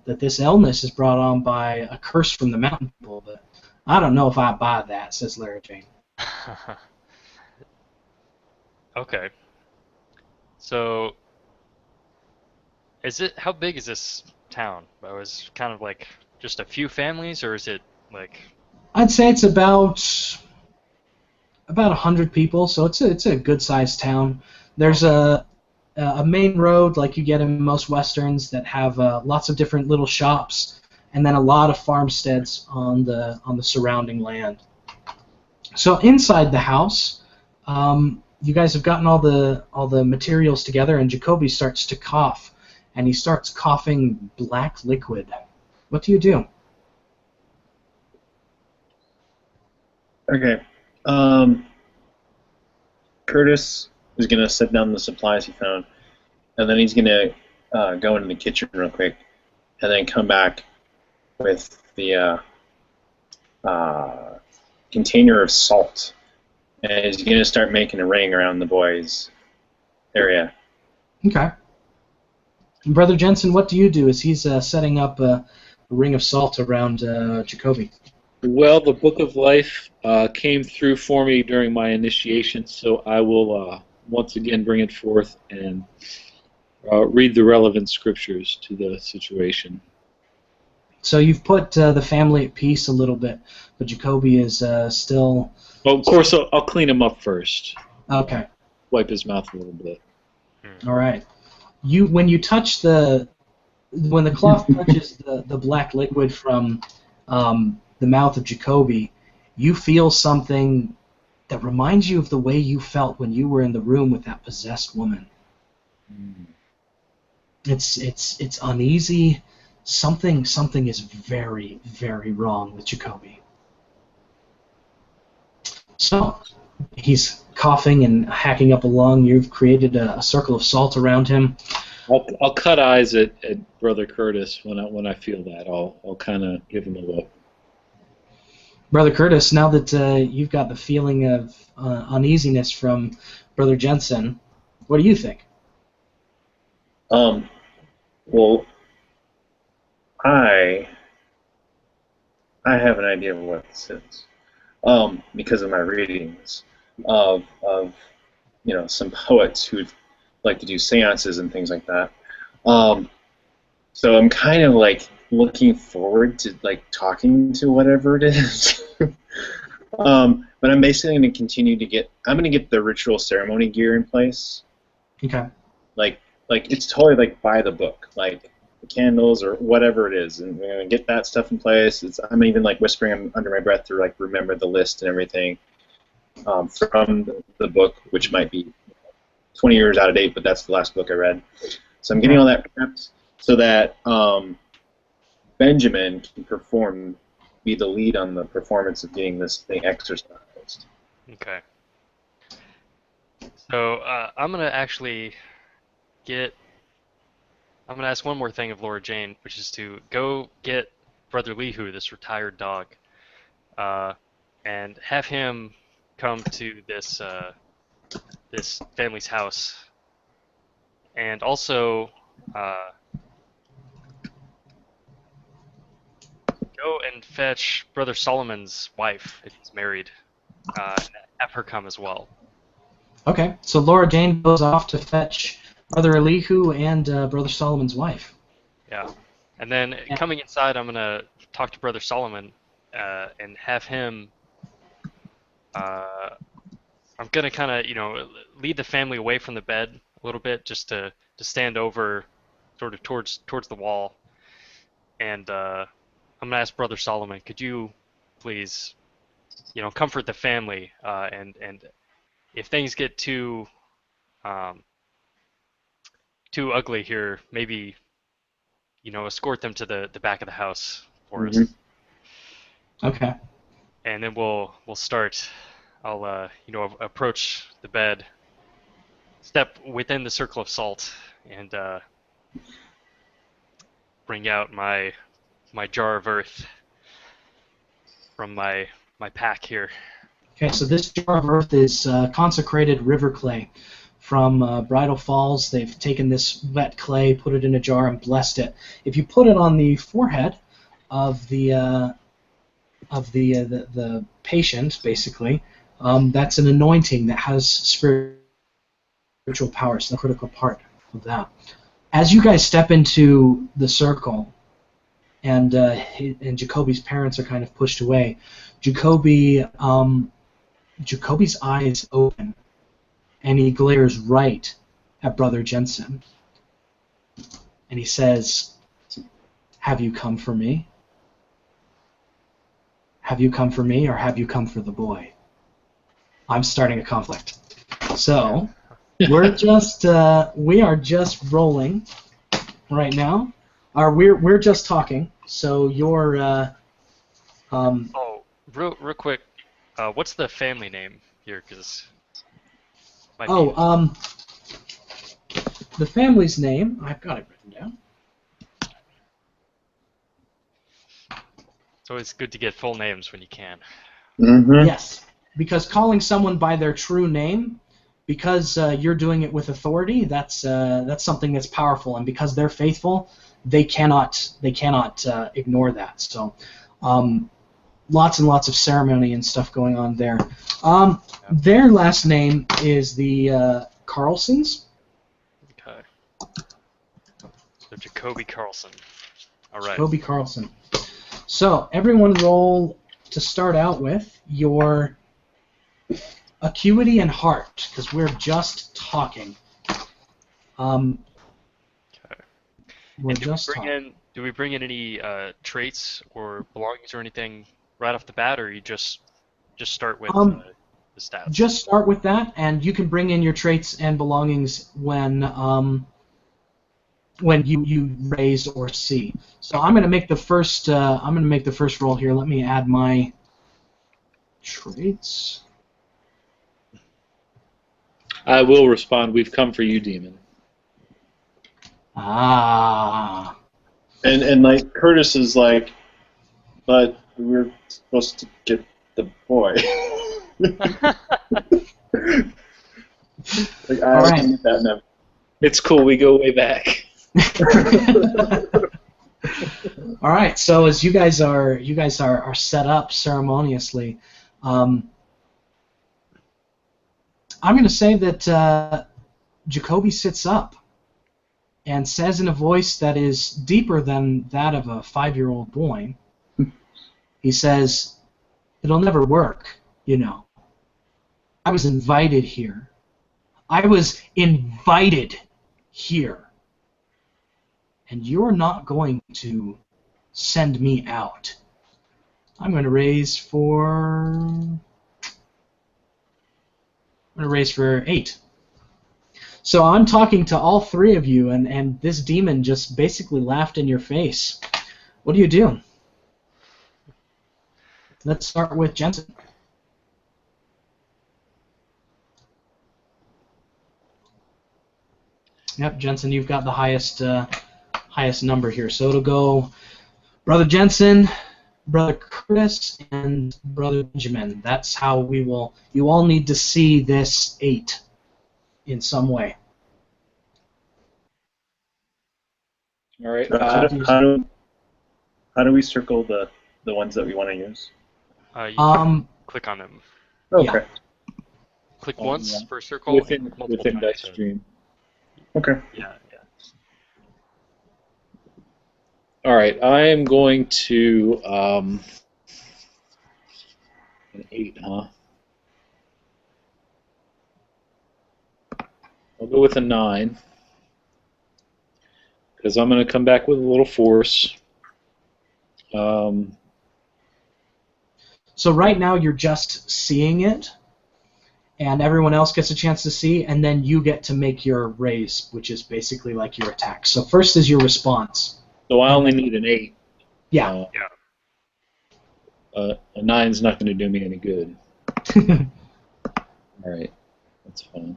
this illness is brought on by a curse from the mountain people, but I don't know if I buy that, says Laura Jane. Okay. So, how big is this town? It was kind of like just a few families, or is it like? I'd say it's about 100 people, so it's a good sized town. There's a main road like you get in most westerns that have lots of different little shops, and then a lot of farmsteads on the surrounding land. So inside the house, you guys have gotten all the materials together, and Jacoby starts to cough, and he starts coughing black liquid. What do you do? Okay. Curtis is going to set down the supplies he found, and then he's going to go into the kitchen real quick, and then come back with the container of salt. And he's going to start making a ring around the boy's area. Okay. Brother Jensen, what do you do as he's setting up a ring of salt around Jacoby? Well, the Book of Life came through for me during my initiation, so I will once again bring it forth and read the relevant scriptures to the situation. So you've put the family at peace a little bit, but Jacoby is still... Well, of course, I'll clean him up first. Okay. Wipe his mouth a little bit. All right. When the cloth touches the black liquid from the mouth of Jacoby, you feel something that reminds you of the way you felt when you were in the room with that possessed woman. It's uneasy. Something is very, very wrong with Jacoby. So he's coughing and hacking up a lung. You've created a circle of salt around him. I'll cut eyes at Brother Curtis when I feel that. I'll kind of give him a look. Brother Curtis, now that you've got the feeling of uneasiness from Brother Jensen, what do you think? Well, I have an idea of what this is, because of my readings of some poets who like to do seances and things like that. So I'm kind of like looking forward to like talking to whatever it is. But I'm basically going to continue to I'm going to get the ritual ceremony gear in place. Okay. Like it's totally like by the book, like the candles or whatever it is, and we're going to get that stuff in place. I'm even like whispering under my breath to like remember the list and everything from the book, which might be 20 years out of date, but that's the last book I read. So I'm getting all that prepped so that Benjamin can be the lead on the performance of getting this thing exercised. Okay. So I'm gonna ask one more thing of Laura Jane, which is to go get Brother Lihu, this retired dog, and have him come to this this family's house, and also go and fetch Brother Solomon's wife if he's married, and have her come as well. Okay, so Laura Jane goes off to fetch Brother Elihu and Brother Solomon's wife. Yeah, and then coming inside, I'm gonna talk to Brother Solomon and have him. I'm gonna kind of, lead the family away from the bed a little bit, just to stand over, sort of towards the wall, and I'm gonna ask Brother Solomon, could you please, comfort the family, and if things get too ugly here, maybe, escort them to the back of the house for us. Okay. And then we'll start. I'll approach the bed, step within the circle of salt, and bring out my jar of earth from my pack here. Okay, so this jar of earth is consecrated river clay from Bridal Falls. They've taken this wet clay, put it in a jar, and blessed it. If you put it on the forehead of the patient, basically, that's an anointing that has spiritual power. It's the critical part of that. As you guys step into the circle, and Jacoby's parents are kind of pushed away, Jacoby's eyes open, and he glares right at Brother Jensen, and he says, "Have you come for me? Have you come for me, or have you come for the boy? I'm starting a conflict." So we are just rolling right now, or we're just talking. So you're real quick, what's the family name here? Because the family's name, I've got it written down. It's always good to get full names when you can. Yes, because calling someone by their true name, because you're doing it with authority, that's something that's powerful, and because they're faithful, they cannot ignore that. So, lots and lots of ceremony and stuff going on there. Their last name is the Carlsons. Okay. So Jacoby Carlson. All right. Jacoby Carlson. So everyone roll to start out with your acuity and heart, because we're just talking. Okay. We're just talking. Do we bring in any traits or belongings or anything right off the bat, or you just start with the stats? Just start with that, and you can bring in your traits and belongings when you raise or see. So I'm going to make the first. Roll here. Let me add my traits. I will respond. We've come for you, demon. Ah. And like Curtis is like, but we're supposed to get the boy. Like, I All right. need that never. It's cool. We go way back. All right. So as you guys are set up ceremoniously, I'm going to say that Jacoby sits up and says in a voice that is deeper than that of a 5-year-old boy. He says, "It'll never work, you know. I was invited here. I was invited here. And you're not going to send me out." I'm going to raise for 8. So I'm talking to all three of you, and this demon just basically laughed in your face. What do you do? Let's start with Jensen. Yep, Jensen, you've got the highest number here. So it'll go Brother Jensen, Brother Curtis and Brother Benjamin. That's how we will. You all need to see this 8 in some way. All right. How do we circle the ones that we want to use? You click on them. Okay. Yeah. Click once for a circle. Within multiple times Dice to- Stream. Okay. Yeah. All right. I am going to an 8, huh? I'll go with a 9 because I'm going to come back with a little force. So right now you're just seeing it, and everyone else gets a chance to see, and then you get to make your raise, which is basically like your attack. So first is your response. So I only need an 8. Yeah. A 9's not going to do me any good. All right, that's fine.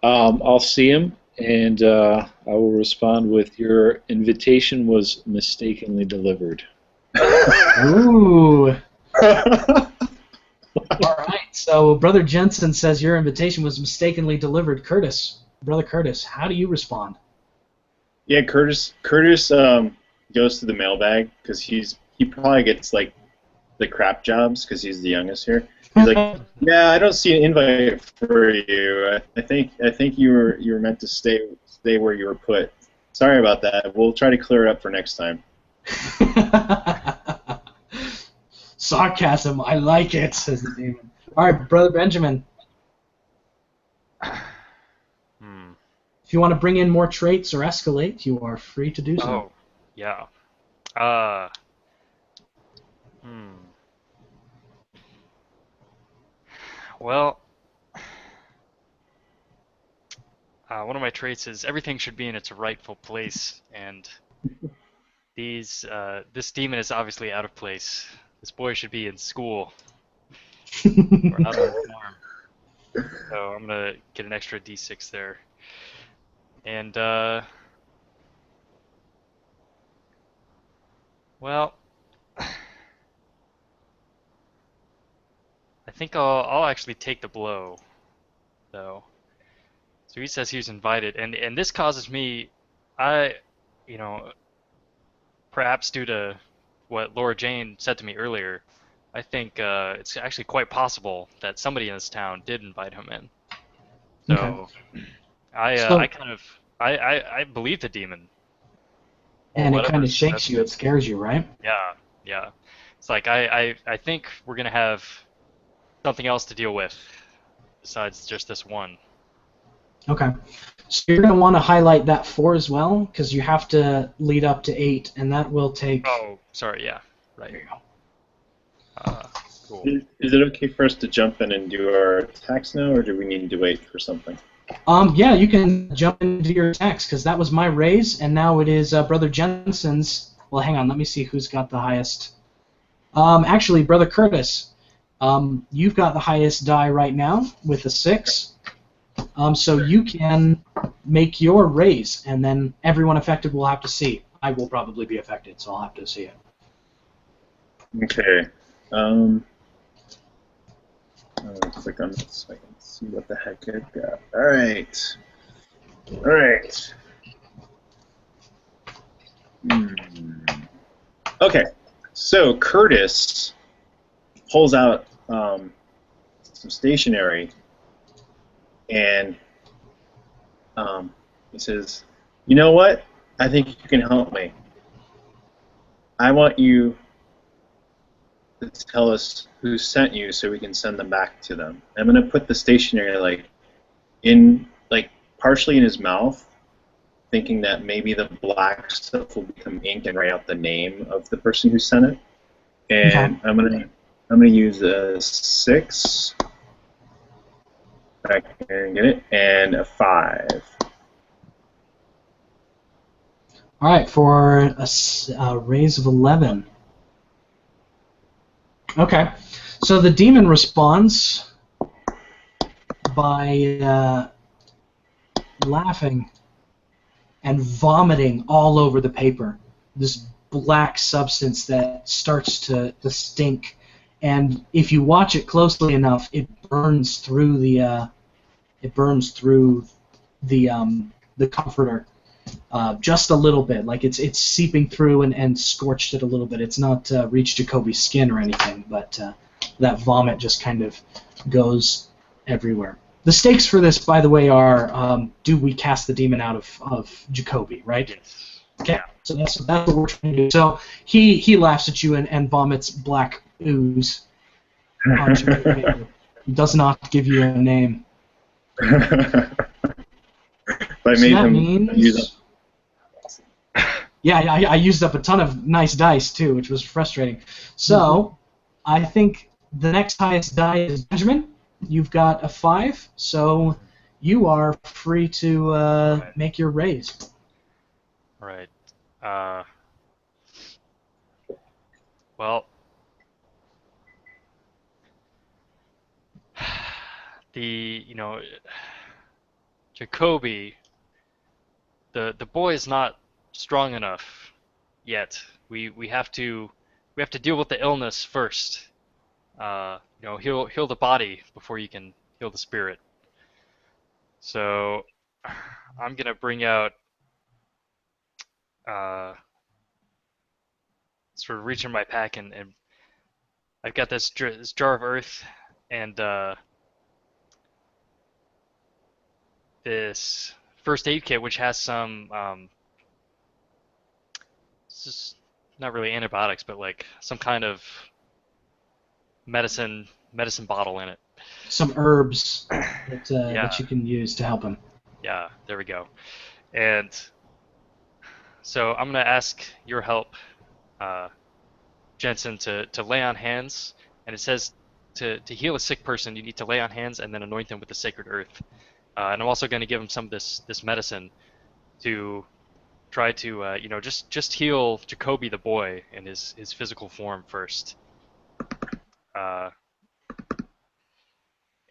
I'll see him, and I will respond with, your invitation was mistakenly delivered. Ooh. All right. So Brother Jensen says your invitation was mistakenly delivered. Brother Curtis, how do you respond? Yeah, Curtis goes to the mailbag because he probably gets like the crap jobs because he's the youngest here. He's like, yeah, I don't see an invite for you. I think you were meant to stay where you were put. Sorry about that. We'll try to clear it up for next time. Sarcasm, I like it, says the demon. All right, Brother Benjamin. If you want to bring in more traits or escalate, you are free to do so. Oh, yeah. Well, one of my traits is everything should be in its rightful place, and this demon is obviously out of place. This boy should be in school or out on the farm. So I'm gonna get an extra D6 there, and well, I think I'll actually take the blow, though. So he says he was invited, and this causes me, perhaps due to what Laura Jane said to me earlier, I think it's actually quite possible that somebody in this town did invite him in. So, Okay. I believe the demon. And it Whatever kind of it shakes says. you, it scares you, right? Yeah. It's like I think we're gonna have something else to deal with besides just this one. Okay. So you're going to want to highlight that 4 as well, because you have to lead up to 8, and that will take... Oh, sorry, yeah. Right. There you go. Cool. Is it okay for us to jump in and do our attacks now, or do we need to wait for something? Yeah, you can jump into your attacks, because that was my raise, and now it is Brother Jensen's... Well, hang on, let me see who's got the highest. Actually, Brother Curtis, you've got the highest die right now with a 6. So you can make your raise, and then everyone affected will have to see. I will probably be affected, so I'll have to see it. Okay. I'll click on this so I can see what the heck I've got. All right. Okay. So Curtis pulls out some stationery, and he says, "You know what? I think you can help me. I want you to tell us who sent you so we can send them back to them." I'm going to put the stationery partially in his mouth, thinking that maybe the black stuff will become ink and write out the name of the person who sent it. And okay. I'm gonna use a 6. I can get it, and a 5. All right, for a raise of 11. Okay, so the demon responds by laughing and vomiting all over the paper. This black substance that starts to stink, and if you watch it closely enough, it burns through the comforter just a little bit, like it's seeping through and scorched it a little bit. It's not reached Jacoby's skin or anything, but that vomit just kind of goes everywhere. The stakes for this, by the way, are do we cast the demon out of Jacoby, right? Yes. Okay, Yeah. so that's what we're trying to do. So he laughs at you and vomits black ooze onto your paper. He does not give you a name. I So made that him means... use Yeah, I used up a ton of nice dice too, which was frustrating. So I think the next highest die is Benjamin. You've got a 5, so you are free to make your raise. Right. Well, Jacoby, the boy is not strong enough yet. We have to deal with the illness first. Heal the body before you can heal the spirit. So I'm gonna bring out sort of reach in my pack, and I've got this jar of earth and this first aid kit, which has some it's just not really antibiotics, but like some kind of medicine bottle in it. Some herbs that Yeah. that you can use to help him. Yeah, there we go. And so I'm gonna ask your help, Jensen, to lay on hands. And it says to heal a sick person, you need to lay on hands and then anoint them with the sacred earth. And I'm also going to give him some of this medicine to try to just heal Jacoby the boy in his physical form first.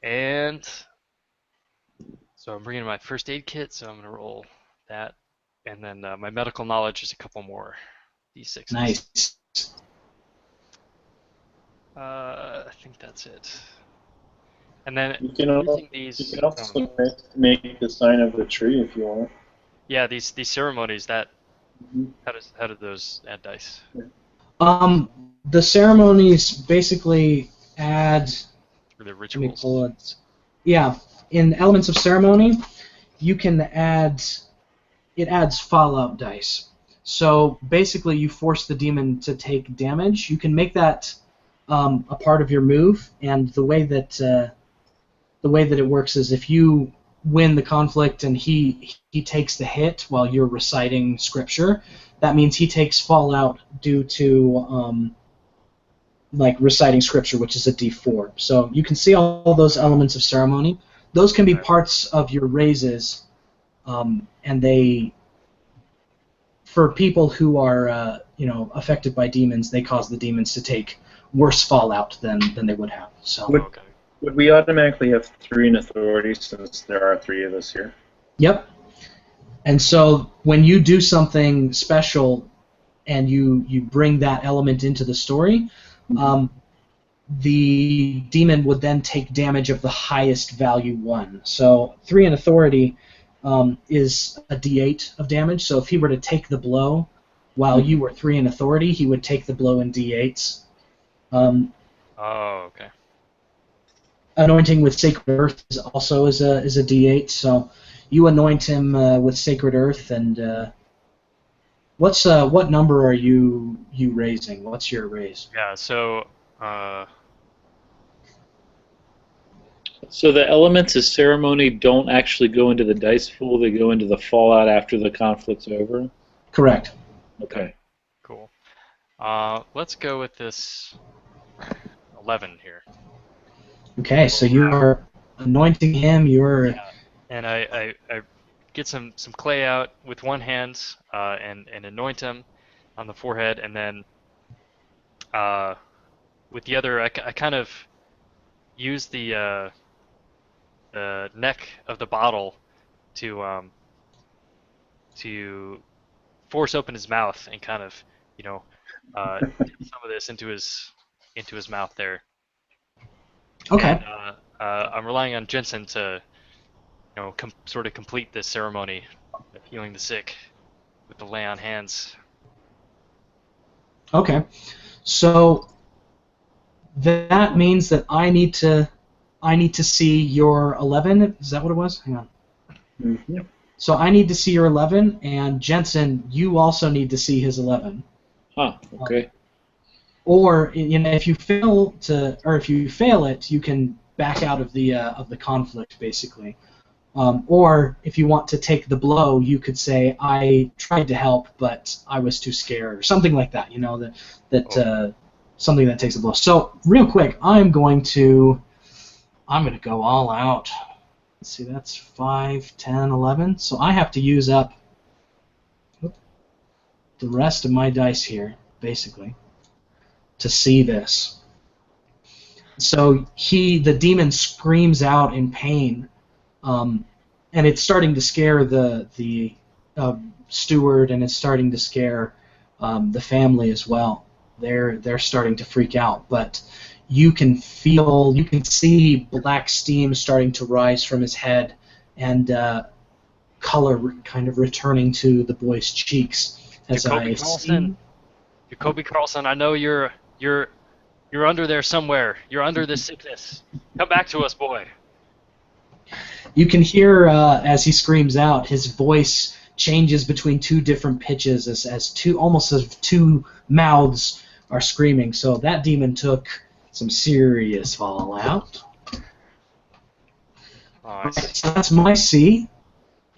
And so I'm bringing my first aid kit, so I'm going to roll that. And then my medical knowledge is a couple more d6s. Nice. I think that's it. And then You can these, also make the sign of the tree if you want. yeah, these ceremonies, that how do those add dice? The ceremonies basically add. Or the Let me rituals? pull it. Yeah, in elements of ceremony, you can add. It adds fallout dice. So basically, you force the demon to take damage. You can make that a part of your move, and the way that it works is if you win the conflict and he takes the hit while you're reciting scripture, that means he takes fallout due to like reciting scripture, which is a D4. So you can see all those elements of ceremony. Those can be parts of your raises, and they, for people who are affected by demons, they cause the demons to take worse fallout than they would have. So. Okay. Would we automatically have 3 in authority since there are 3 of us here? Yep. And so when you do something special and you bring that element into the story, the demon would then take damage of the highest value one. So 3 in authority is a D8 of damage. So if he were to take the blow while you were 3 in authority, he would take the blow in D8s. Oh, okay. Anointing with sacred earth is also is a D8. So you anoint him with sacred earth, and what number are you raising? What's your raise? Yeah. So. So the elements of ceremony don't actually go into the dice pool, they go into the fallout after the conflict's over? Correct. Okay. Cool. Let's go with this 11 here. Okay, so you are anointing him. You're And I get some clay out with one hand and anoint him on the forehead, and then with the other I kind of use the neck of the bottle to force open his mouth and kind of dip some of this into his mouth there. Okay. And, I'm relying on Jensen to, sort of complete this ceremony of healing the sick with the lay on hands. Okay. So that means that I need to see your 11. Is that what it was? Hang on. Mm-hmm. So I need to see your 11, and Jensen, you also need to see his 11. Huh. Okay. Or if you fail it, you can back out of the conflict, basically. Or if you want to take the blow, you could say, "I tried to help, but I was too scared," or something like that. Something that takes a blow. So real quick, I'm going to go all out. Let's see, that's 5, 10, 11. So I have to use up the rest of my dice here, basically, to see this. So the demon screams out in pain, and it's starting to scare the steward, and it's starting to scare the family as well. They're starting to freak out, but you can see black steam starting to rise from his head, and color kind of returning to the boy's cheeks as Jacoby Carlson, I know you're under there somewhere. You're under this sickness. Come back to us, boy. You can hear as he screams out, his voice changes between two different pitches as two mouths are screaming. So that demon took some serious fallout. So that's my C,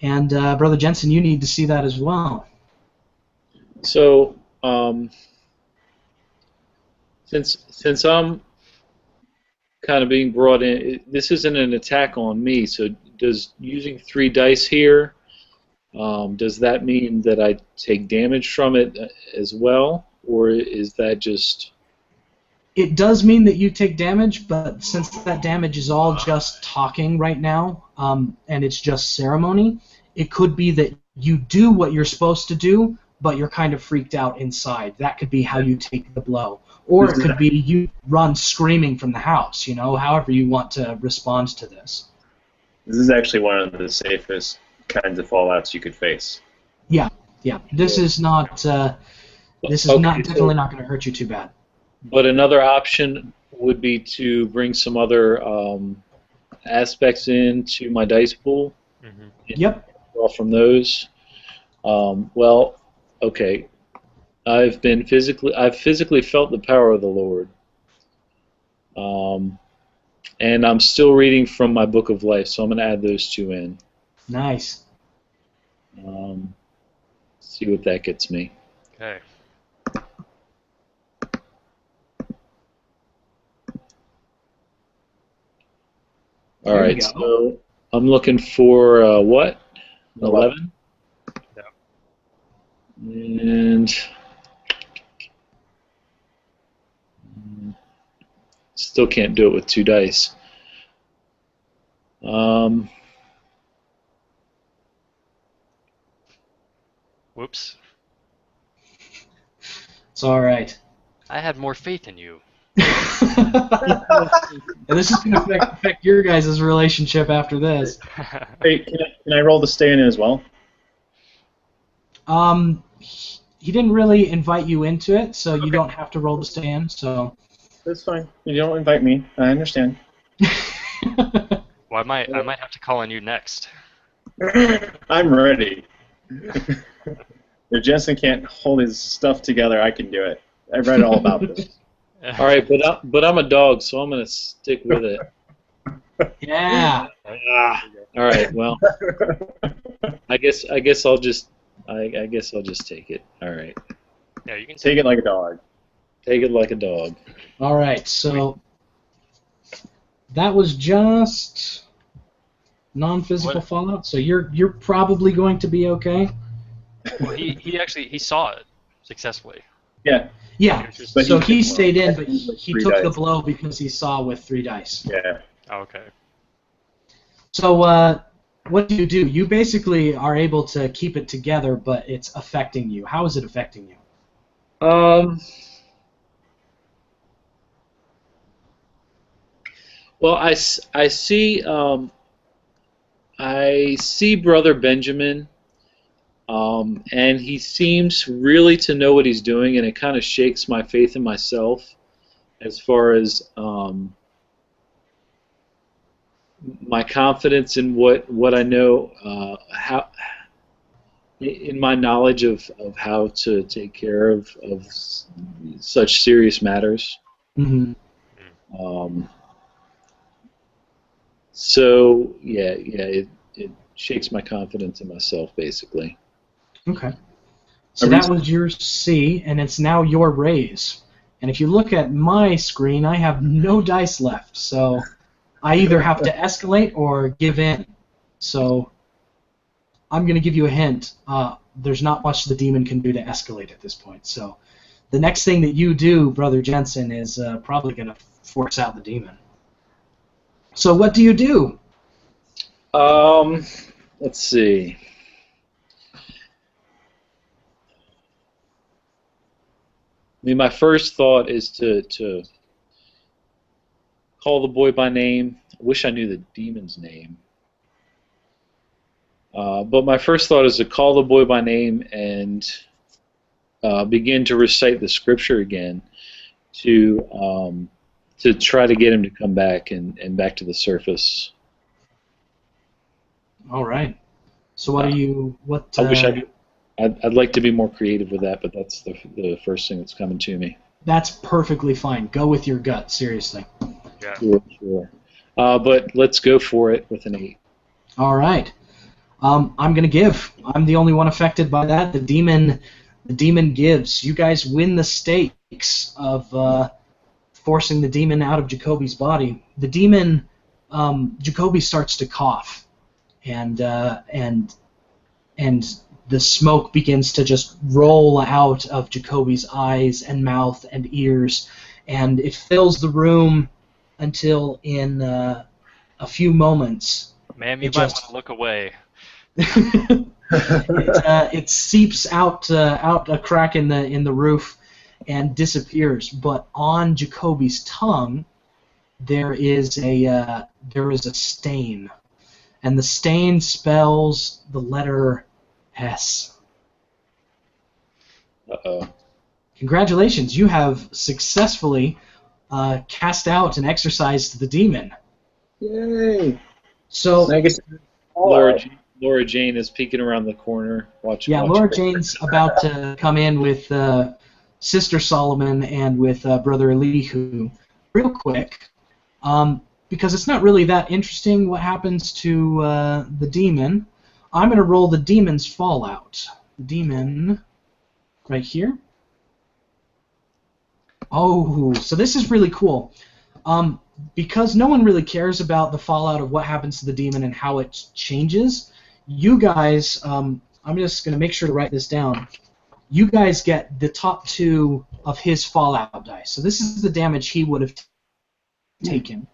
and Brother Jensen, you need to see that as well. So, since I'm kind of being brought in, this isn't an attack on me. So, does using 3 dice here, does that mean that I take damage from it as well, or is that just? It does mean that you take damage, but since that damage is all just talking right now, and it's just ceremony, it could be that you do what you're supposed to do, but you're kind of freaked out inside. That could be how you take the blow. Or it could be you run screaming from the house, however you want to respond to this. This is actually one of the safest kinds of fallouts you could face. Yeah. This is not. Definitely not going to hurt you too bad. But another option would be to bring some other aspects into my dice pool. Mm-hmm. Yep. Draw from those. Well, okay. I've physically felt the power of the Lord. And I'm still reading from my book of life, so I'm going to add those 2 in. Nice. See what that gets me. Okay. All right, so I'm looking for what? 11? Yeah. And still can't do it with 2 dice. Whoops. It's all right. I had more faith in you. And this is going to affect your guys' relationship after this. Hey, can I roll to stay in it as well? He didn't really invite you into it, so you don't have to roll to stay in. So That's fine. You don't invite me. I understand. Well, I might have to call on you next. I'm ready. If Jensen can't hold his stuff together, I can do it. I've read all about this. All right, but I'm a dog, so I'm going to stick with it. Yeah. All right. Well, I guess I'll just take it. All right. Yeah, you can Take it like a dog. Take it like a dog. All right. So that was just non-physical fallout. So you're probably going to be okay. Well, he saw it successfully. Yeah. Yeah. But So he he took stayed one. in, but he Three took the dice. blow because he saw with 3 dice. Yeah. Oh, okay. So what do? You basically are able to keep it together, but it's affecting you. How is it affecting you? Um, well, I see I see Brother Benjamin, and he seems really to know what he's doing, and it kind of shakes my faith in myself as far as my confidence in what I know, how in my knowledge of how to take care of such serious matters. Mm-hmm. So yeah, it shakes my confidence in myself, basically. Okay. So that was your C, and it's now your raise. And if you look at my screen, I have no dice left, so I either have to escalate or give in. So I'm going to give you a hint. There's not much the demon can do to escalate at this point. So the next thing that you do, Brother Jensen, is probably going to force out the demon. So what do you do? Let's see. I mean, my first thought is to call the boy by name. I wish I knew the demon's name. But my first thought is to call the boy by name and begin to recite the scripture again to try to get him to come back and back to the surface. All right. So what are you? What? I wish I could. I'd like to be more creative with that, but that's the first thing that's coming to me. That's perfectly fine. Go with your gut, seriously. Yeah. Sure. But let's go for it with an 8. All right. I'm going to give. I'm the only one affected by that. The demon gives. You guys win the stakes of forcing the demon out of Jacoby's body. The demon, Jacoby starts to cough, and the smoke begins to just roll out of Jacoby's eyes and mouth and ears, and it fills the room until in a few moments. Ma'am, you might want to look away. It seeps out a crack in the roof and disappears. But on Jacoby's tongue, there is a stain, and the stain spells the letter S. Uh-oh. Congratulations, you have successfully cast out and exorcised the demon. Yay! So I guess Laura Jane is peeking around the corner. Watching. Laura Jane's about to come in with Sister Solomon and with Brother Elihu real quick, because it's not really that interesting what happens to the demon. I'm going to roll the demon's fallout. The demon right here. Oh, so this is really cool. Because no one really cares about the fallout of what happens to the demon and how it changes, you guys, I'm just going to make sure to write this down. You guys get the top 2 of his fallout dice. So this is the damage he would have taken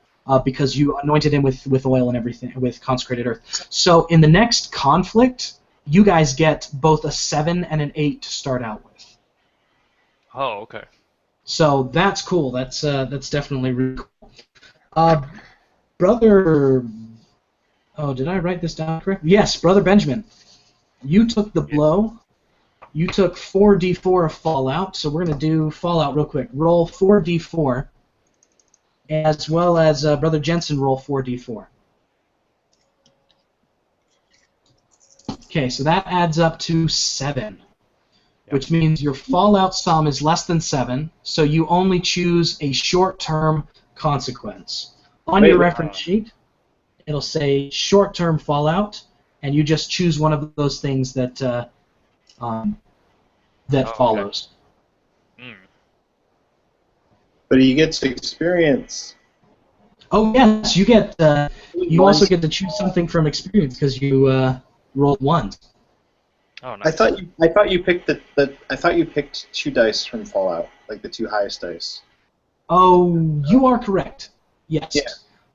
because you anointed him with oil and everything, with consecrated earth. So in the next conflict, you guys get both a 7 and an 8 to start out with. Oh, okay. So that's cool. That's definitely really cool. Brother... Oh, did I write this down correctly? Yes, Brother Benjamin. You took the blow. You took 4d4 of fallout, so we're going to do fallout real quick. Roll 4d4, as well as Brother Jensen roll 4d4. Okay, so that adds up to 7, which means your fallout sum is less than 7, so you only choose a short-term consequence. On your reference sheet, it'll say short-term fallout, and you just choose one of those things that follows. Okay. But he gets experience. Oh yes, you get. You also get to choose something from experience because you rolled 1s. Oh, nice. I thought you picked I thought you picked 2 dice from Fallout, like the 2 highest dice. Oh, you are correct. Yes. Yeah.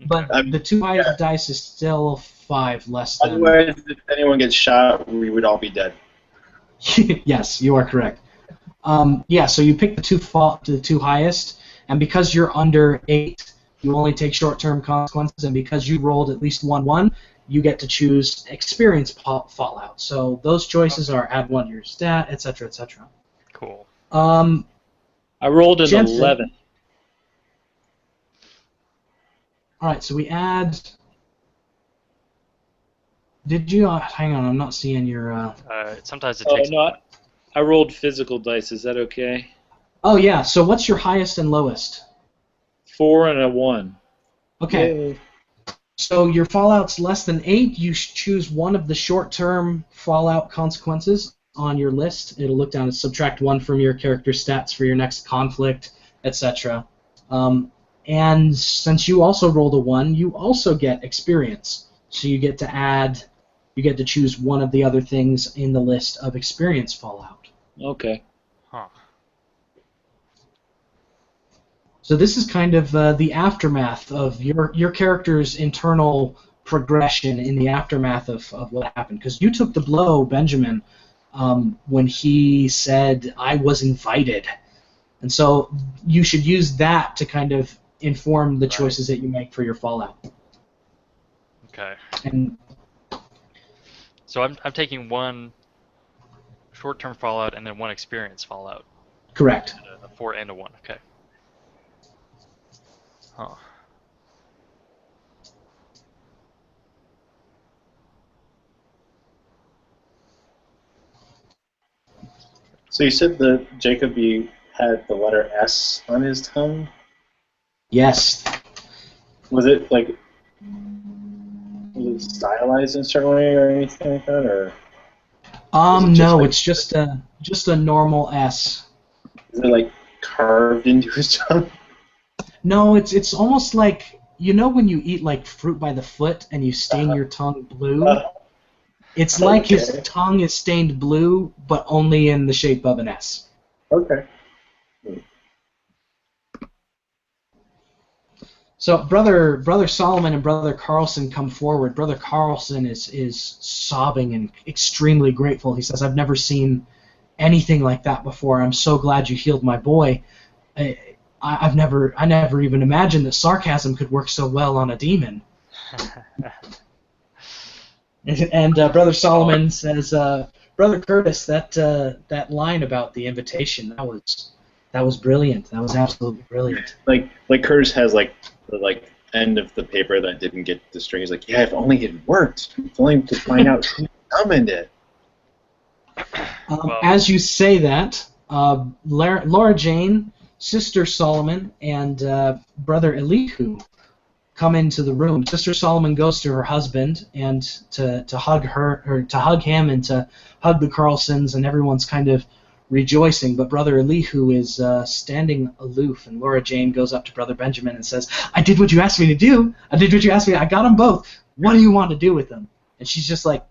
But the 2 highest dice is still 5 less than. Otherwise, if anyone gets shot, we would all be dead. Yes, you are correct. Yeah, so you pick the two highest, and because you're under 8, you only take short-term consequences, and because you rolled at least 1-1, you get to choose experience fallout. So those choices are add 1 to your stat, etc., etc. Cool. I rolled an Jensen. 11. All right, so we add. Did you? Hang on, I'm not seeing your. Sometimes it Oh, takes. no, I rolled physical dice. Is that okay? Oh yeah. So what's your highest and lowest? 4 and a 1. Okay. Yay. So your fallout's less than 8. You choose one of the short-term fallout consequences on your list. It'll look down and subtract 1 from your character stats for your next conflict, etc. And since you also rolled a 1, you also get experience. So you get to choose one of the other things in the list of experience fallout. Okay. Huh. So this is kind of the aftermath of your character's internal progression in the aftermath of what happened. Because you took the blow, Benjamin, when he said, I was invited. And so you should use that to kind of inform the choices that you make for your fallout. Okay. And So I'm taking 1 short-term fallout and then 1 experience fallout. correct. A 4 and a 1. Okay. Huh. So you said that Jacob had the letter S on his tongue? Yes. Was it stylized in a certain way or anything like that, or No, it's just a normal S. is it carved into his tongue? No, it's almost like, you know when you eat like fruit by the foot and you stain your tongue blue? It's like his tongue is stained blue, but only in the shape of an S. Okay. So Brother Solomon and Brother Carlson come forward. Brother Carlson is sobbing and extremely grateful. He says, I've never seen anything like that before. I'm so glad you healed my boy. I never even imagined that sarcasm could work so well on a demon. And Brother Solomon says, Brother Curtis, that line about the invitation, that was brilliant. That was absolutely brilliant. Like Curtis has the end of the paper that didn't get the string. He's like, yeah, if only it worked. If only to find out who summoned it. As you say that, Laura Jane, Sister Solomon, and Brother Elihu come into the room. Sister Solomon goes to her husband and to hug her, or to hug him, and to hug the Carlsons, and everyone's kind of rejoicing. But Brother Elihu is standing aloof, and Laura Jane goes up to Brother Benjamin and says, "I did what you asked me to do. I did what you asked me. I got them both. What do you want to do with them?" And she's just like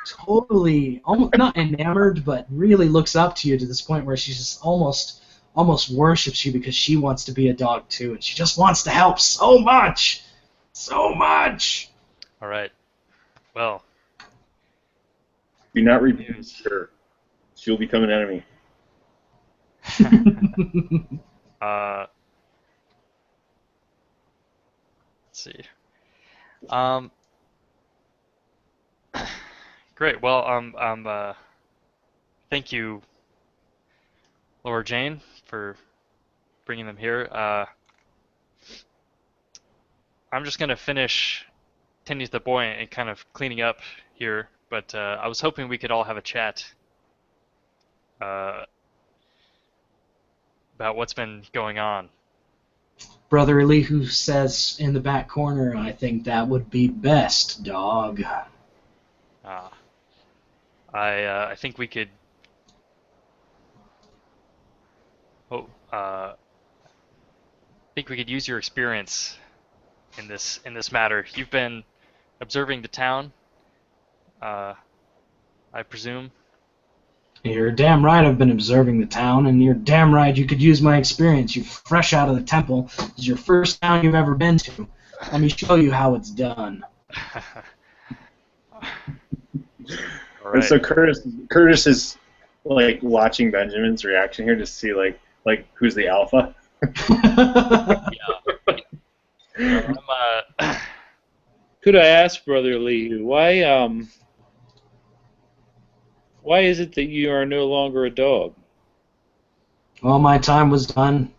totally, almost not enamored, but really looks up to you to this point where she's just almost worships you, because she wants to be a dog too, and she just wants to help so much. So much. All right. Well. Do not rebuke her. She'll become an enemy. Let's see. Great. Well, thank you, Laura Jane, for bringing them here. I'm just gonna finish tending to the boy and kind of cleaning up here, but I was hoping we could all have a chat about what's been going on. Brother Elihu says in the back corner, "I think that would be best, dog." I think we could. I think we could use your experience in this matter. You've been observing the town, I presume. You're damn right I've been observing the town, and you're damn right you could use my experience. You're fresh out of the temple. This is your first town you've ever been to. Let me show you how it's done. All right. And so Curtis is like watching Benjamin's reaction here to see like who's the alpha. Yeah. Could I ask, Brother Lee, why is it that you are no longer a dog? Well, my time was done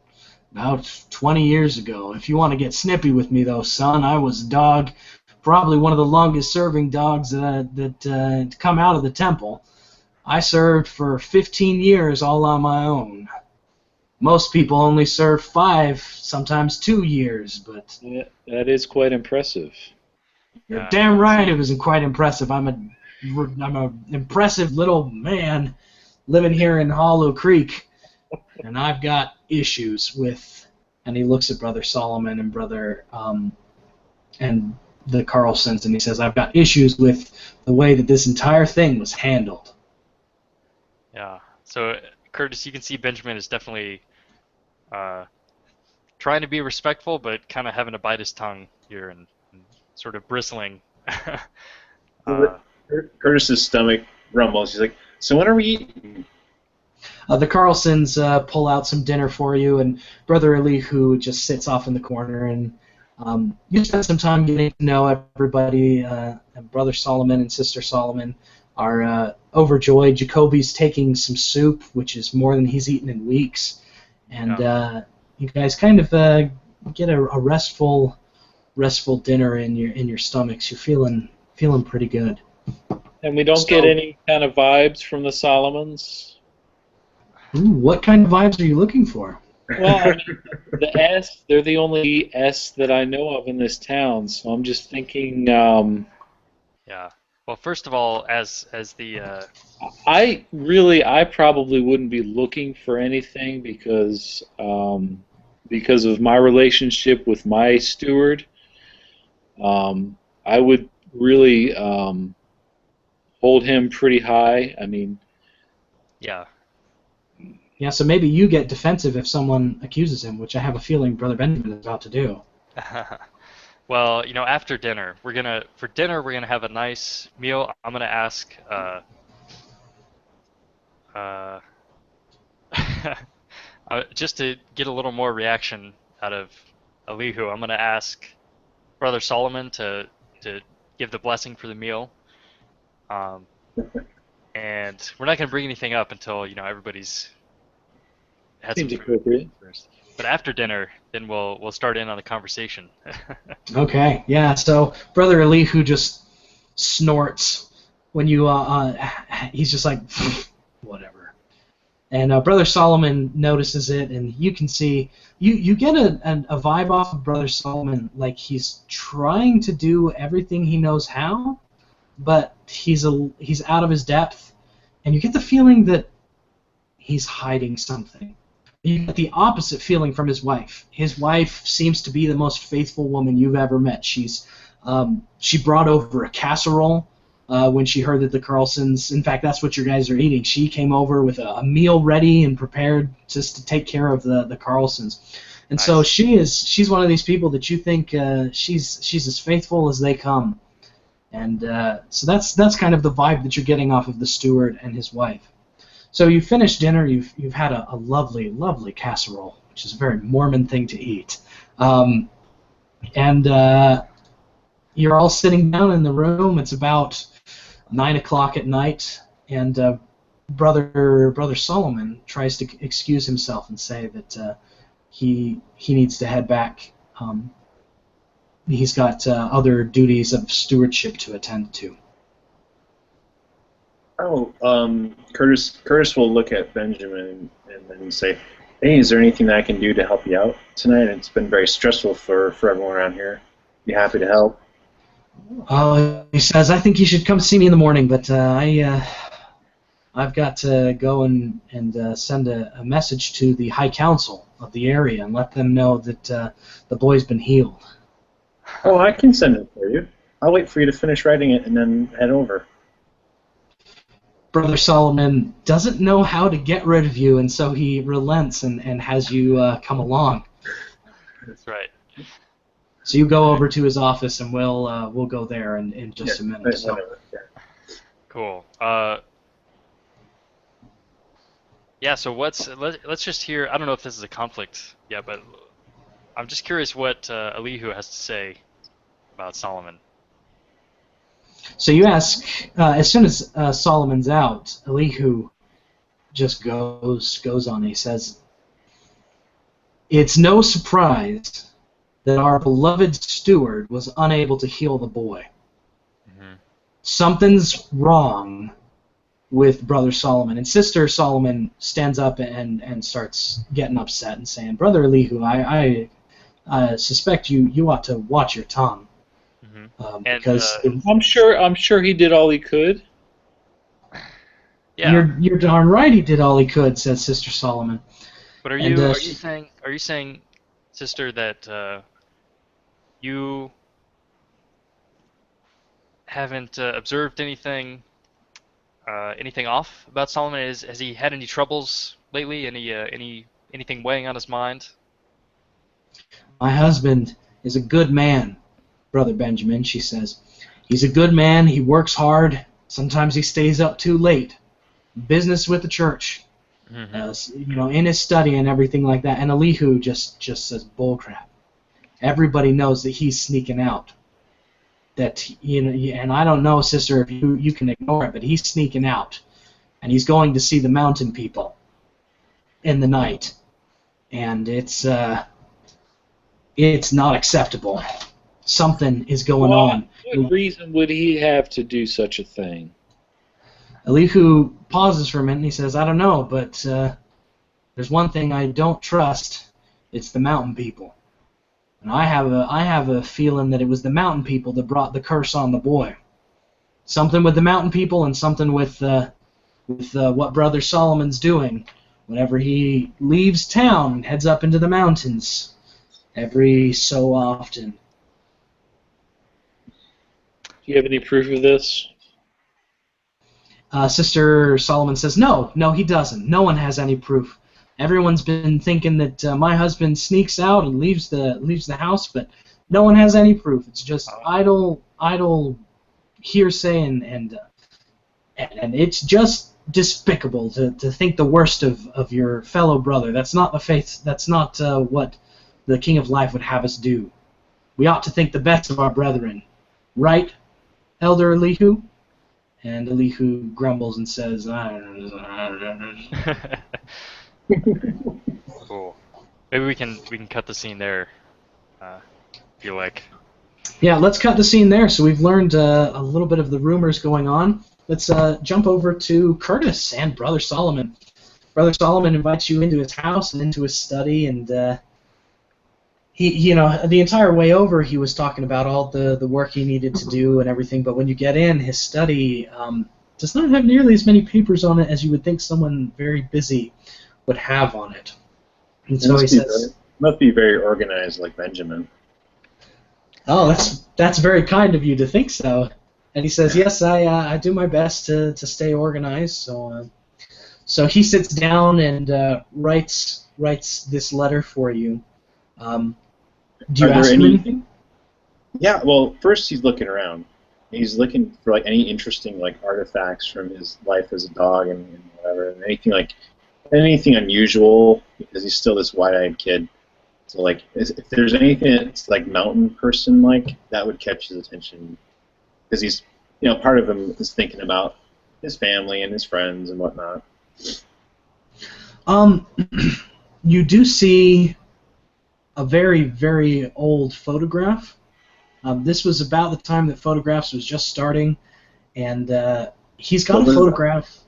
about 20 years ago. If you want to get snippy with me, though, son, I was a dog, probably one of the longest-serving dogs that come out of the temple. I served for 15 years all on my own. Most people only serve 5, sometimes 2 years, but Yeah, that is quite impressive. you're damn right it was quite impressive. I'm a impressive little man living here in Hollow Creek, and I've got issues with. And he looks at Brother Solomon and and the Carlsons, and he says, "I've got issues with the way that this entire thing was handled." Yeah. So, Curtis, you can see Benjamin is definitely trying to be respectful, but kind of having to bite his tongue here and sort of bristling. Curtis's stomach rumbles. He's like, "So when are we eating?" The Carlsons pull out some dinner for you, and Brother Elihu just sits off in the corner, and you spend some time getting to know everybody. And Brother Solomon and Sister Solomon are overjoyed. Jacoby's taking some soup, which is more than he's eaten in weeks, and you guys kind of get a restful dinner in your stomachs. You're feeling pretty good. And we don't get any kind of vibes from the Solomons? Ooh, what kind of vibes are you looking for? Well, I mean, the S, they're the only S that I know of in this town, so I'm just thinking, Yeah. Well, first of all, as the I probably wouldn't be looking for anything because of my relationship with my steward. I would really hold him pretty high. I mean, yeah. Yeah, so maybe you get defensive if someone accuses him, which I have a feeling Brother Benjamin is about to do. Well, after dinner, we're gonna have a nice meal. I'm gonna ask just to get a little more reaction out of Elihu, I'm gonna ask Brother Solomon to give the blessing for the meal. And we're not gonna bring anything up until everybody's had some seems food appropriate. first. But after dinner, then we'll start in on the conversation. Okay, yeah, so Brother Elihu just snorts when you, he's just like, whatever. And Brother Solomon notices it, and you can see, you get a vibe off of Brother Solomon, like he's trying to do everything he knows how, but he's out of his depth, and you get the feeling that he's hiding something. You get the opposite feeling from his wife. His wife seems to be the most faithful woman you've ever met. She brought over a casserole when she heard that the Carlsons, in fact, that's what your guys are eating. She came over with a meal ready and prepared just to take care of the Carlsons. And nice. So she's one of these people that you think she's as faithful as they come. And so that's kind of the vibe that you're getting off of the steward and his wife. So you finish dinner. You've had a lovely, lovely casserole, which is a very Mormon thing to eat, and you're all sitting down in the room. It's about 9 o'clock at night, and Brother Solomon tries to excuse himself and say that he needs to head back. He's got other duties of stewardship to attend to. Oh, Curtis will look at Benjamin and then say, "Hey, is there anything that I can do to help you out tonight? It's been very stressful for everyone around here. Be happy to help." He says, "I think you should come see me in the morning, but I've got to go and send a message to the High Council of the area and let them know that the boy's been healed." Oh, I can send it for you. I'll wait for you to finish writing it and then head over. Brother Solomon doesn't know how to get rid of you, and so he relents and has you come along. That's right. So you go over to his office, and we'll go there in just a minute. So. Cool. Yeah. So let's just hear. I don't know if this is a conflict yet, but I'm just curious what Elihu has to say about Solomon. So you ask, as soon as Solomon's out, Elihu just goes on. He says, "It's no surprise that our beloved steward was unable to heal the boy. Hmm. Something's wrong with Brother Solomon." And Sister Solomon stands up and starts getting upset and saying, "Brother Elihu, I suspect you ought to watch your tongue." Hmm. Because I'm sure he did all he could. Yeah. you're darn right he did all he could, says Sister Solomon. But are And, you saying, sister, that you haven't observed anything off about Solomon? Has he had any troubles lately? Anything weighing on his mind? My husband is a good man, Brother Benjamin, she says. He's a good man, he works hard, sometimes he stays up too late. Business with the church, in his study and everything like that. And Elihu just says bullcrap. Everybody knows that he's sneaking out. That and I don't know, sister, if you can ignore it, but he's sneaking out, and he's going to see the mountain people in the night, and it's not acceptable. Something is going on. What reason would he have to do such a thing? Elihu pauses for a minute and he says, "I don't know, but there's one thing I don't trust. It's the mountain people. And I have a feeling that it was the mountain people that brought the curse on the boy. Something with the mountain people and something with what Brother Solomon's doing whenever he leaves town and heads up into the mountains every so often." Do you have any proof of this? Sister Solomon says, No, he doesn't. No one has any proof. Everyone's been thinking that my husband sneaks out and leaves the house, but no one has any proof. It's just idle hearsay, and it's just despicable to think the worst of your fellow brother. That's not the faith. That's not what the King of Life would have us do. We ought to think the best of our brethren, right, Elder Elihu? And Elihu grumbles and says, Cool. Maybe we can cut the scene there. If you like. Yeah, let's cut the scene there. So we've learned a little bit of the rumors going on. Let's jump over to Curtis and Brother Solomon. Brother Solomon invites you into his house and into his study, and he, the entire way over, he was talking about all the work he needed to do and everything. But when you get in, his study does not have nearly as many papers on it as you would think someone very busy would have on it. And so he says, "Must be very organized, like Benjamin." "Oh, that's very kind of you to think so." And he says, "Yes, I do my best to stay organized." So he sits down and writes this letter for you. Do you ask him anything? Yeah, well, first he's looking around. He's looking for any interesting artifacts from his life as a dog and whatever, and anything unusual, because he's still this wide-eyed kid. So if there's anything that's mountain person that would catch his attention, because he's part of him is thinking about his family and his friends and whatnot. You do see a very, very old photograph. This was about the time that photographs was just starting, and he's got a photograph.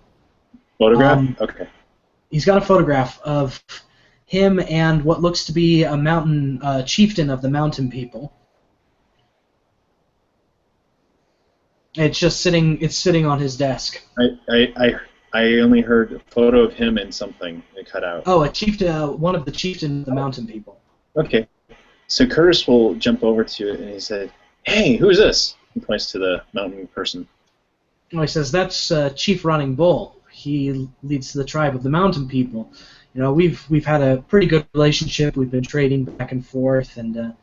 Photograph? Okay. He's got a photograph of him and what looks to be a mountain chieftain of the mountain people. It's just sitting. It's sitting on his desk. I only heard a photo of him and something they cut out. Oh, a chieftain, one of the chieftains of the mountain people. Okay. So Curtis will jump over to it and he said, "Hey, who's this?" He points to the mountain person. Oh, he says, "That's Chief Running Bull. He leads the tribe of the mountain people. We've had a pretty good relationship. We've been trading back and forth, and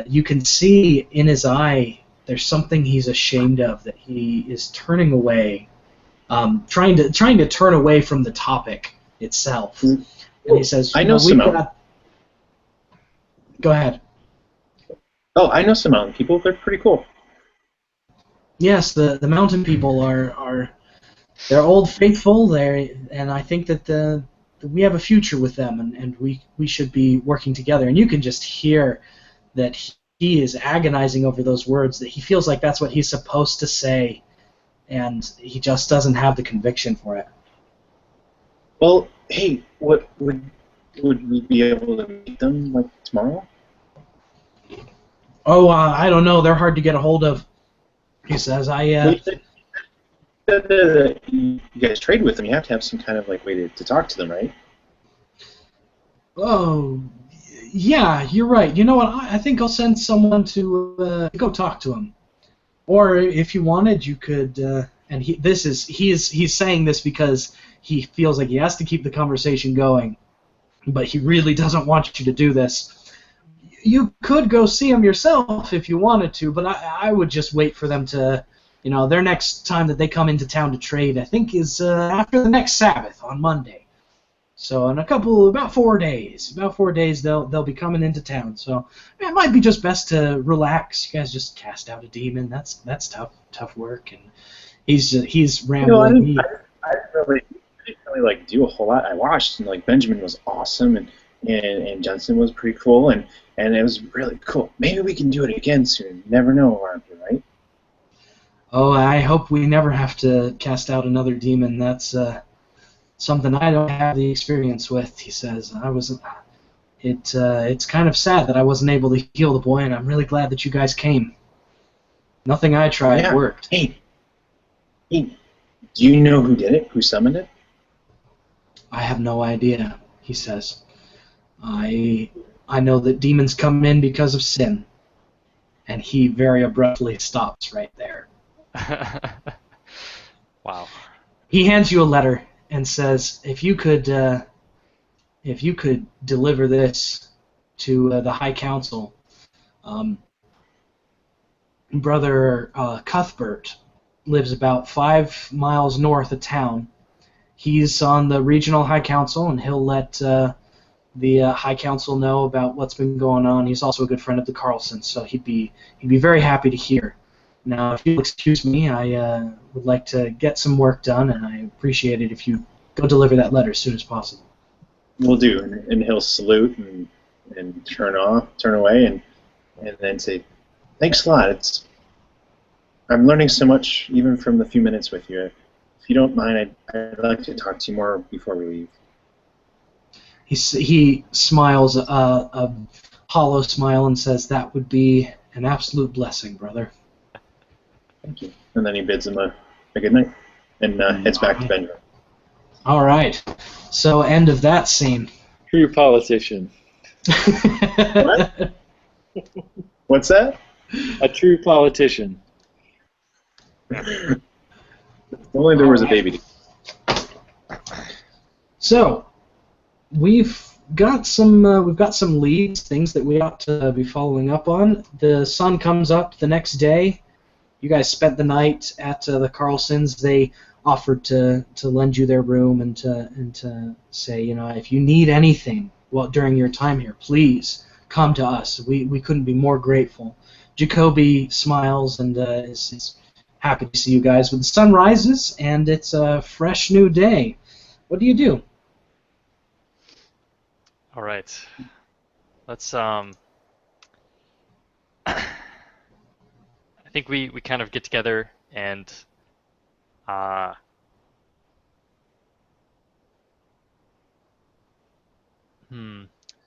you can see in his eye there's something he's ashamed of, that he is turning away trying to turn away from the topic itself. And he says, I know some mountain. Go ahead. Oh, I know some mountain people. They're pretty cool. Yes, the mountain people are they're old faithful. And I think that we have a future with them, and we should be working together. And you can just hear that he is agonizing over those words, that he feels like that's what he's supposed to say, and he just doesn't have the conviction for it. Well, hey, what would we be able to meet them like tomorrow? Oh, I don't know. They're hard to get a hold of. He says, You guys trade with them. You have to have some kind of like way to talk to them, right? Oh, yeah, you're right. You know what? I think I'll send someone to go talk to him. Or if you wanted, you could. And he's saying this because he feels like he has to keep the conversation going, but he really doesn't want you to do this. You could go see him yourself if you wanted to, but I would just wait for them to, their next time that they come into town to trade, I think is after the next Sabbath on Monday. So in about 4 days. About 4 days they'll be coming into town. So it might be just best to relax. You guys just cast out a demon. That's tough work. And he's rambling. I didn't really like do a whole lot. I watched, and like Benjamin was awesome, and Jensen was pretty cool, and it was really cool. Maybe we can do it again soon. You never know around here, right? Oh, I hope we never have to cast out another demon. That's something I don't have the experience with. He says, It's kind of sad that I wasn't able to heal the boy, and I'm really glad that you guys came. Nothing I tried worked. Hey, do you know who did it? Who summoned it? I have no idea, he says. I know that demons come in because of sin. And he very abruptly stops right there. Wow. He hands you a letter and says, if you could deliver this to the High Council, Brother Cuthbert lives about 5 miles north of town. He's on the regional High Council, and he'll let the High Council know about what's been going on. He's also a good friend of the Carlsons, so he'd be very happy to hear. Now, if you'll excuse me, I would like to get some work done, and I appreciate it if you go deliver that letter as soon as possible. We'll do, and he'll salute and turn away, and then say, "Thanks a lot. I'm learning so much, even from the few minutes with you. If you don't mind, I'd like to talk to you more before we leave." He smiles a hollow smile and says, "That would be an absolute blessing, brother." Thank you. And then he bids him a good night and heads back to Benjamin. All right. So end of that scene. True politician. What? What's that? A true politician. If only there was a baby. So we've got some leads, things that we ought to be following up on. The sun comes up the next day. You guys spent the night at the Carlsons. They offered to lend you their room and to say, if you need anything during your time here, please come to us. We couldn't be more grateful. Jacoby smiles and is happy to see you guys. When the sun rises and it's a fresh new day, what do you do? All right. Let's I think we kind of get together and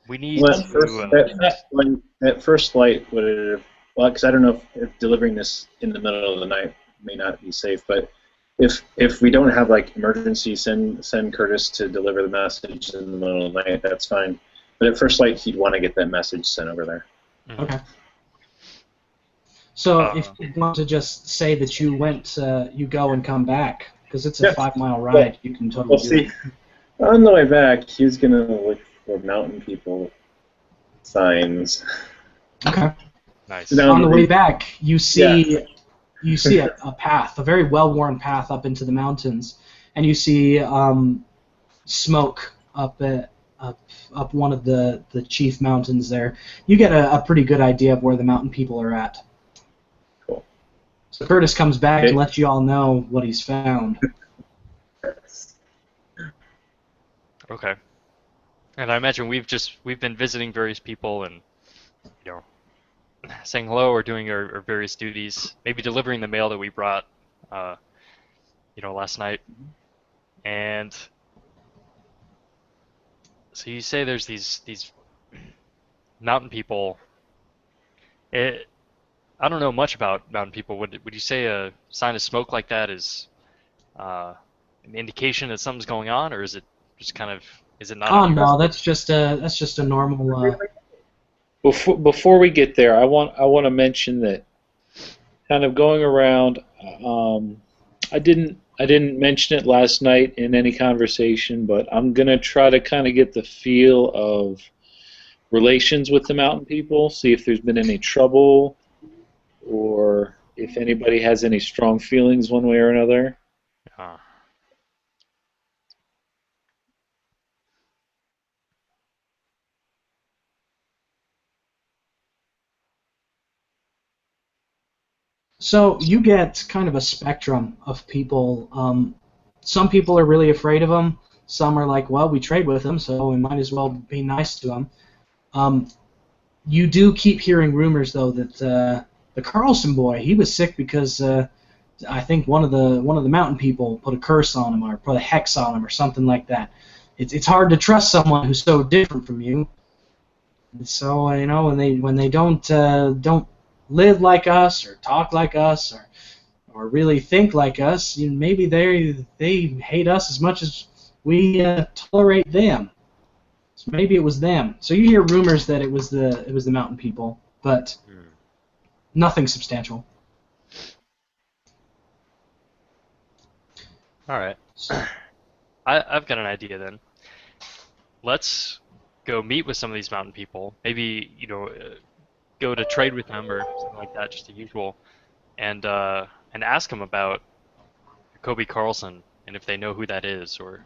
we need Well, to at first light, would it have, well, because I don't know if delivering this in the middle of the night may not be safe, but if we don't have like emergency, send Curtis to deliver the message in the middle of the night, that's fine. But at first light, he'd want to get that message sent over there. Mm-hmm. Okay. So if you want to just say that you went, you go and come back, because it's a 5-mile ride, you can totally do it. On the way back, he was going to look for mountain people signs. Okay. Nice. On the way back, you see you see a path, a very well-worn path up into the mountains, and you see smoke up one of the chief mountains there. You get a pretty good idea of where the mountain people are at. Cool. So Curtis comes back Okay. and lets you all know what he's found. Okay. And I imagine we've been visiting various people and, you know, saying hello or doing our various duties, maybe delivering the mail that we brought, last night. And so you say there's these mountain people. I don't know much about mountain people. Would you say a sign of smoke like that is an indication that something's going on, or is it just kind of is it not? Oh no, that's just a normal. Before we get there, I want to mention that kind of going around. I didn't mention it last night in any conversation, but I'm gonna try to kind of get the feel of relations with the mountain people, see if there's been any trouble, or if anybody has any strong feelings one way or another. So you get kind of a spectrum of people. Some people are really afraid of them. Some are like, well, we trade with them, so we might as well be nice to them. You do keep hearing rumors, though, that the Carlson boy, he was sick because I think one of the mountain people put a curse on him or put a hex on him or something like that. It's hard to trust someone who's so different from you. So when they don't live like us or talk like us or really think like us, maybe they hate us as much as we tolerate them. So maybe it was them. So you hear rumors that it was the mountain people, but nothing substantial. All right. I've got an idea then. Let's go meet with some of these mountain people. Maybe go to trade with them or something like that, just the usual, and ask them about Kobe Carlson and if they know who that is, or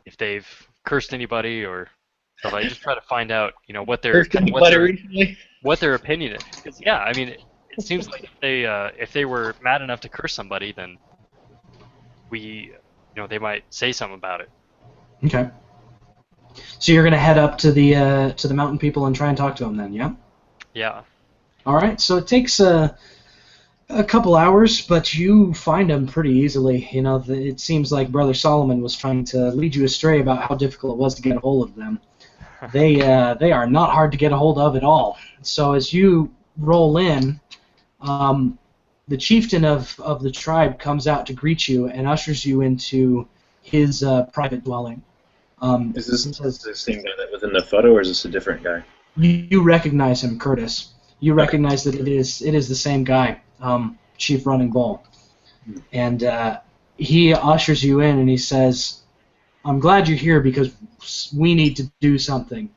if they've cursed anybody or stuff. I just try to find out, what their what their opinion is. Because yeah, I mean, it seems like if they were mad enough to curse somebody, then they might say something about it. Okay. So you're gonna head up to the mountain people and try and talk to them then, yeah? Yeah. All right. So it takes a couple hours, but you find them pretty easily. It seems like Brother Solomon was trying to lead you astray about how difficult it was to get a hold of them. They are not hard to get a hold of at all. So as you roll in, the chieftain of the tribe comes out to greet you and ushers you into his private dwelling. Is this the same guy that was in the photo, or is this a different guy? You recognize him, Curtis. You recognize that it is the same guy, Chief Running Bull. And he ushers you in and he says, I'm glad you're here because we need to do something,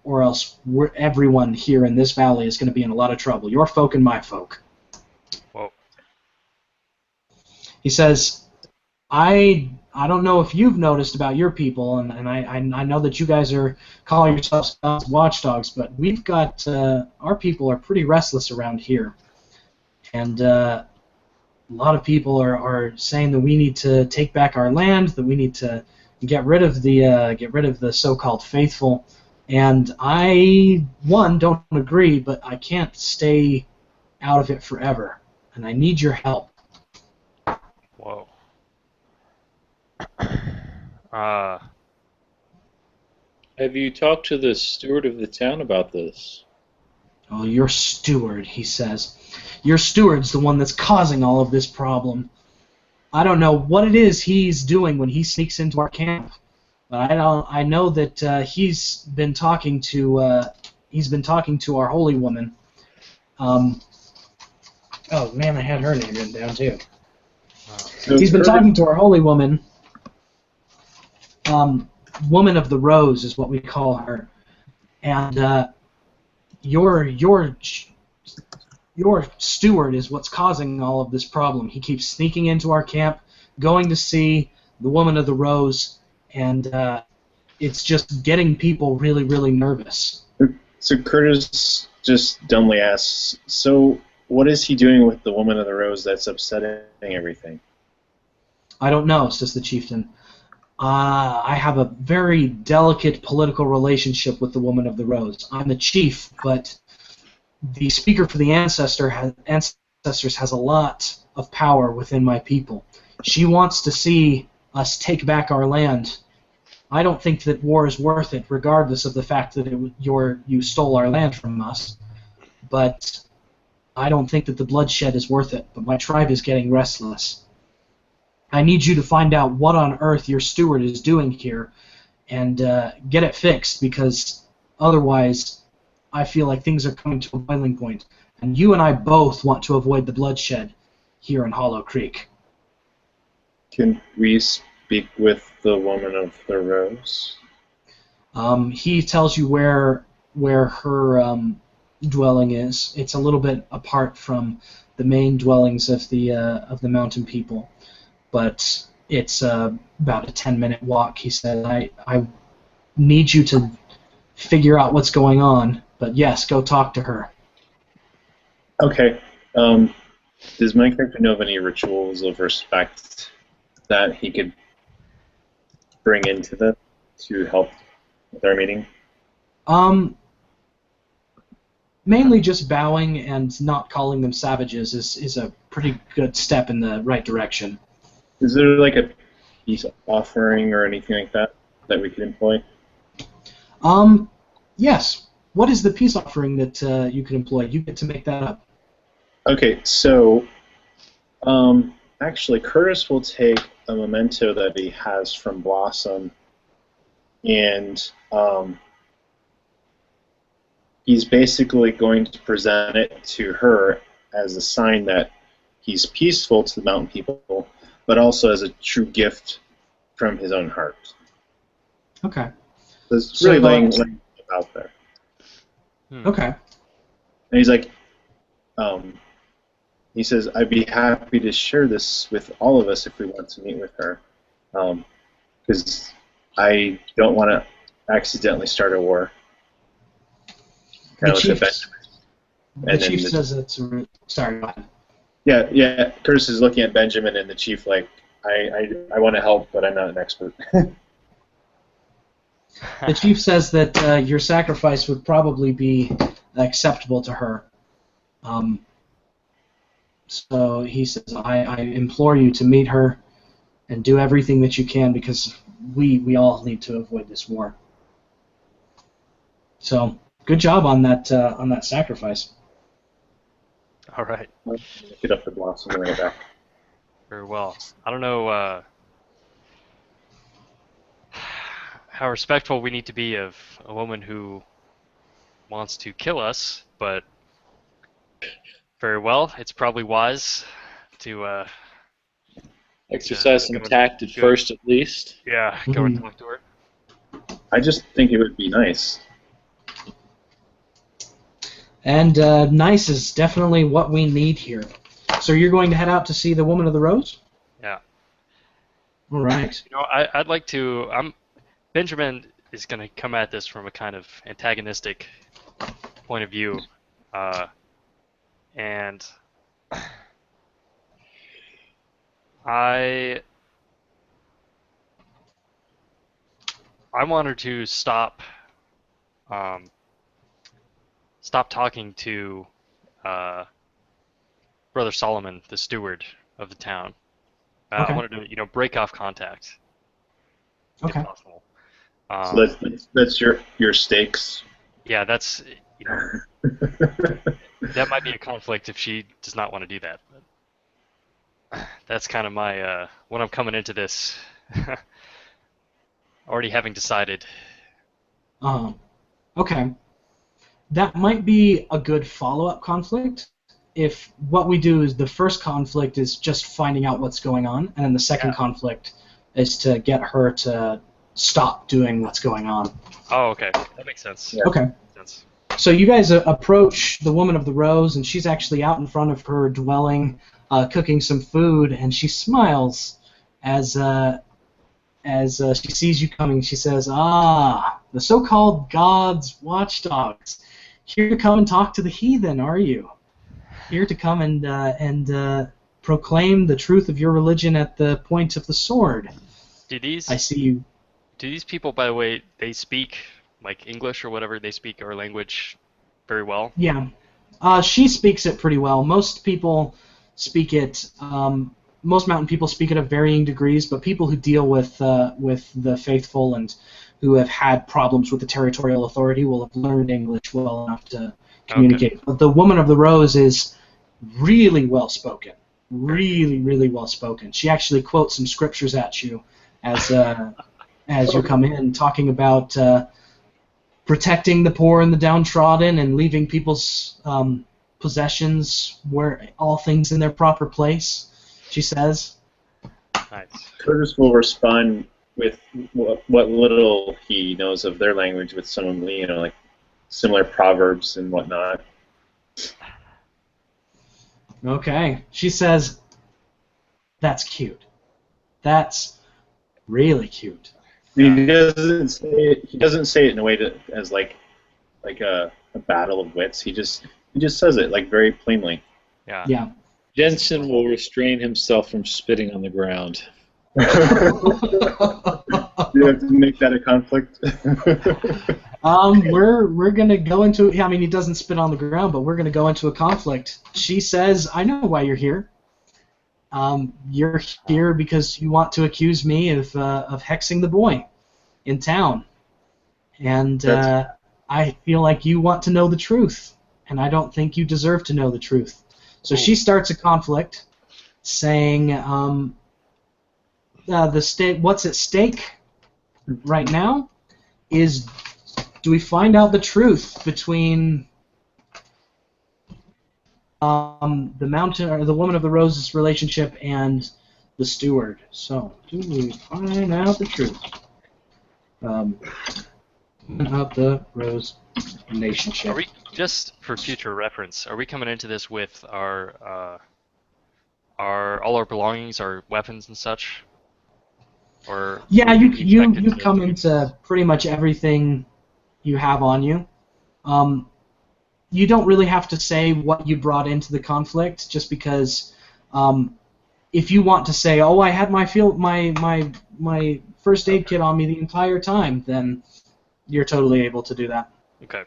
or else everyone here in this valley is going to be in a lot of trouble. Your folk and my folk. Whoa. He says, I don't know if you've noticed about your people, and I know that you guys are calling yourselves watchdogs, but we've got our people are pretty restless around here, and a lot of people are saying that we need to take back our land, that we need to get rid of the so-called faithful, and I don't agree, but I can't stay out of it forever, and I need your help. Whoa. Have you talked to the steward of the town about this? Oh, your steward, he says. Your steward's the one that's causing all of this problem. I don't know what it is he's doing when he sneaks into our camp, but I know that he's been talking to our holy woman. Oh man, I had her name written down too. He's been talking to our holy woman. Woman of the Rose is what we call her, and your your steward is what's causing all of this problem. He keeps sneaking into our camp, going to see the Woman of the Rose, and it's just getting people really, really nervous. So Curtis just dumbly asks, so what is he doing with the Woman of the Rose that's upsetting everything? I don't know, says the chieftain. I have a very delicate political relationship with the Woman of the Rose. I'm the chief, but the Speaker for the Ancestors has a lot of power within my people. She wants to see us take back our land. I don't think that war is worth it, regardless of the fact that you stole our land from us. But I don't think that the bloodshed is worth it. But my tribe is getting restless. I need you to find out what on earth your steward is doing here and get it fixed, because otherwise I feel like things are coming to a boiling point. And you and I both want to avoid the bloodshed here in Hollow Creek. Can we speak with the Woman of the Rose? He tells you where her dwelling is. It's a little bit apart from the main dwellings of the mountain people, but it's about a 10-minute walk. He said, I need you to figure out what's going on, but yes, go talk to her. Okay. Does my character know of any rituals of respect that he could bring into them to help with our meeting? Mainly just bowing and not calling them savages is a pretty good step in the right direction. Is there like a peace offering or anything like that that we could employ? Yes. What is the peace offering that you could employ? You get to make that up. Okay, so actually Curtis will take a memento that he has from Blossom, and he's basically going to present it to her as a sign that he's peaceful to the mountain people, but also as a true gift from his own heart. Okay. There's really long out there. Okay. And he's like, he says, I'd be happy to share this with all of us if we want to meet with her, because I don't want to accidentally start a war. The chief says it's sorry. Go ahead. Yeah. Curtis is looking at Benjamin and the chief like, I want to help, but I'm not an expert. The chief says that your sacrifice would probably be acceptable to her. So he says, I implore you to meet her and do everything that you can, because we all need to avoid this war. So good job on that sacrifice. All right. Get up the Blossom and bring it back. Very well. I don't know how respectful we need to be of a woman who wants to kill us, but very well. It's probably wise to exercise some tact at first, at least. Yeah, go and talk to her. I just think it would be nice. And nice is definitely what we need here. So you're going to head out to see the Woman of the Rose? Yeah. All right. You know, I'd like to. Benjamin is going to come at this from a kind of antagonistic point of view, and I want her to stop talking to Brother Solomon, the steward of the town. Okay. I wanted to, break off contact, Okay. if possible. So that's your stakes. Yeah, that's that might be a conflict if she does not want to do that. But that's kind of my when I'm coming into this, already having decided. Okay. That might be a good follow-up conflict if what we do is the first conflict is just finding out what's going on, and then the second conflict is to get her to stop doing what's going on. Oh, okay, that makes sense. Yeah. Okay. Makes sense. So you guys approach the Woman of the Rose, and she's actually out in front of her dwelling, cooking some food, and she smiles as she sees you coming. She says, "Ah, the so-called gods' watchdogs, here to come and talk to the heathen, are you? Here to come and proclaim the truth of your religion at the point of the sword." I see you. Do these people, by the way, they speak like English or whatever? They speak our language very well? Yeah. She speaks it pretty well. Most people speak it. Most mountain people speak it at varying degrees, but people who deal with the faithful and who have had problems with the territorial authority will have learned English well enough to communicate. Okay. But the Woman of the Rose is really well spoken. Really well spoken. She actually quotes some scriptures at you as you come in, talking about protecting the poor and the downtrodden and leaving people's possessions where all things in their proper place, she says. Nice. Curtis will respond with what little he knows of their language with some, like similar proverbs and whatnot. Okay. She says, "That's cute. That's really cute." I mean, he doesn't say it in a way as like a battle of wits. He just says it like very plainly. Yeah. Yeah. Jensen will restrain himself from spitting on the ground. You have to make that a conflict. We're gonna go into. I mean, he doesn't spit on the ground, but we're gonna go into a conflict. She says, "I know why you're here. You're here because you want to accuse me of hexing the boy in town, and I feel like you want to know the truth, and I don't think you deserve to know the truth." So she starts a conflict, saying, what's at stake right now is, do we find out the truth between the mountain or the Woman of the Rose's relationship and the steward? So, do we find out the truth of the Rose relationship? Are we, just for future reference, are we coming into this with all our belongings, our weapons and such? Or yeah, you come into pretty much everything you have on you. You don't really have to say what you brought into the conflict, just because if you want to say, "Oh, I had my first aid kit on me the entire time," then you're totally able to do that. Okay.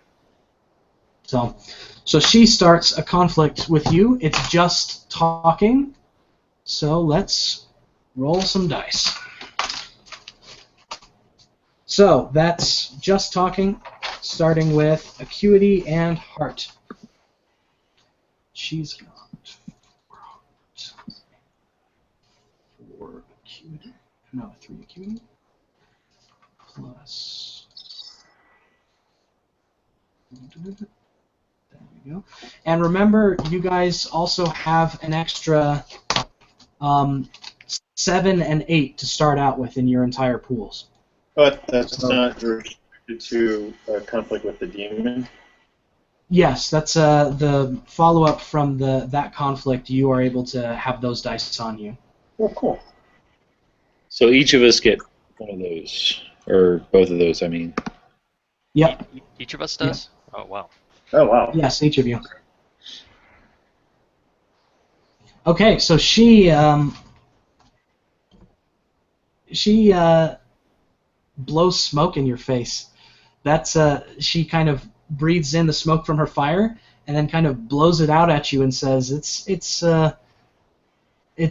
So she starts a conflict with you. It's just talking. So let's roll some dice. So that's just talking, starting with acuity and heart. She's got 4 acuity. No, 3 acuity. Plus. There we go. And remember, you guys also have an extra 7 and 8 to start out with in your entire pools. But that's not restricted to a conflict with the demon? Yes, that's the follow-up from that conflict. You are able to have those dice on you. Oh, cool. So each of us get one of those, or both of those, I mean. Yep. Each of us does? Yeah. Oh, wow. Oh, wow. Yes, each of you. Okay, so she blows smoke in your face. That's she kind of breathes in the smoke from her fire and then kind of blows it out at you and says, "It's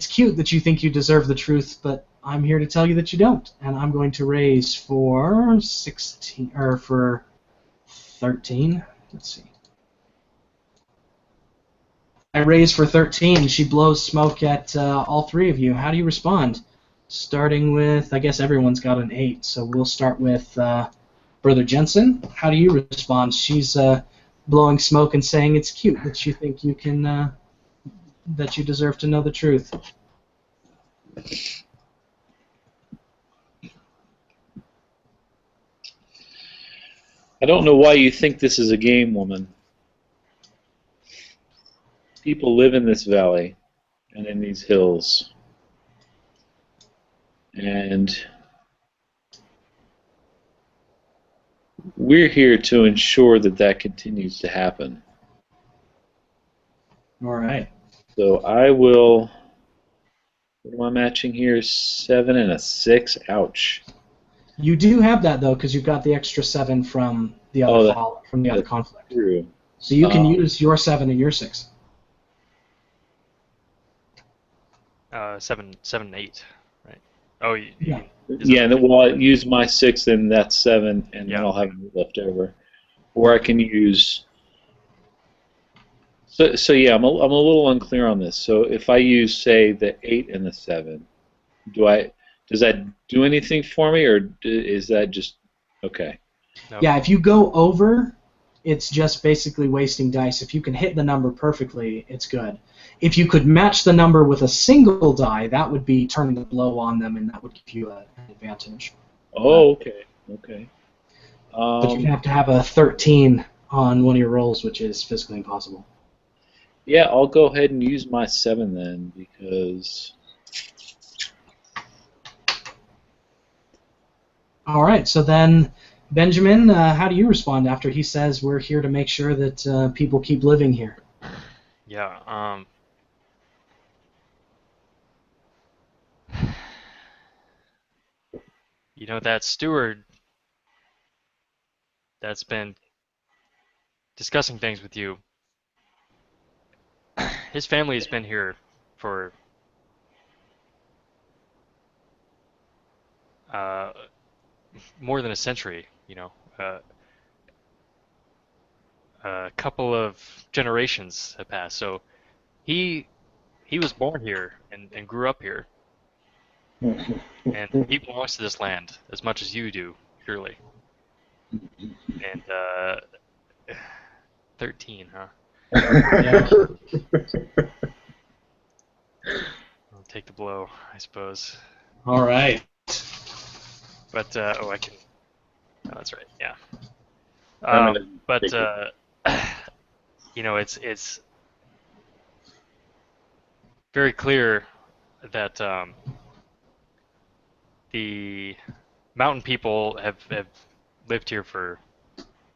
cute that you think you deserve the truth, but I'm here to tell you that you don't, and I'm going to raise for 16 or for 13. Let's see. I raise for 13. She blows smoke at all 3 of you. How do you respond? Starting with, I guess everyone's got an 8, so we'll start with Brother Jensen. How do you respond? She's blowing smoke and saying it's cute that you think you can, that you deserve to know the truth. I don't know why you think this is a game, woman. People live in this valley and in these hills. And we're here to ensure that that continues to happen. All right. So I will... What am I matching here? 7 and a 6. Ouch. You do have that though, because you've got the extra 7 from the other from the other conflict. True. So you can use your 7 and your 6. 7 and 8, right? Oh, Yeah. Yeah, well, I use my 6, and that's 7, and then I'll have it left over. Or I can use... So yeah, I'm a little unclear on this. So if I use, say, the 8 and the 7, does that do anything for me, or is that just okay? No. Yeah, if you go over, it's just basically wasting dice. If you can hit the number perfectly, it's good. If you could match the number with a single die, that would be turning the blow on them, and that would give you an advantage. Oh, okay, okay. But you have to have a 13 on one of your rolls, which is physically impossible. Yeah, I'll go ahead and use my 7 then, because... All right, so then, Benjamin, how do you respond after he says we're here to make sure that people keep living here? Yeah. You know, that steward that's been discussing things with you, his family has been here for more than a century, you know. A couple of generations have passed. So he was born here and grew up here. And he belongs to this land as much as you do, surely. And 13, huh? Yeah. I'll take the blow, I suppose. All right. But I can. Oh, that's right. Yeah. I'm gonna But take it. you know, it's very clear that the mountain people have lived here for,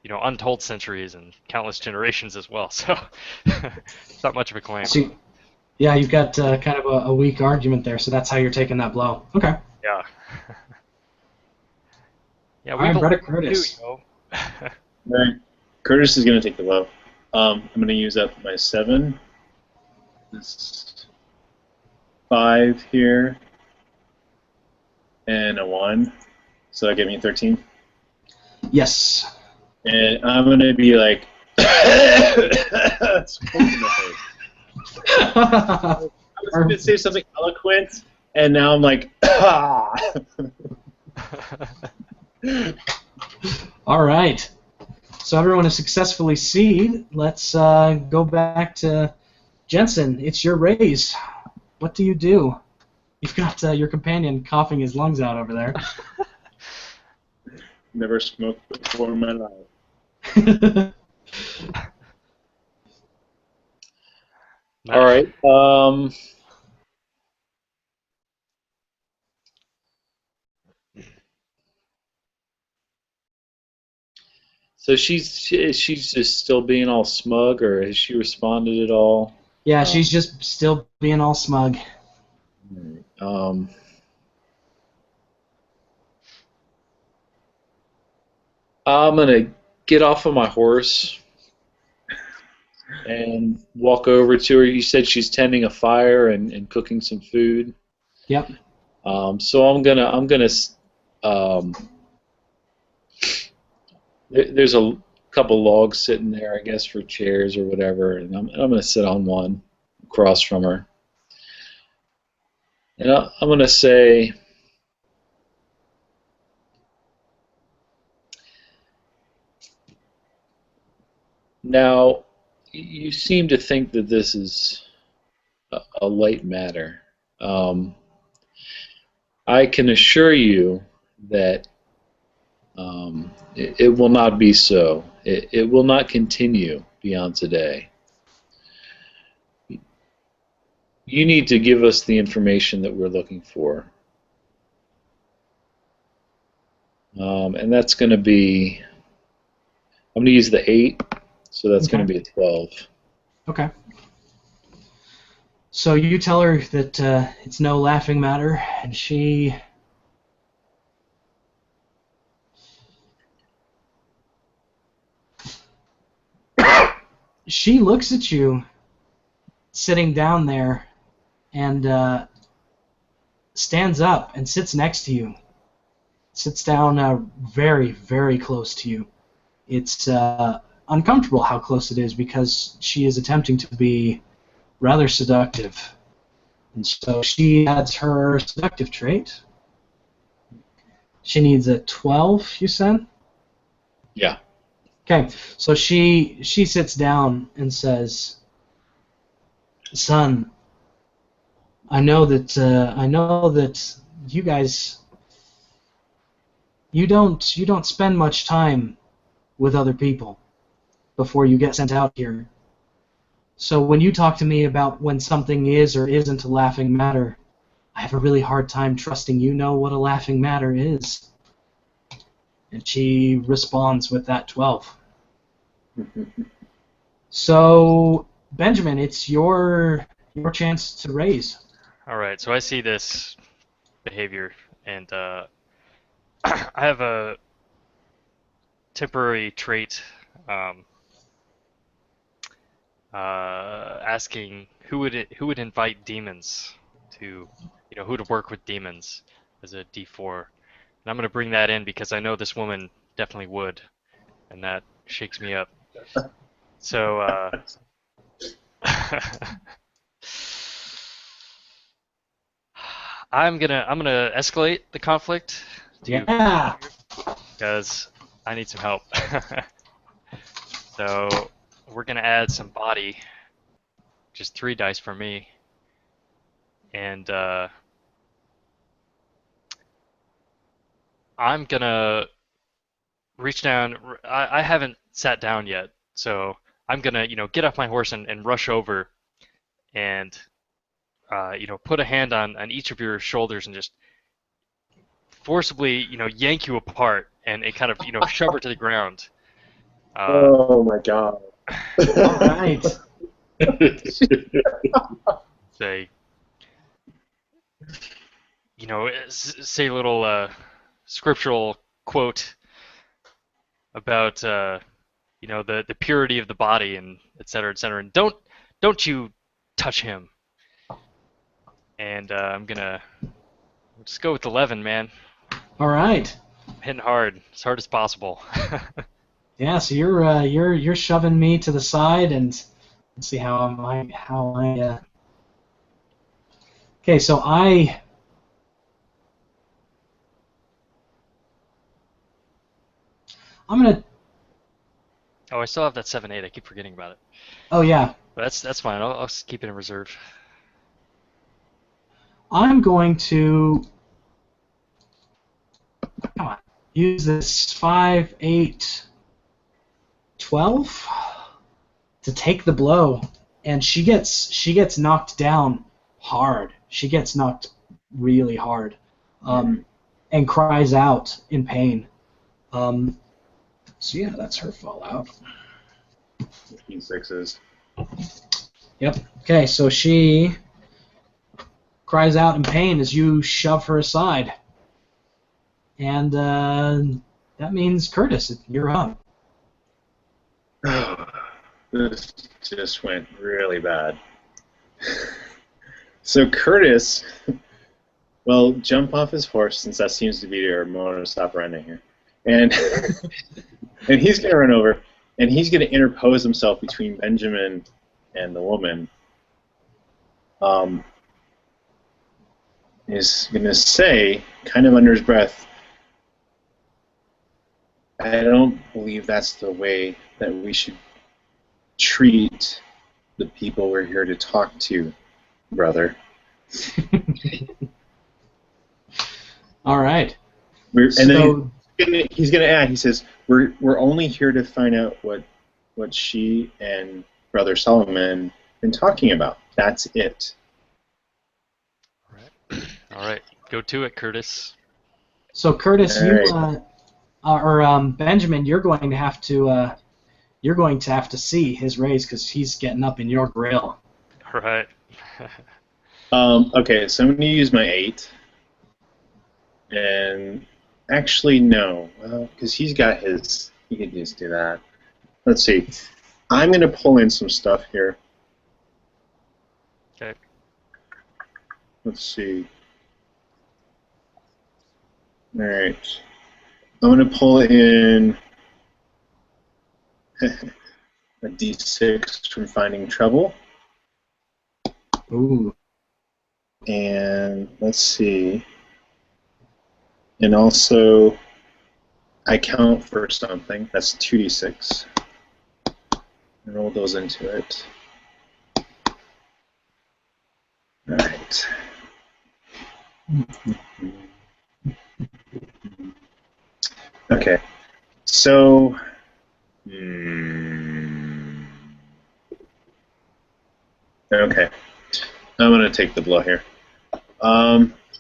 you know, untold centuries and countless generations as well. So it's not much of a claim. So, yeah, you've got kind of a weak argument there, so that's how you're taking that blow. Okay. Yeah. Yeah, All right, we Brett believe Curtis. you, you know. All right. Curtis is going to take the blow. I'm going to use up my 7. This 5 here. And a 1. So that'll give me 13. Yes. And I'm going to be like... smoke in the face. I was going to say something eloquent, and now I'm like... All right. So everyone has successfully seed. Let's go back to Jensen. It's your raise. What do you do? You've got your companion coughing his lungs out over there. Never smoked before in my life. All right. So she's just still being all smug, or has she responded at all? Yeah, she's just still being all smug. I'm gonna get off of my horse and walk over to her. You said she's tending a fire and cooking some food. Yep. So I'm gonna there's a couple logs sitting there, I guess, for chairs or whatever, and I'm gonna sit on one across from her, and I'm gonna say, now you seem to think that this is a light matter. I can assure you that It will not be so. It will not continue beyond today. You need to give us the information that we're looking for. And that's going to be, I'm going to use the 8, so that's going to be a 12. Okay. So you tell her that it's no laughing matter, and she looks at you sitting down there and stands up and sits next to you. Sits down very, very close to you. It's uncomfortable how close it is because she is attempting to be rather seductive. And so she adds her seductive trait. She needs a 12, you said? Yeah. Okay, so she sits down and says, "Son, I know that you guys you don't spend much time with other people before you get sent out here. So when you talk to me about when something is or isn't a laughing matter, I have a really hard time trusting you know what a laughing matter is." And she responds with that 12. So, Benjamin, it's your chance to raise. All right, so I see this behavior, and I have a temporary trait asking who would invite demons to, who to work with demons as a D4. And I'm going to bring that in because I know this woman definitely would, and that shakes me up. So, I'm gonna escalate the conflict because I need some help. So we're gonna add some body, just 3 dice for me, and I'm gonna reach down. I haven't sat down yet, so I'm gonna get off my horse and rush over and put a hand on each of your shoulders and just forcibly yank you apart and kind of shove her to the ground. Oh my god. All right. Say say a little scriptural quote about the purity of the body and et cetera, and don't you touch him. And I'm gonna just go with 11, man. All right. I'm hitting hard, as hard as possible. Yeah, so you're shoving me to the side, and let's see how I. Okay, so I'm gonna. Oh, I still have that 7-8. I keep forgetting about it. Oh yeah. But that's fine. I'll just keep it in reserve. I'm going to. Come on. Use this 5, 8, 12 to take the blow, and she gets knocked down hard. She gets knocked really hard, and cries out in pain. So yeah, that's her fallout. 15 sixes. Yep. Okay, so she cries out in pain as you shove her aside, and that means Curtis, you're up. This just went really bad. So Curtis will jump off his horse, since that seems to be your modus operandi here, and and he's going to run over, and he's going to interpose himself between Benjamin and the woman. He's going to say, kind of under his breath, "I don't believe that's the way that we should treat the people we're here to talk to, brother." All right. And then he's gonna add. He says, "We're only here to find out what she and Brother Solomon been talking about. That's it." All right. All right. Go to it, Curtis. So Curtis, All right. Benjamin, you're going to have to see his raise because he's getting up in your grill. All right. Okay, so I'm gonna use my 8, and actually no, well, because he's got his. He can just do that. Let's see. I'm gonna pull in some stuff here. Okay. Let's see. All right. I'm going to pull in a D6 from Finding Trouble. Ooh. And let's see. And also, I count for something. That's 2D6. And roll those into it. All right. Okay, so okay, I'm gonna take the blow here.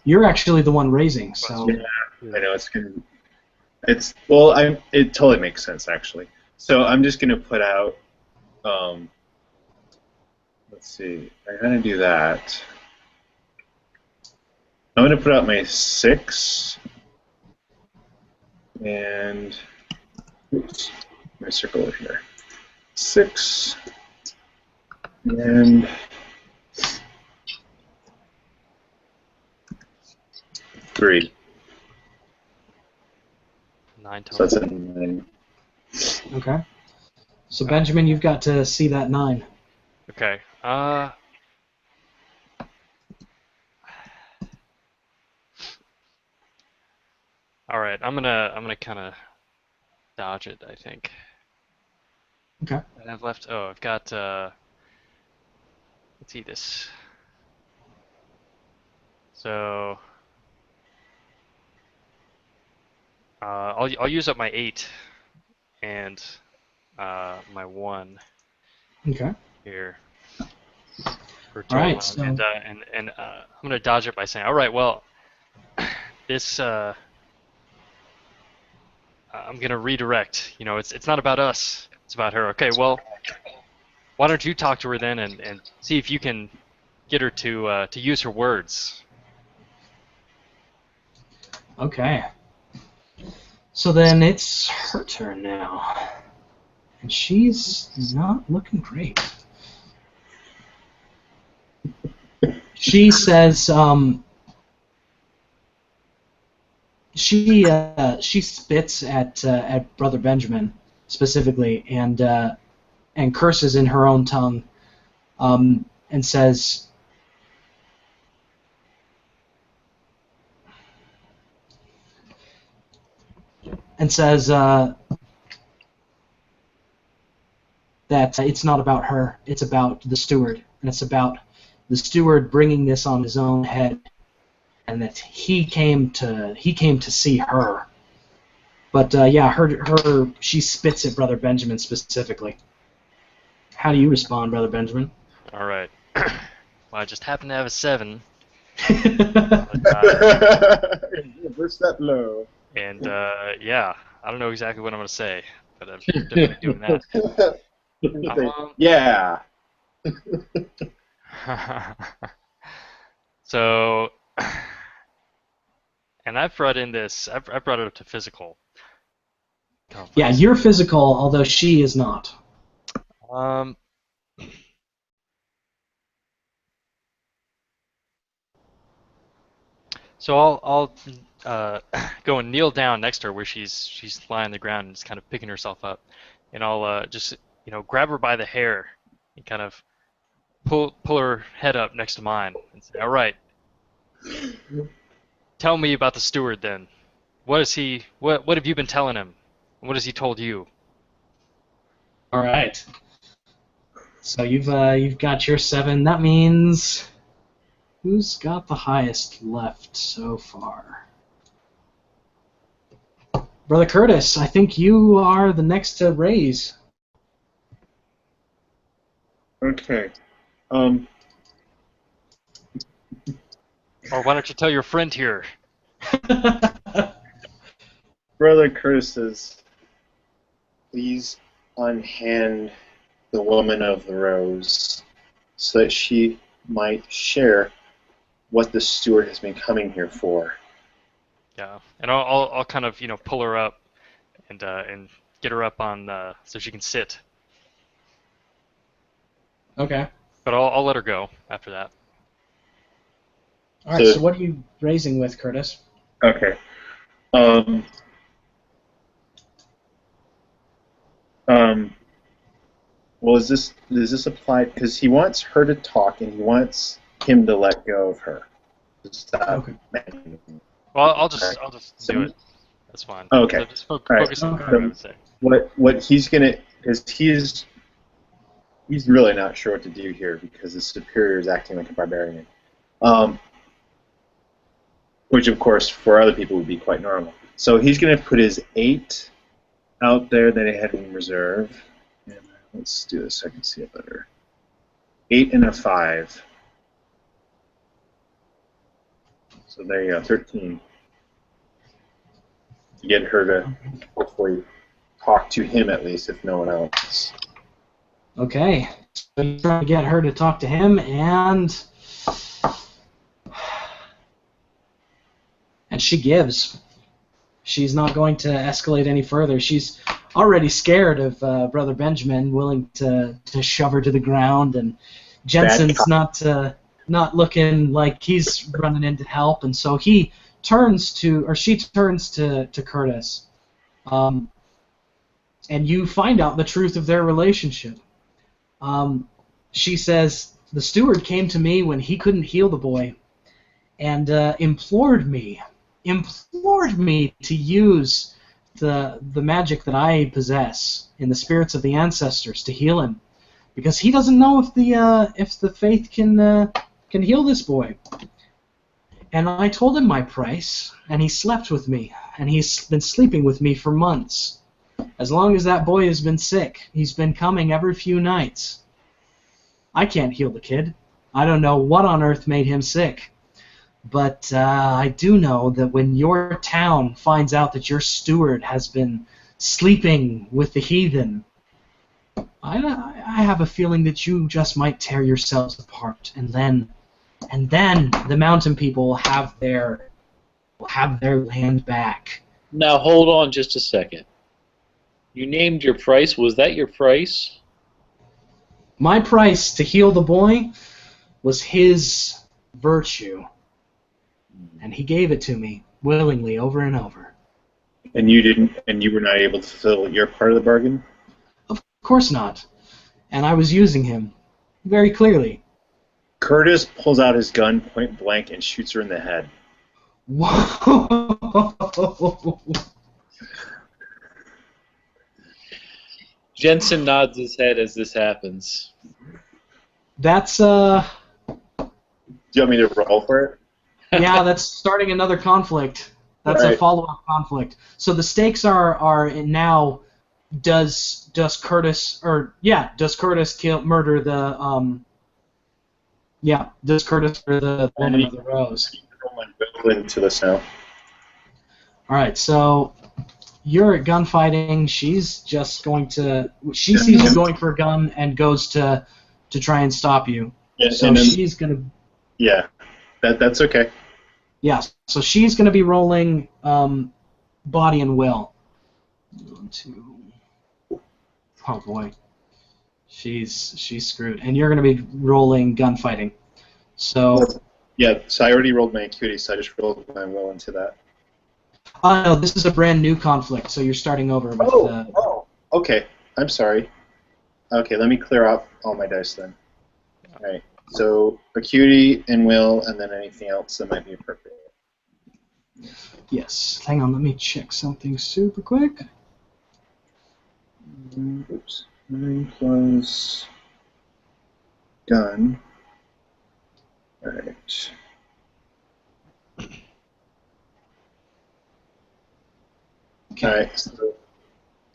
You're actually the one raising, so. Yeah, I know it's well, it totally makes sense actually. So I'm just gonna put out. Let's see, I'm gonna do that. I'm gonna put out my 6. And oops, my circle over here. 6 and 3. 9 So that's total. a 9. Okay. So Benjamin, you've got to see that 9. Okay. All right. I'm gonna kind of dodge it, I think. Okay. And I've left. Oh, I've got. Let's see this. So. I'll use up my 8 and my 1 Okay. here for All right. round. So. And I'm gonna dodge it by saying, all right, well, this I'm gonna redirect. You know, it's not about us. It's about her. Okay, well, why don't you talk to her then and see if you can get her to use her words. Okay. So then it's her turn now. And she's not looking great. She says, she spits at Brother Benjamin specifically and curses in her own tongue, and says, that it's not about her, it's about the steward, and it's about the steward bringing this on his own head, and that he came to see her. But yeah, she spits at Brother Benjamin specifically. How do you respond, Brother Benjamin? All right. Well, I just happen to have a 7. Reverse that blow. And yeah, I don't know exactly what I'm gonna say, but I'm definitely doing that. Yeah. So, and I've brought in this. I brought it up to physical. Yeah, you're physical, although she is not. So I'll go and kneel down next to her where she's lying on the ground and just kind of picking herself up, and I'll just grab her by the hair and kind of pull her head up next to mine and say, "All right, tell me about the steward then. What is he? What have you been telling him? What has he told you?" All right. So you've got your 7. That means who's got the highest left so far? Brother Curtis, I think you are the next to raise. Okay. Or why don't you tell your friend here? Brother Curtis says, please unhand the woman of the rose so that she might share what the steward has been coming here for. Yeah, and I'll kind of pull her up and get her up on so she can sit. Okay. But I'll let her go after that. All right. So what are you raising with, Curtis? Okay. Well, does this apply? Because he wants her to talk, and he wants him to let go of her. Okay. Well, I'll just do it. That's fine. Okay. So just focus on her, I would say. What he's gonna, because he's really not sure what to do here because his superior is acting like a barbarian, which of course for other people would be quite normal. So he's gonna put his 8 out there that he had in reserve. And let's do this so I can see it better. 8 and a 5. So there you go, 13. To get her to hopefully talk to him at least, if no one else. Okay. So you try to get her to talk to him, and she gives. She's not going to escalate any further. She's already scared of Brother Benjamin, willing to shove her to the ground, and Jensen's not looking like he's running in to help, and so she turns to Curtis, and you find out the truth of their relationship. She says, the steward came to me when he couldn't heal the boy, and implored me to use the magic that I possess in the spirits of the ancestors to heal him, because he doesn't know if the faith can heal this boy. And I told him my price, and he slept with me, and he's been sleeping with me for months. As long as that boy has been sick, he's been coming every few nights. I can't heal the kid. I don't know what on earth made him sick. But I do know that when your town finds out that your steward has been sleeping with the heathen, I have a feeling that you just might tear yourselves apart, and then the mountain people will have their land back. Now hold on just a second. You named your price. Was that your price? My price to heal the boy was his virtue, and he gave it to me willingly over and over. And you were not able to fulfill your part of the bargain? Of course not. And I was using him very clearly. Curtis pulls out his gun point blank and shoots her in the head. Whoa! Jensen nods his head as this happens. That's Do you want me to roll for it? yeah, that's starting another conflict. That's Right. a follow-up conflict. So the stakes are now: does Curtis murder the does Curtis murder the woman of the rose? Roll my will into this now. All right, so you're at gunfighting. She's just going to. She sees you going for a gun and goes to try and stop you. Yeah, So and then, she's gonna. yeah, that's okay. Yeah, so she's gonna be rolling body and will. 1, 2. Oh boy, she's screwed. And you're gonna be rolling gunfighting. So. Yeah, so I already rolled my acuity, so I just rolled my will into that. No, this is a brand new conflict, so you're starting over with. Okay. I'm sorry. Okay, let me clear out all my dice then. All right. So acuity and will, and then anything else that might be appropriate. Yes. Hang on, let me check something super quick. Oops. 9 plus gun. All right. Okay. Alright, so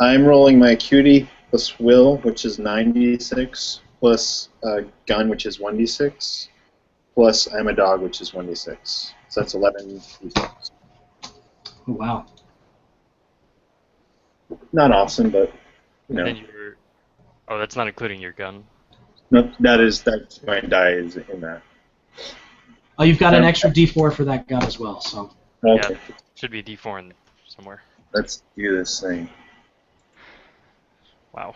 I'm rolling my acuity plus will, which is 9d6, plus gun, which is 1d6, plus I'm a dog, which is 1d6. So that's 11d6. Oh, wow. Not awesome, but you And know. then you're. Oh, that's not including your gun. No, that's my die is in that. Oh, you've got an extra D4 for that gun as well. So. Okay, Yeah, should be a D4 in somewhere. let's do this thing. Wow.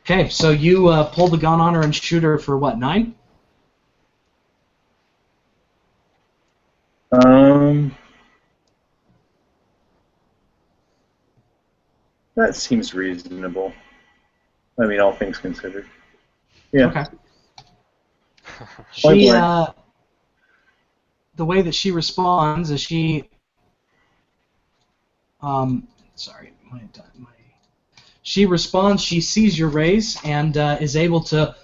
Okay, so you pull the gun on her and shoot her for what, 9? That seems reasonable. I mean, all things considered. Yeah. Okay. Point She, blank. the way that she responds is she, sorry, she responds, she sees your raise and is able to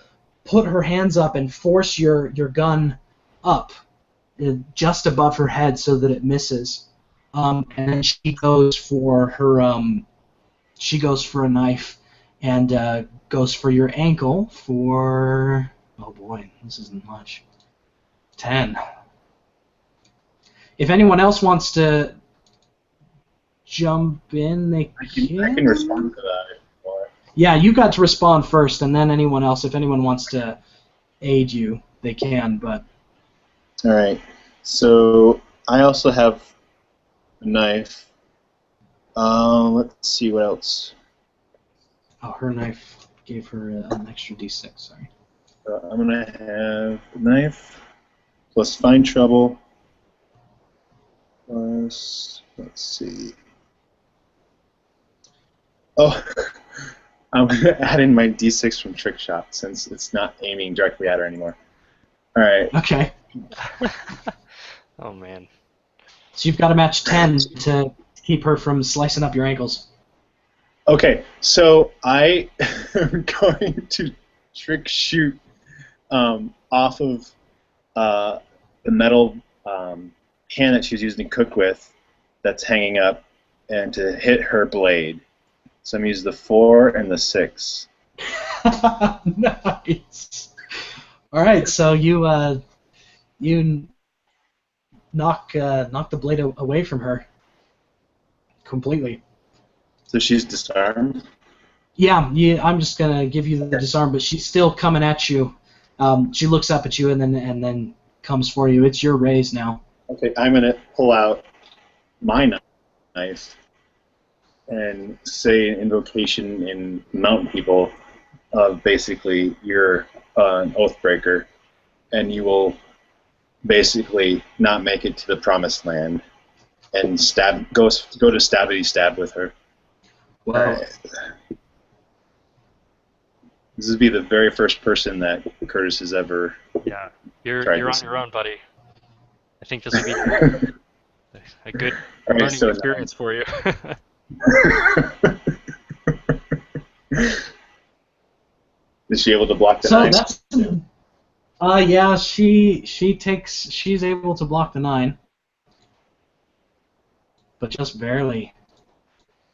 put her hands up and force your gun up just above her head so that it misses. And then she goes for her, she goes for a knife and goes for your ankle for, oh boy, this isn't much. 10. If anyone else wants to jump in, they can. I can respond to that if you want. Yeah, you got to respond first, and then anyone else, if anyone wants to aid you, they can, but... All right. So I also have a knife. Let's see what else. Oh, her knife gave her an extra D6, sorry. I'm gonna have a knife plus find trouble plus, let's see. Oh, I'm gonna add in my D6 from trick shot since it's not aiming directly at her anymore. All right. Okay. Oh man. So you've got to match 10 to keep her from slicing up your ankles. Okay, so I am going to trick shoot off of the metal pan that she's using to cook with that's hanging up and to hit her blade. So I'm using the 4 and the 6. Nice. All right, so you knock the blade away from her completely. So she's disarmed? Yeah, I'm just gonna give you the disarm, but she's still coming at you. She looks up at you and then comes for you. It's your raise now. Okay, I'm going to pull out my knife and say an invocation in Mountain People of basically you're an oathbreaker and you will basically not make it to the promised land and go to stabbity stab with her. Well, This would be the very first person that Curtis has ever. Yeah, you're Try on this. your own, buddy. I think this will be a good All right, learning so experience for you. Is she able to block the so 9? that's yeah, she's able to block the 9, but just barely.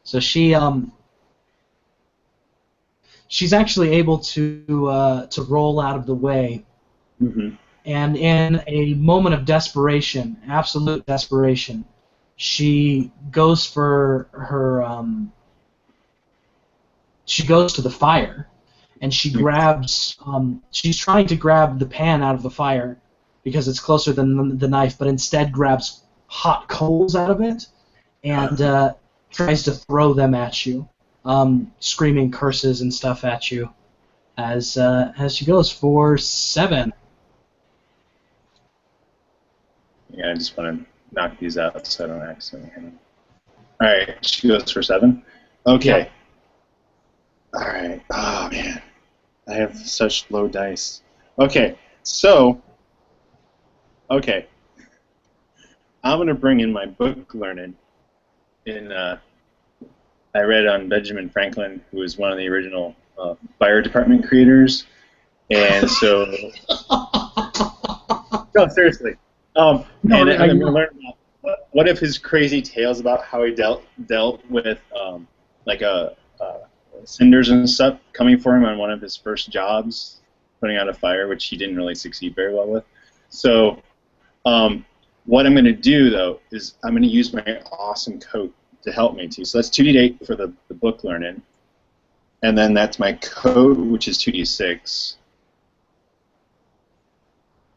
So she's actually able to roll out of the way, Mm-hmm. and in a moment of desperation, absolute desperation, she goes for her. She goes to the fire, and she grabs. She's trying to grab the pan out of the fire because it's closer than the knife, but instead grabs hot coals out of it and tries to throw them at you, screaming curses and stuff at you as she goes for 7. Yeah, I just want to knock these out so I don't accidentally hit them. All right, she goes for 7. Okay. Yeah. All right. Oh man, I have such low dice. Okay, so. Okay. I'm gonna bring in my book learning. I read on Benjamin Franklin, who was one of the original fire department creators, and so. No, seriously. I'm going to learn about What if his crazy tales about how he dealt with like cinders and stuff coming for him on one of his first jobs, putting out a fire, which he didn't really succeed very well with. So, what I'm going to do though is I'm going to use my awesome coat to help me too. So that's 2d8 for the book learning, and then that's my coat, which is 2d6.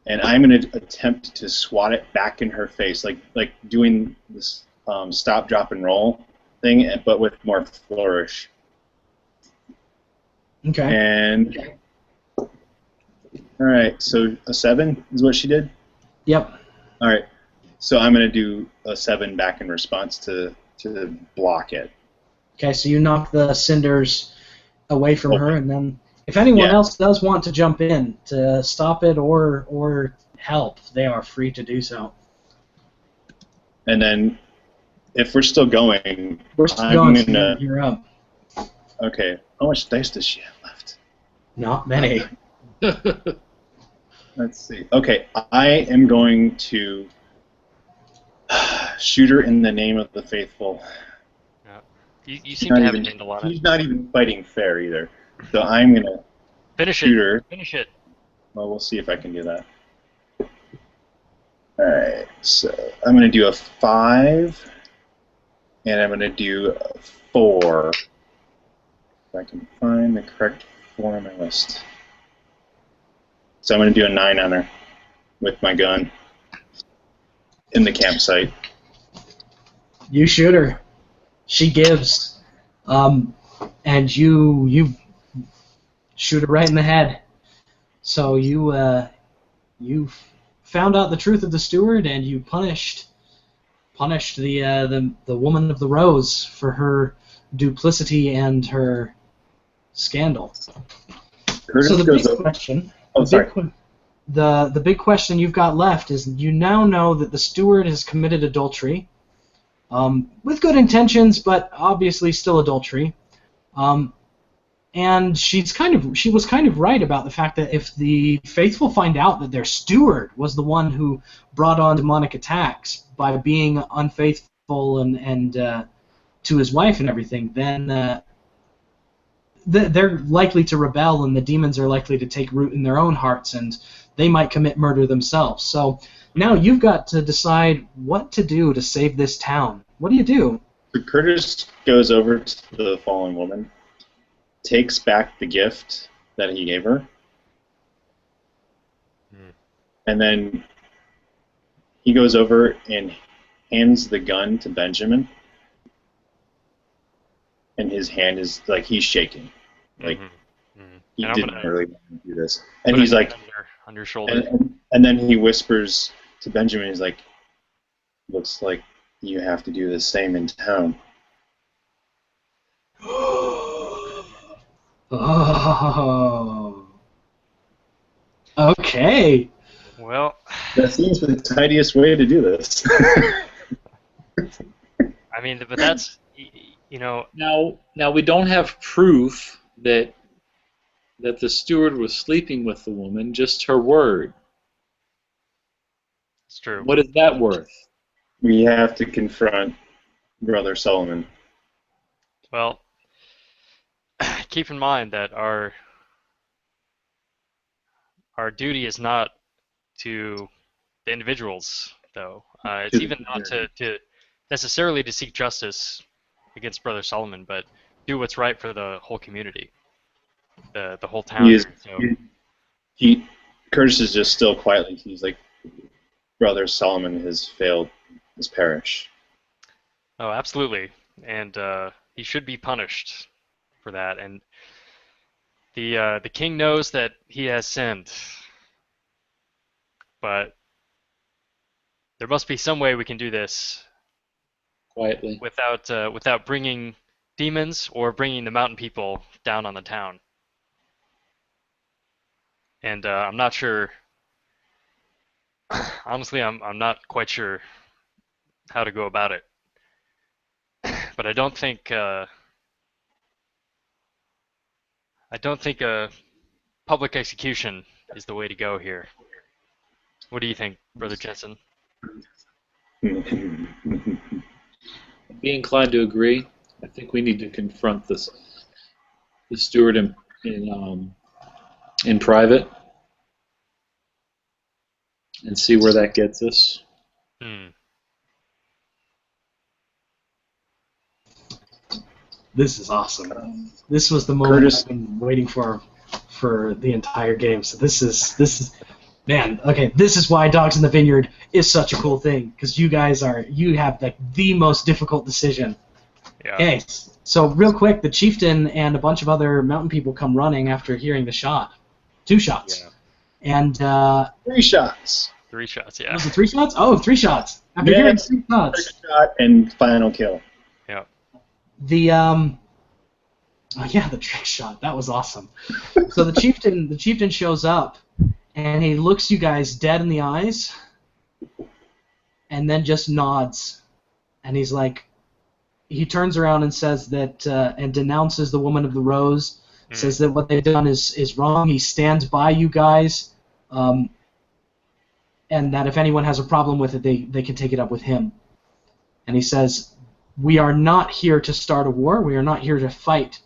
And I'm going to attempt to swat it back in her face, like doing this stop, drop, and roll thing, but with more flourish. Okay. And all right, so a 7 is what she did. Yep. All right, so I'm going to do a 7 back in response to block it. Okay, so you knock the cinders away from her, and then if anyone else does want to jump in to stop it or help, they are free to do so. And then, if we're still going, We're still going, so you're up. Okay, how much dice does she have left? Not many. Let's see. Okay, I am going to shoot her in the name of the faithful. You seem to have it in a lot of... He's not even fighting fair either. So I'm going to shoot her. Finish it. Well, we'll see if I can do that. Alright, so I'm going to do a 5, and I'm going to do a 4. If I can find the correct 4 on my list. So I'm going to do a 9 on her with my gun in the campsite. You shoot her. She gives. And you shoot her right in the head. So you found out the truth of the steward, and you punished the woman of the rose for her duplicity and her scandal. So the big question, the big question you've got left is, you now know that the steward has committed adultery, with good intentions, but obviously still adultery. And she was kind of right about the fact that if the faithful find out that their steward was the one who brought on demonic attacks by being unfaithful and to his wife and everything, then they're likely to rebel, and the demons are likely to take root in their own hearts, and they might commit murder themselves. So now you've got to decide what to do to save this town. What do you do? So Curtis goes over to the fallen woman, takes back the gift that he gave her, and then he goes over and hands the gun to Benjamin, and his hand is like he's shaking, like he didn't really want to do this, and he's like on your shoulder, and then he whispers to Benjamin, he's like, "Looks like you have to do the same in town." Oh. Okay. Well, that seems the tidiest way to do this. I mean, but that's, you know. Now we don't have proof that the steward was sleeping with the woman. Just her word. It's true. What is that worth? We have to confront Brother Solomon. Well, keep in mind that our duty is not to the individuals, though. It's even not to necessarily to seek justice against Brother Solomon, but do what's right for the whole community, the whole town. Curtis is just still quietly. He's like, Brother Solomon has failed his parish. Oh, absolutely, and he should be punished for that. And the king knows that he has sinned, but there must be some way we can do this quietly without bringing demons or bringing the mountain people down on the town. And I'm not sure. Honestly, I'm not quite sure how to go about it. But I don't think a public execution is the way to go here. What do you think, Brother Jensen? I'd be inclined to agree. I think we need to confront the steward in private and see where that gets us. Hmm. This is awesome. This was the moment Curtis, I've been waiting for the entire game. So this is man. Okay, this is why Dogs in the Vineyard is such a cool thing, because you have like the most difficult decision. Yeah. Okay, so real quick, the chieftain and a bunch of other mountain people come running after hearing the shot. 2 shots. Yeah. And 3 shots. 3 shots. Yeah. was it 3 shots? Oh, 3 shots. After hearing 3 shots. First shot and final kill. Yeah. The the trick shot. That was awesome. So the chieftain shows up, and he looks you guys dead in the eyes, and then just nods, and he's like, he turns around and says that and denounces the woman of the rose. Says that what they've done is wrong. He stands by you guys, and that if anyone has a problem with it, they can take it up with him. And he says, we are not here to start a war. We are not here to fight.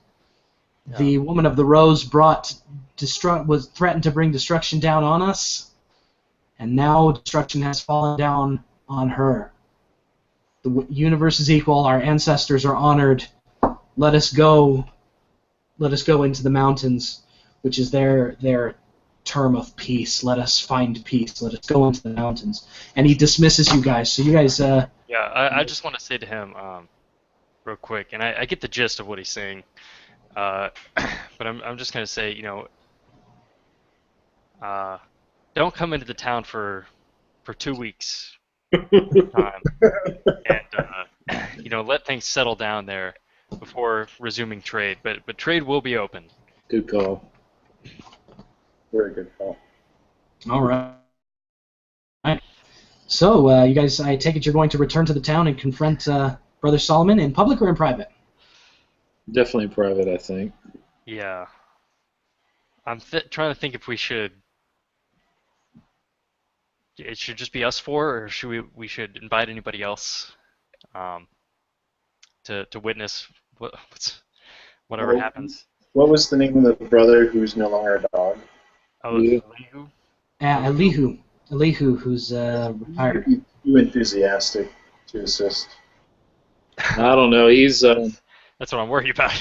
Yeah. The woman of the rose was threatened to bring destruction down on us, and now destruction has fallen down on her. The universe is equal. Our ancestors are honored. Let us go into the mountains, which is their term of peace. Let us find peace. Let us go into the mountains. And he dismisses you guys. So you guys. Yeah, I just want to say to him, real quick, and I get the gist of what he's saying, but I'm just gonna say, don't come into the town for 2 weeks time, and let things settle down there before resuming trade. But trade will be open. Good call. Very good call. All right. So, you guys, I take it you're going to return to the town and confront Brother Solomon in public or in private? Definitely private, I think. Yeah. I'm trying to think if we should. It should just be us 4, or should we should invite anybody else to witness whatever happens. What was the name of the brother who's no longer a dog? Oh, Elihu? Elihu, who's retired. Too enthusiastic to assist. I don't know. He's That's what I'm worried about.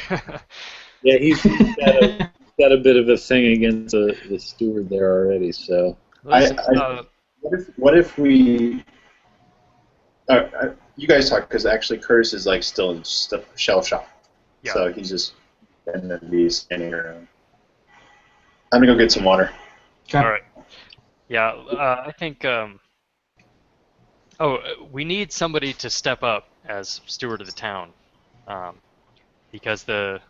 yeah, he's got a bit of a thing against the steward there already. So what if we? You guys talk, because actually Curtis is like still in shell shock. Yeah. So he's just gonna be standing around. I'm gonna go get some water. Okay. All right. Yeah, I think. We need somebody to step up as steward of the town, because the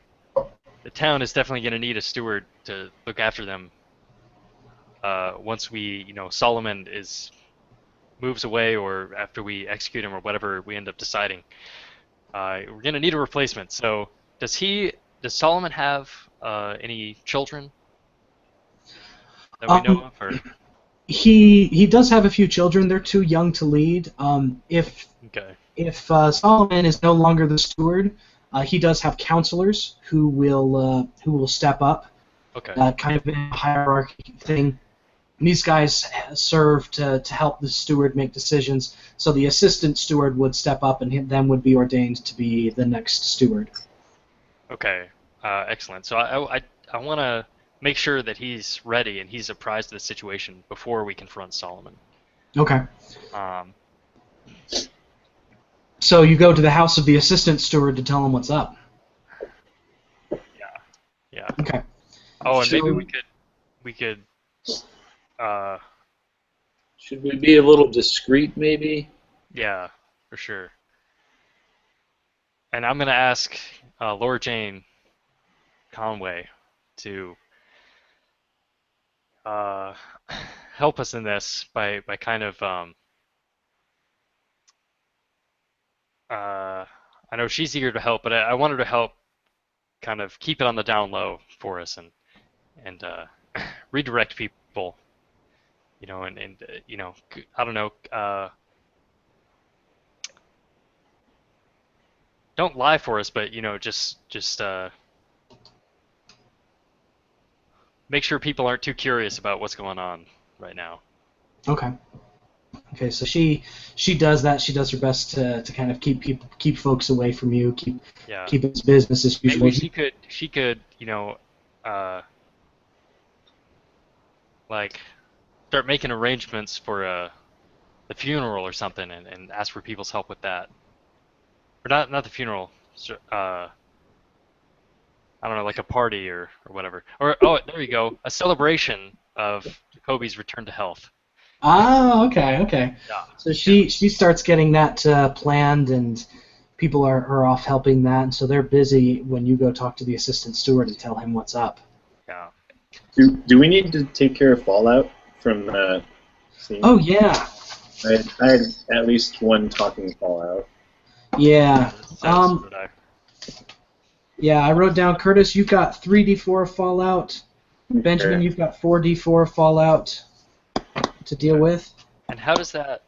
town is definitely going to need a steward to look after them. Once Solomon moves away, or after we execute him, or whatever we end up deciding, we're going to need a replacement. So, does Solomon have any children that we know of? Or? He does have a few children. They're too young to lead. If Solomon is no longer the steward, he does have counselors who will step up. Okay. Kind of in a hierarchy thing. And these guys serve to help the steward make decisions. So the assistant steward would step up, and then would be ordained to be the next steward. Okay. Excellent. So I want to make sure that he's ready and he's apprised of the situation before we confront Solomon. Okay. So you go to the house of the assistant steward to tell him what's up. Yeah. Okay. Oh, and maybe we could. Should we be a little discreet, maybe? Yeah, for sure. And I'm gonna ask Laura Jane Conway to help us in this by kind of I know she's eager to help, but I want her to help kind of keep it on the down low for us and redirect people, and I don't know, don't lie for us, but just make sure people aren't too curious about what's going on right now. Okay. Okay, so she does that. She does her best to kind of keep folks away from you, Yeah. keep its business as usual. Maybe she could like start making arrangements for the funeral or something, and ask for people's help with that. Or not the funeral. I don't know, like a party or whatever. Or there you go, a celebration of Jacoby's return to health. Ah, okay. Yeah. So she starts getting that planned, and people are off helping that, and so they're busy when you go talk to the assistant steward and tell him what's up. Yeah. Do we need to take care of fallout from the scene? Oh yeah. I had at least one talking fallout. Yeah. So did I. Yeah, I wrote down, Curtis, you've got 3d4 fallout. Benjamin, you've got 4d4 fallout to deal with. And how does that?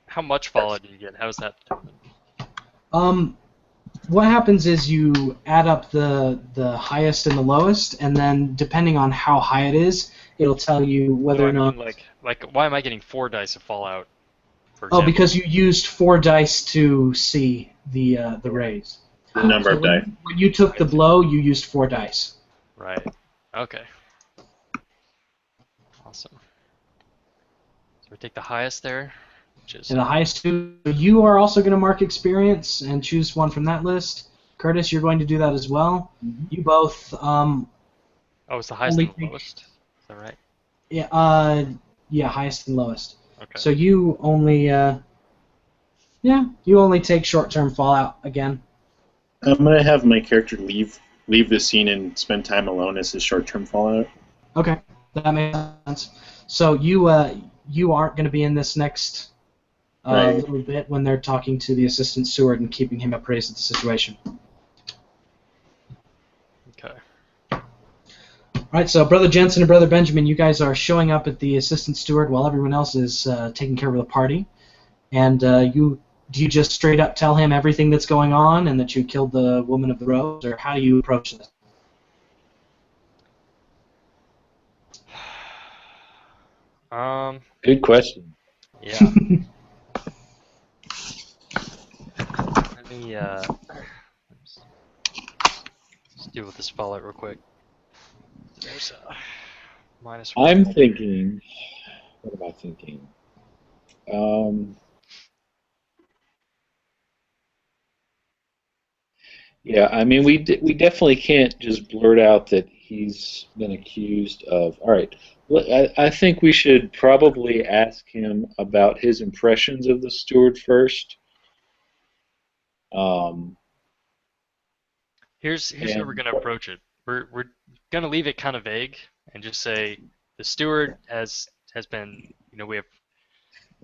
How much fallout do you get? How does that determine? What happens is you add up the highest and the lowest, and then depending on how high it is, it'll tell you whether or not. Like, why am I getting 4 dice of fallout? For Oh, example? because you used 4 dice to see the raise. The number of dice. When you took the blow, you used 4 dice. Right. Okay. Awesome. So we take the highest there, which is. And the highest 2. You are also going to mark experience and choose one from that list. Curtis, you're going to do that as well. Mm-hmm. You both. It's the highest and the lowest. Is that right? Yeah. Yeah, highest and lowest. Okay. So you only. You only take short-term fallout again. I'm gonna have my character leave the scene and spend time alone as his short-term fallout. Okay, that makes sense. So you aren't going to be in this next Right. little bit when they're talking to the assistant steward and keeping him appraised of the situation. Okay. All right, so Brother Jensen and Brother Benjamin, you guys are showing up at the assistant steward while everyone else is taking care of the party. And do you just straight up tell him everything that's going on and that you killed the woman of the rose, or how do you approach this? Good question. Yeah. Let me let's deal with this fallout real quick. There's -1. I'm thinking. What am I thinking? Yeah, I mean, we definitely can't just blurt out that he's been accused of. All right, I think we should probably ask him about his impressions of the steward first. Here's how we're gonna approach it. We're gonna leave it kind of vague and just say the steward has been,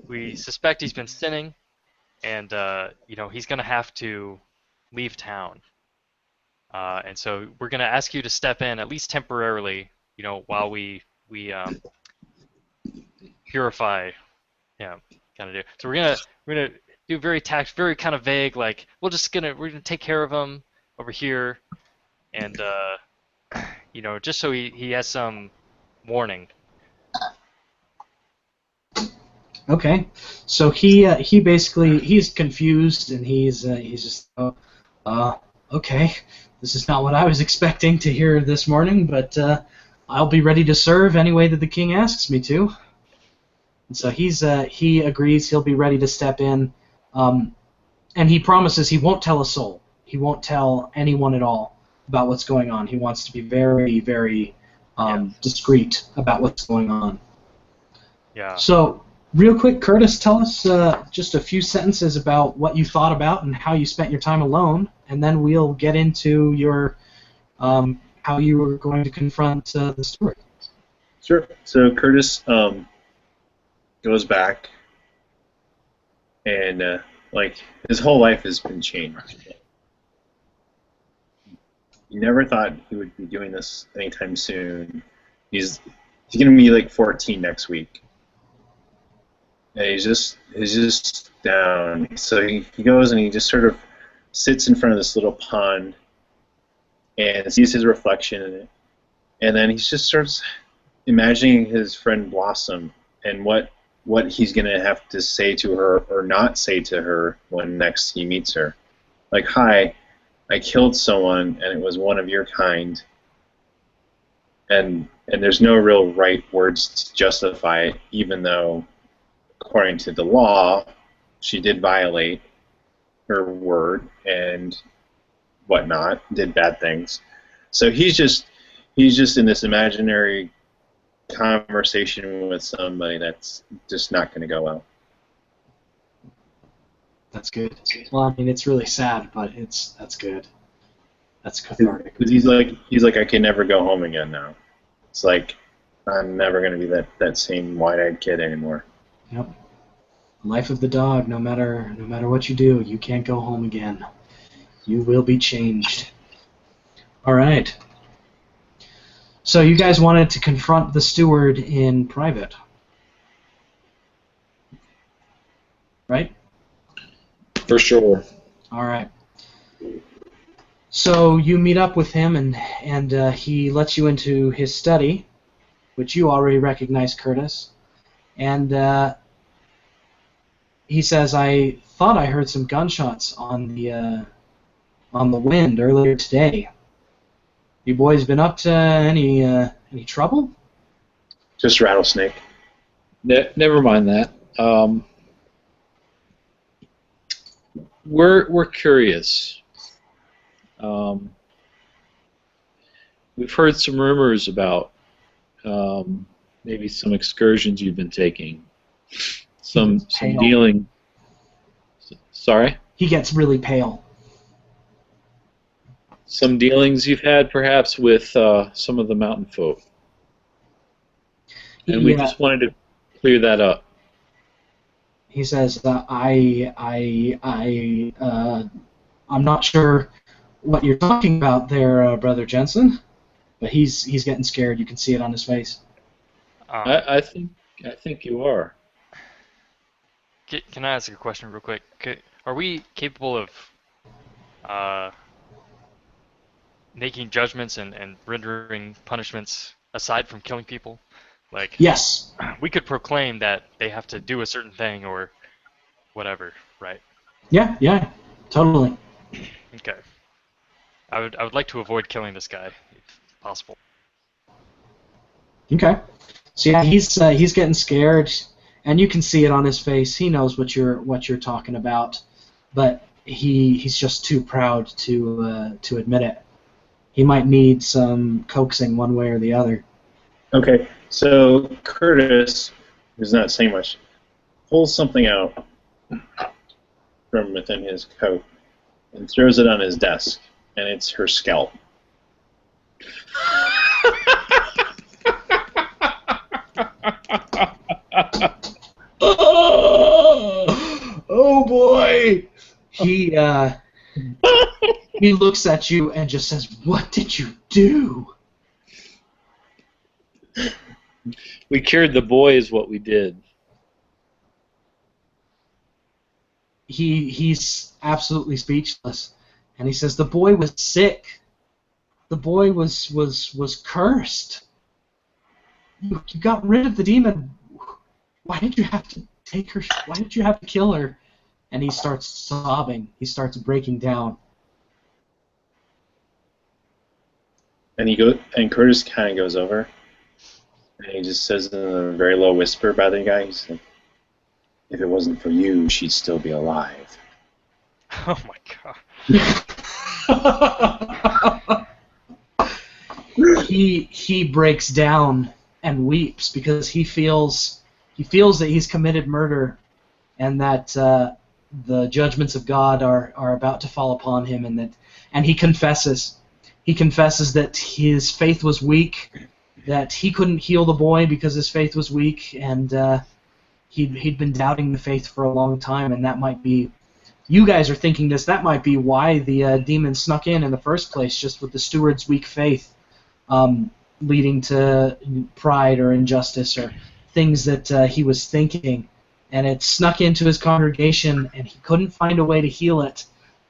we suspect he's been sinning, and he's gonna have to leave town. And so we're gonna ask you to step in at least temporarily, while we purify him, kind of do. So we're gonna do very kind of vague, like we're gonna take care of him over here, and just so he has some warning. Okay, so he basically he's confused and he's just okay, this is not what I was expecting to hear this morning, but I'll be ready to serve any way that the king asks me to. And so he agrees he'll be ready to step in, and he promises he won't tell a soul. He won't tell anyone at all about what's going on. He wants to be very, very discreet about what's going on. Yeah. So, real quick, Curtis, tell us just a few sentences about what you thought about and how you spent your time alone, and then we'll get into your how you were going to confront the steward. Sure. So Curtis goes back, and his whole life has been changed. He never thought he would be doing this anytime soon. He's going to be like 14 next week. And he's just down. So he goes and he just sort of sits in front of this little pond and sees his reflection in it. And then he just starts imagining his friend Blossom and what he's going to have to say to her or not say to her when next he meets her. Like, hi, I killed someone and it was one of your kind. And there's no real right words to justify it, even though, according to the law, she did violate her word and whatnot, did bad things. So he's just in this imaginary conversation with somebody that's just not going to go well. That's good. Well, I mean, it's really sad, but that's good. That's cathartic. Because he's like, I can never go home again now. It's like, I'm never going to be that same wide-eyed kid anymore. Yep. Life of the dog. No matter what you do, you can't go home again. You will be changed. All right. So you guys wanted to confront the steward in private, right? For sure. All right. So you meet up with him, and he lets you into his study, which you already recognize, Curtis. And he says, "I thought I heard some gunshots on the wind earlier today. You boys been up to any trouble?" Just rattlesnake. Never mind that. We're curious. We've heard some rumors about maybe some excursions you've been taking, some dealing. Sorry? He gets really pale. Some dealings you've had, perhaps, with some of the mountain folk. And we just wanted to clear that up. He says, I'm not sure what you're talking about there, Brother Jensen, but he's getting scared. You can see it on his face. I think you are. Can I ask a question real quick? Are we capable of making judgments and rendering punishments aside from killing people? Like, yes, we could proclaim that they have to do a certain thing or whatever, right? Yeah, totally. Okay. I would like to avoid killing this guy, if possible. Okay. So yeah, he's getting scared, and you can see it on his face. He knows what you're talking about, but he's just too proud to admit it. He might need some coaxing one way or the other. Okay, so Curtis, who's not saying much, pulls something out from within his coat and throws it on his desk, and it's her scalp. Oh boy! He looks at you and just says, "What did you do?" We cured the boy is what we did. He's absolutely speechless, and he says, "The boy was sick. The boy was cursed. You got rid of the demon. Why did you have to take her? Why did you have to kill her?" And he starts sobbing. He starts breaking down. And Curtis kind of goes over, and he just says in a very low whisper by the guy, he's like, "If it wasn't for you, she'd still be alive." Oh my god. He breaks down and weeps because he feels that he's committed murder, and that the judgments of God are about to fall upon him, and he confesses. He confesses that his faith was weak, that he couldn't heal the boy because his faith was weak, and he'd been doubting the faith for a long time, and that might be, you guys are thinking this, that might be why the demon snuck in the first place, just with the steward's weak faith, leading to pride or injustice or things that he was thinking, and it snuck into his congregation, and he couldn't find a way to heal it,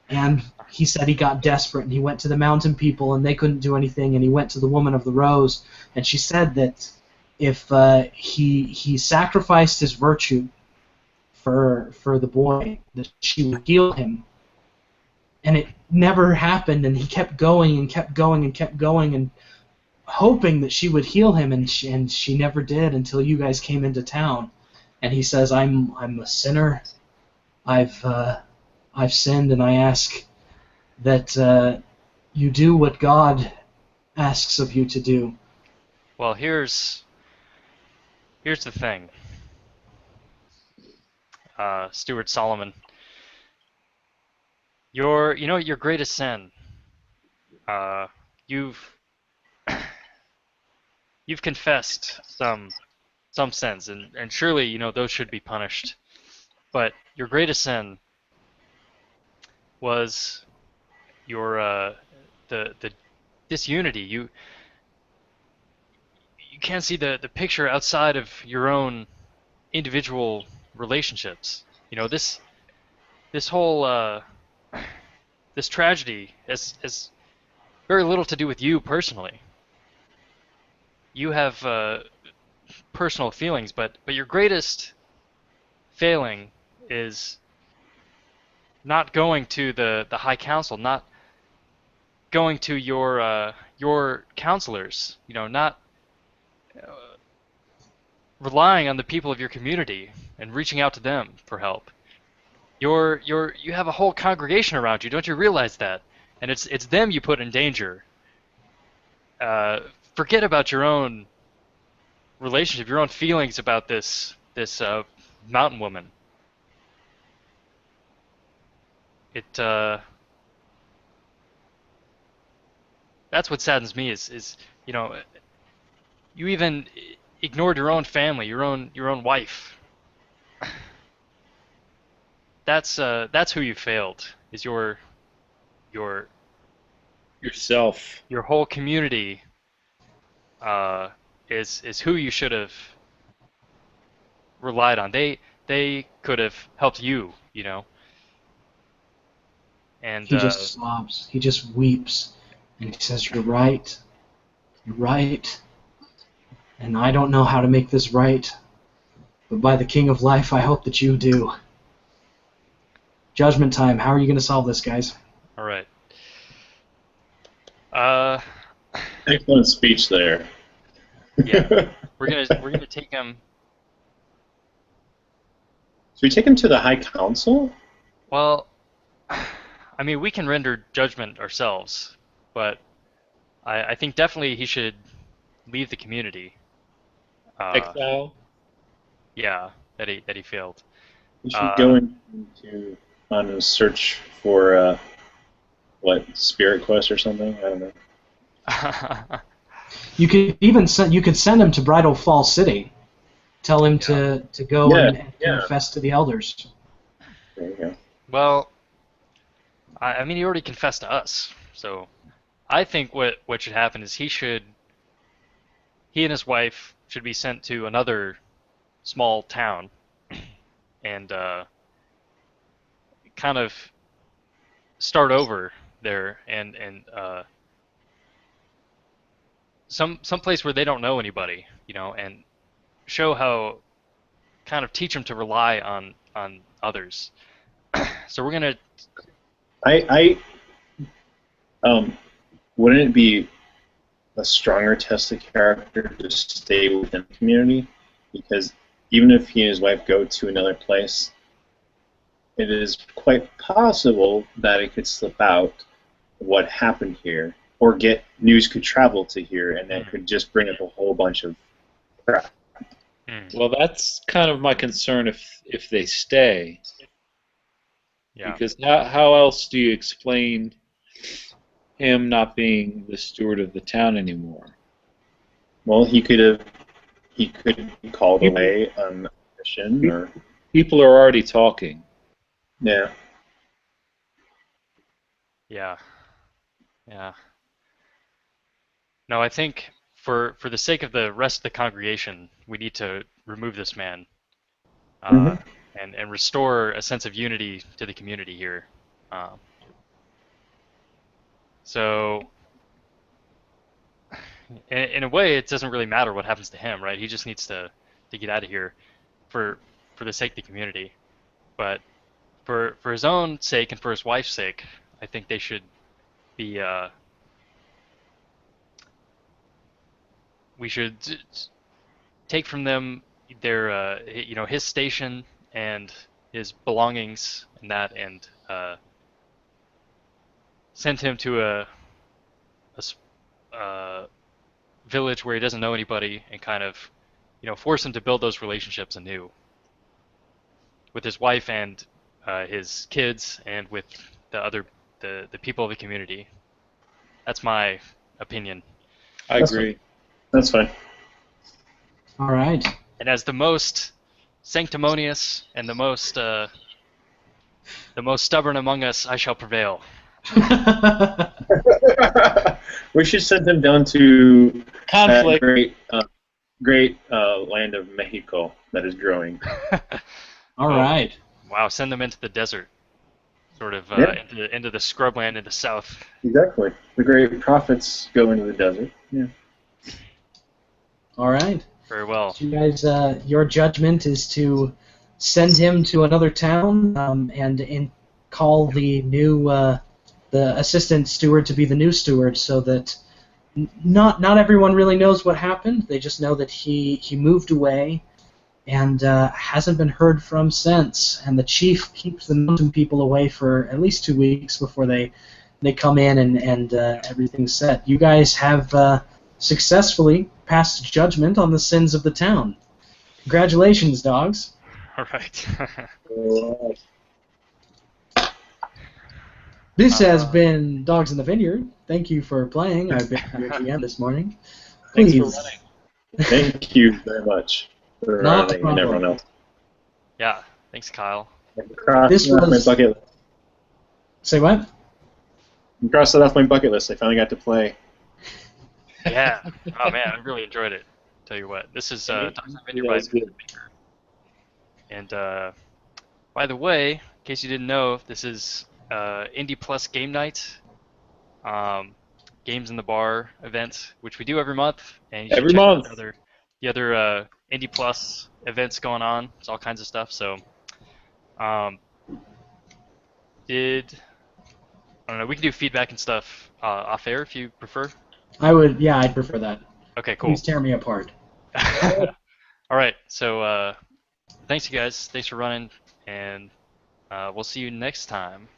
and he said he got desperate and he went to the mountain people and they couldn't do anything, and he went to the woman of the rose, and she said that if he sacrificed his virtue for the boy, that she would heal him. And it never happened, and he kept going and kept going and kept going and hoping that she would heal him, and she never did until you guys came into town. And he says, I'm a sinner. I've sinned, and I ask that you do what God asks of you to do. Well, here's the thing, Steward Solomon. Your greatest sin. You've confessed some sins, and surely those should be punished. But your greatest sin was your the disunity. You can't see the picture outside of your own individual relationships. This whole this tragedy has very little to do with you personally. You have personal feelings, but your greatest failing is not going to the High Council, not going to your counselors. Not relying on the people of your community and reaching out to them for help. You have a whole congregation around you. Don't you realize that? And it's them you put in danger. Forget about your own relationship, your own feelings about this mountain woman. That's what saddens me is you even ignored your own family, your own wife. That's who you failed. Is yourself. Your whole community is who you should have relied on. They could have helped you, And he just sobs. He just weeps, and he says, "You're right. You're right. And I don't know how to make this right, but by the King of Life, I hope that you do." Judgment time. How are you going to solve this, guys? All right. Excellent speech there. Yeah, we're gonna take him. Should we take him to the High Council? Well, I mean, we can render judgment ourselves, but I think definitely he should leave the community. Exile? Yeah, that he failed. We should go on a search for Spirit Quest or something. I don't know. You could send him to Bridal Fall City. Tell him to go and confess to the elders. There you go. Well, I mean, he already confessed to us, so I think what should happen is he and his wife should be sent to another small town and kind of start over there and some place where they don't know anybody, and show how, kind of teach them to rely on others. So we're gonna. Wouldn't it be a stronger test of character to stay within the community? Because even if he and his wife go to another place, it is quite possible that it could slip out what happened here, or news could travel to here, and that could just bring up a whole bunch of crap. Well, that's kind of my concern if they stay. Yeah. Because how else do you explain him not being the steward of the town anymore? Well, he could be called away on a mission, or people are already talking. Yeah. Yeah. No, I think for the sake of the rest of the congregation, we need to remove this man and restore a sense of unity to the community here. So, in a way, it doesn't really matter what happens to him, right? He just needs to get out of here for the sake of the community. But for his own sake and for his wife's sake, I think they should be. We should take from them their, his station and his belongings and that, and send him to a village where he doesn't know anybody, and kind of, force him to build those relationships anew with his wife and his kids, and with the people of the community. That's my opinion. I agree. That's fine. All right. And as the most sanctimonious and the most stubborn among us, I shall prevail. We should send him down to Conflict. that great land of Mexico that is growing. All right. Wow, send them into the desert, sort of Yeah. into the scrubland in the south. Exactly. The great prophets go into the desert. Yeah. All right. Very well. So you guys, your judgment is to send him to another town and call the new the assistant steward to be the new steward, so that not everyone really knows what happened. They just know that he moved away and hasn't been heard from since. And the chief keeps the mountain people away for at least 2 weeks before they come in and everything's set. You guys have successfully passed judgment on the sins of the town. Congratulations, dogs. All right. This has been Dogs in the Vineyard. Thank you for playing. I've been your GM this morning. Thanks Please. for running. Thank you very much for Not a running and everyone else. Yeah. Thanks, Kyle. This Crossed off was- my bucket list. Say what? Crossed it off my bucket list. I finally got to play. Yeah. Oh man, I really enjoyed it. Tell you what, this is Dogs in the Vineyard Yeah, by it's good. Baker. And by the way, in case you didn't know, this is Indie Plus Game Night, Games in the Bar event, which we do every month. And you should Every check out month. the other Indie Plus events going on. It's all kinds of stuff. So, I don't know. We can do feedback and stuff off air if you prefer. I'd prefer that. Okay, cool. Please tear me apart. All right. So, thanks you guys. Thanks for running, and we'll see you next time.